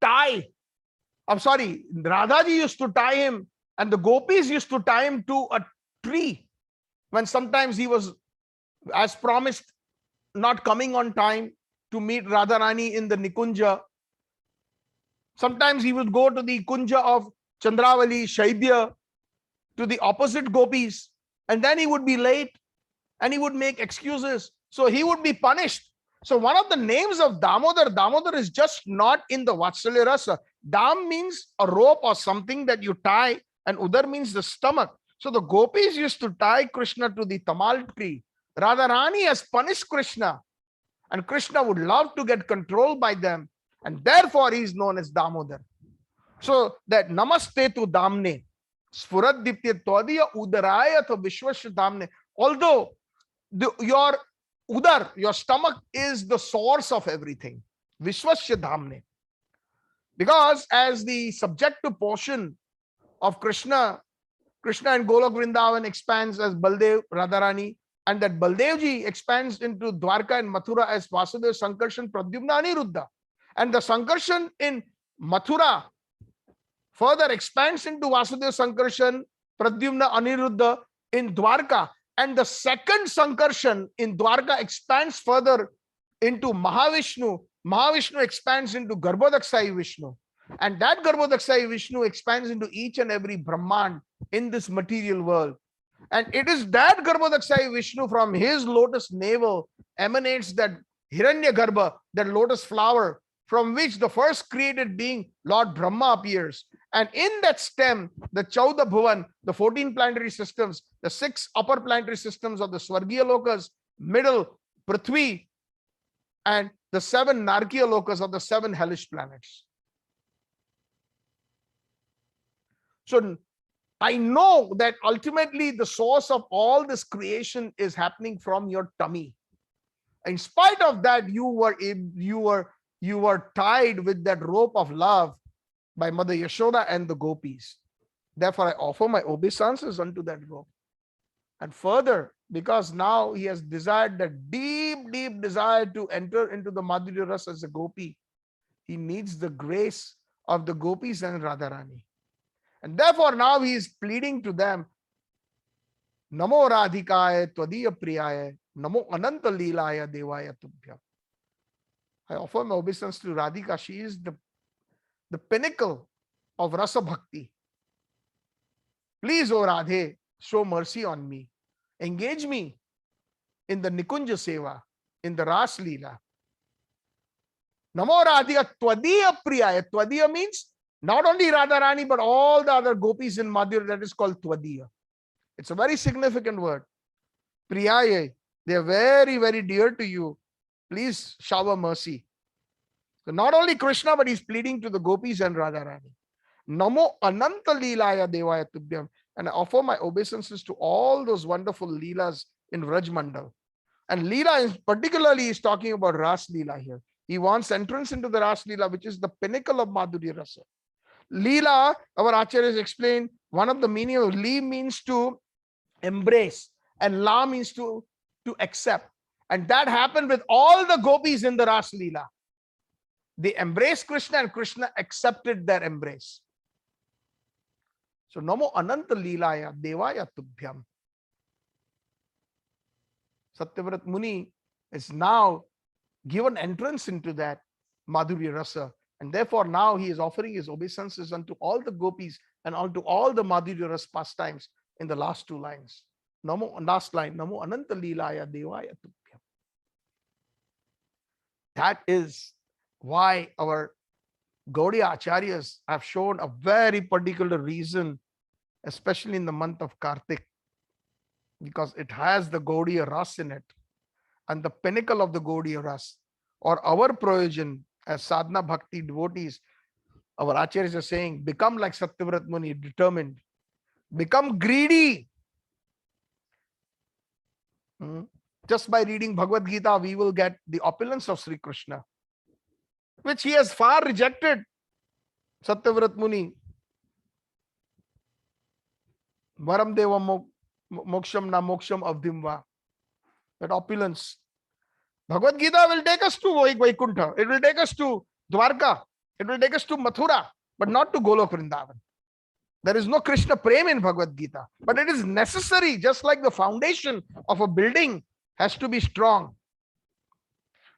tie, Radha ji used to tie him, and the gopis used to tie him to a tree when sometimes he was, as promised, not coming on time to meet Radharani in the Nikunja. Sometimes he would go to the Kunja of Chandravali, Shaibya, to the opposite gopis, and then he would be late and he would make excuses. So he would be punished. So one of the names of Damodar is just not in the Vatsalya Rasa. Dam means a rope or something that you tie, and Udar means the stomach. So the gopis used to tie Krishna to the tamal tree. Radharani has punished Krishna, and Krishna would love to get controlled by them, and therefore he is known as Damodar. So that namaste tu damne, sfurat diptya tvadiya udaraya to vishwasya damne. Although your udar, your stomach, is the source of everything, vishwasya damne. Because as the subjective portion of Krishna and Golok Vrindavan expands as Baldev, Radharani, and that Baldevji expands into Dwarka and Mathura as Vasudev, Sankarshan, Pradyumna, Aniruddha. And the Sankarshan in Mathura further expands into Vasudev, Sankarshan, Pradyumna, Aniruddha in Dwarka. And the second Sankarshan in Dwarka expands further into Mahavishnu. Mahavishnu expands into Garbhodaksayi Vishnu. And that Garbhodaksayi Vishnu expands into each and every Brahman in this material world. And it is that Garbhodaksayi Vishnu, from his lotus navel emanates that Hiranyagarbha, that lotus flower, from which the first created being, Lord Brahma, appears. And in that stem, the Chauda Bhuvan, the 14 planetary systems, the 6 upper planetary systems of the Swargiya Lokas, middle Prithvi, and the 7 Narkiya Lokas of the 7 hellish planets. So I know that ultimately the source of all this creation is happening from your tummy. In spite of that, you were tied with that rope of love by Mother Yashoda and the gopis. Therefore, I offer my obeisances unto that rope. And further, because now he has desired that deep, deep desire to enter into the Madhurya Rasa as a gopi, he needs the grace of the gopis and Radharani. And therefore, now he is pleading to them, Namo Radhikaya Tvadiya Priyaya, Namo Ananta Lilaya Devaya Tubhya. I offer my obeisance to Radhika. She is the pinnacle of Rasa Bhakti. Please, O Radhe, show mercy on me. Engage me in the Nikunja Seva, in the Ras Leela. Namo Radhika Tvadiya Priyaya. Tvadiya means not only Radharani, but all the other gopis in Madhurya, that is called Tvadiya. It's a very significant word. Priyaya, they are very, very dear to you. Please shower mercy. So not only Krishna, but he's pleading to the gopis and Radharani. Namo Ananta Lilaya Devaya Tubhyam. and I offer my obeisances to all those wonderful Leelas in Vraj Mandal. And Leela is particularly is talking about Ras Leela here. He wants entrance into the Ras Leela, which is the pinnacle of Madhurya Rasa. Leela, our acharyas explain, one of the meaning of Li means to embrace, and La means to accept. And that happened with all the gopis in the Ras Leela. They embraced Krishna and Krishna accepted their embrace. So, Namo Ananta Leelaya Devaya Tubhyam. Satyavrat Muni is now given entrance into that Madhurya Rasa. And therefore, now he is offering his obeisances unto all the gopis and unto all the Madhurya Rasa pastimes in the last two lines. Last line, Namo Ananta Leelaya Devaya Tubhyam. That is why our Gaudiya Acharyas have shown a very particular reason, especially in the month of Kartik, because it has the Gaudiya Ras in it. And the pinnacle of the Gaudiya Ras, or our proyojan as sadhana bhakti devotees, our acharyas are saying, become like Satyavrat Muni, determined. Become greedy. Just by reading Bhagavad Gita, we will get the opulence of Sri Krishna, which he has far rejected. Satyavrat Muni. Varam deva moksham na moksham avdimva. That opulence. Bhagavad Gita will take us to Vaikuntha. It will take us to Dwarka. It will take us to Mathura, but not to Golok Vrindavan. There is no Krishna Prem in Bhagavad Gita, but it is necessary, just like the foundation of a building has to be strong.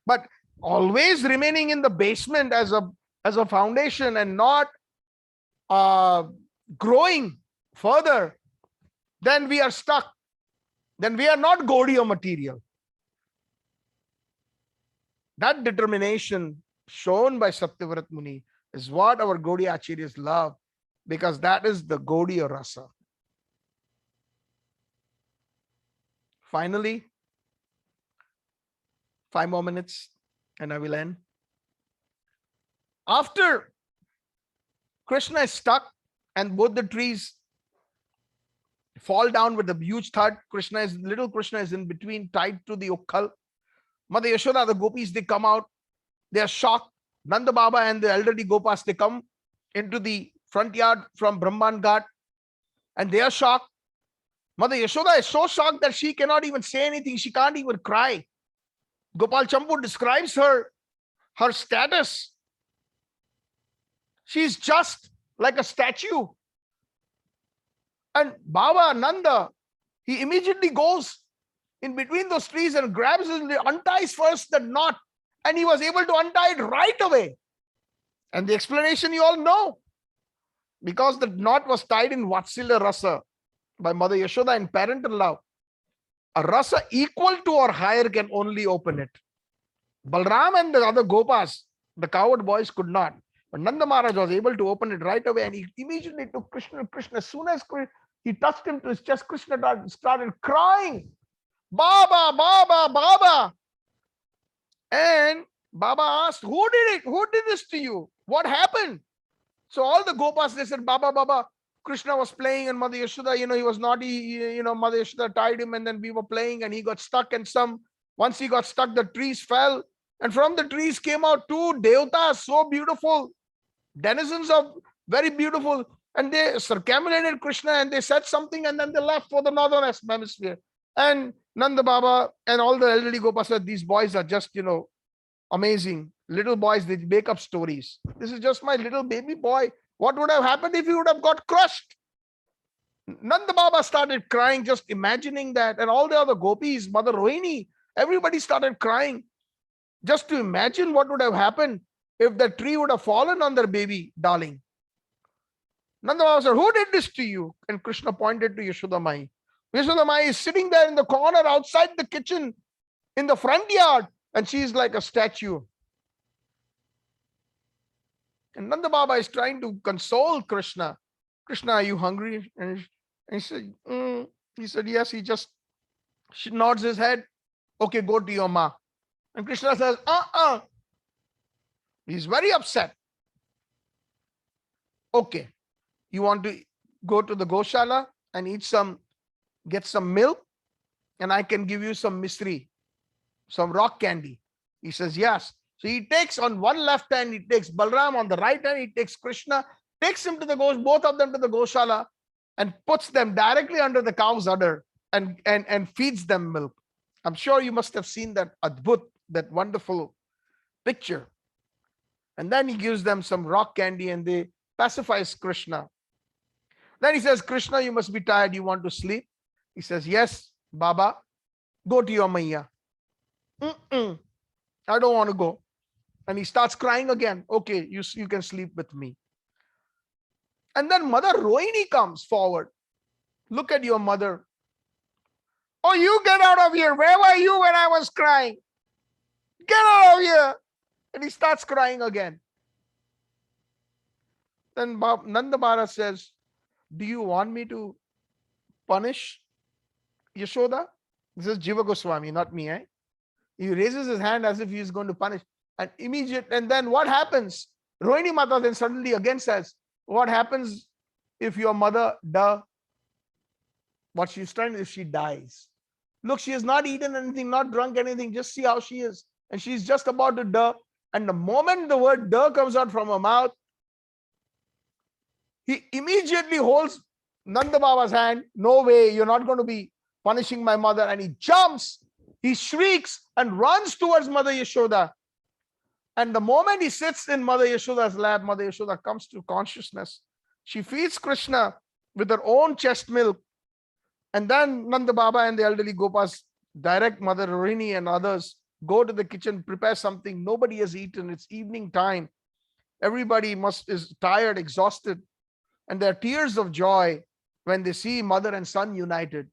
But always remaining in the basement as a foundation and not growing further, then we are stuck. Then we are not Gaudiya material. That determination shown by Satyavrat Muni is what our Gaudiya Acharyas love, because that is the Gaudiya Rasa. Finally, 5 more minutes and I will end. After Krishna is stuck and both the trees fall down with a huge thud, little Krishna is in between, tied to the ukkal. Mother Yashoda, the gopis, they come out. They are shocked. Nanda Baba and the elderly gopas, they come into the front yard from Brahman Ghat and they are shocked. Mother Yashoda is so shocked that she cannot even say anything. She can't even cry. Gopal Champu describes her status. She's just like a statue. And Baba Nanda, he immediately goes in between those trees and grabs and unties first the knot. And he was able to untie it right away. And the explanation you all know. Because the knot was tied in Vatsalya Rasa by Mother Yashoda in parental love. A rasa equal to or higher can only open it. Balram and the other gopas, the coward boys, could not. But Nanda Maharaj was able to open it right away, and he immediately took Krishna. As soon as he touched him to his chest, Krishna started crying. Baba, Baba, Baba. And Baba asked, who did it? Who did this to you? What happened? So all the gopas, they said, Baba, Baba, Krishna was playing and Mother Yashoda, he was naughty, Mother Yashoda tied him and then we were playing and he got stuck, and once he got stuck, the trees fell and from the trees came out 2 devatas, so beautiful, denizens of very beautiful, and they circumambulated Krishna and they said something and then they left for the northern hemisphere. And Nanda Baba and all the elderly gopas said, these boys are just, amazing. Little boys, they make up stories. This is just my little baby boy. What would have happened if he would have got crushed? Nanda Baba started crying, just imagining that. And all the other gopis, Mother Rohini, everybody started crying. Just to imagine what would have happened if the tree would have fallen on their baby darling. Nanda Baba said, who did this to you? And Krishna pointed to Yashoda Mai. Yashoda Mai is sitting there in the corner outside the kitchen in the front yard, and she is like a statue. And Nanda Baba is trying to console Krishna. Krishna, are you hungry? And he said, he said, yes. She nods his head. Okay, go to your ma. And Krishna says, He's very upset. Okay, you want to go to the Goshala? and get some milk, and I can give you some mystery, some rock candy. He says, yes. So he takes on one left hand, he takes Balram, on the right hand, he takes Krishna, takes him to the both of them to the Goshala, and puts them directly under the cow's udder and feeds them milk. I'm sure you must have seen that adbhut, that wonderful picture. And then he gives them some rock candy and they pacifies Krishna. Then he says, Krishna, you must be tired. You want to sleep? He says, yes, Baba, go to your Maiya. I don't want to go. And he starts crying again. Okay, you can sleep with me. And then Mother Rohini comes forward. Look at your mother. Oh, you get out of here. Where were you when I was crying? Get out of here. And he starts crying again. Then Nanda Maharaj says, do you want me to punish Yashoda? This is Jiva Goswami, not me. He raises his hand as if he is going to punish. And then what happens? Rohini Mata then suddenly again says, what happens if your mother, what she's trying, if she dies? Look, she has not eaten anything, not drunk anything. Just see how she is. And she's just about to die. And the moment the word "da" comes out from her mouth, he immediately holds Nanda Baba's hand. No way, you're not going to be punishing my mother. And he jumps, he shrieks and runs towards Mother Yashoda. And the moment he sits in Mother Yashoda's lap, Mother Yashoda comes to consciousness. She feeds Krishna with her own chest milk. And then Nanda Baba and the elderly Gopas direct Mother Rohini and others, go to the kitchen, prepare something. Nobody has eaten. It's evening time. Everybody is tired, exhausted. And there are tears of joy when they see mother and son united.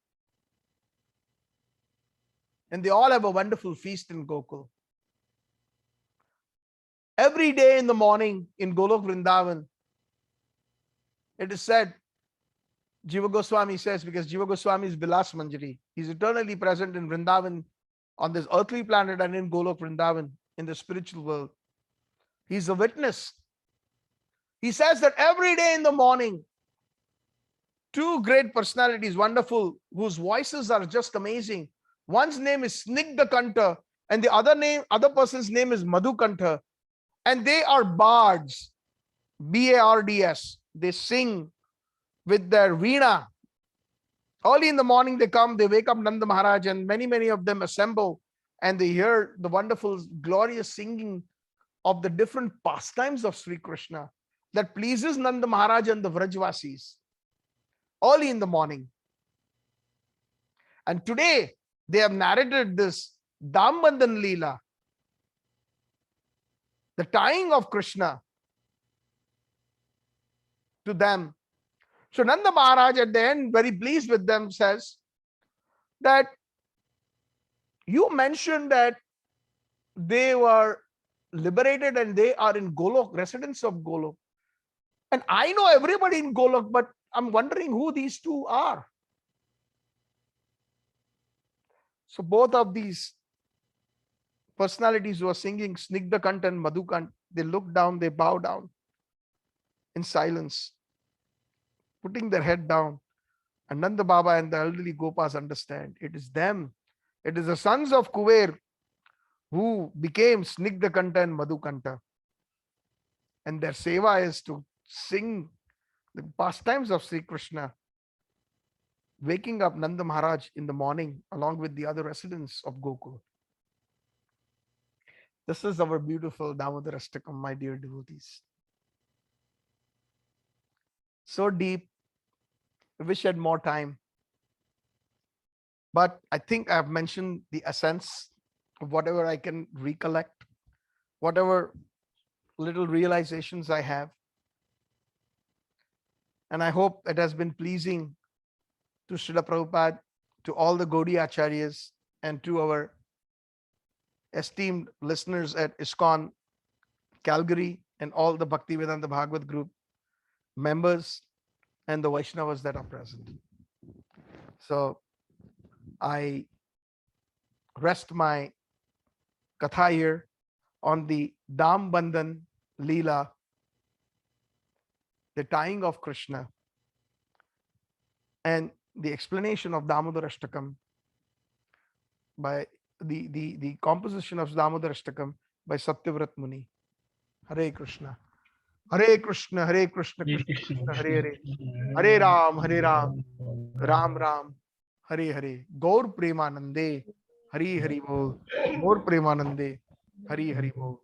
And they all have a wonderful feast in Gokul. Every day in the morning in Golok Vrindavan, it is said, Jiva Goswami says, because Jiva Goswami is Bilas Manjari. He's eternally present in Vrindavan, on this earthly planet, and in Golok Vrindavan, in the spiritual world. He's a witness. He says that every day in the morning, two great personalities, wonderful, whose voices are just amazing. One's name is Snigdha Kanta, and the other person's name is Madhu Kanta. And they are bards, B-A-R-D-S. They sing with their veena. Early in the morning they come, they wake up Nanda Maharaj, and many of them assemble, and they hear the wonderful, glorious singing of the different pastimes of Sri Krishna that pleases Nanda Maharaj and the Vrajvasis. Early in the morning. And today they have narrated this Damodar Lila, the tying of Krishna to them. So Nanda Maharaj at the end, very pleased with them, says that you mentioned that they were liberated and they are in Golok, residents of Golok. And I know everybody in Golok, but I'm wondering who these two are. So both of these personalities who are singing, Snigdha Kant and Madhu Kant, they look down, they bow down in silence, putting their head down. And Nanda Baba and the elderly Gopas understand. It is them. It is the sons of Kuver who became Snigdha Kanta and Madhu Kanta. And their seva is to sing the pastimes of Sri Krishna, waking up Nanda Maharaj in the morning along with the other residents of Gokul. This is our beautiful Damodar Ashtakam, my dear devotees. So deep. I wish I had more time. But I think I've mentioned the essence of whatever I can recollect, whatever little realizations I have. And I hope it has been pleasing to Srila Prabhupada, to all the Gaudiya Acharyas, and to our esteemed listeners at Iskcon Calgary and all the Bhaktivedanta Bhagavad group members and the Vaishnavas that are present. So I rest my katha here on the Damodar Lila, the tying of Krishna. and the explanation of Damodar Ashtakam by the composition of Damodar Ashtakam by Satyavrat Muni. Hare Krishna. Hare Krishna, Hare Krishna, Krishna Krishna, Hare Hare, Hare Ram, Ram Ram, Hare Hare. Gaur Premanande, Hari Hari Bol. Gaur Premanande, Hari Hari Bol.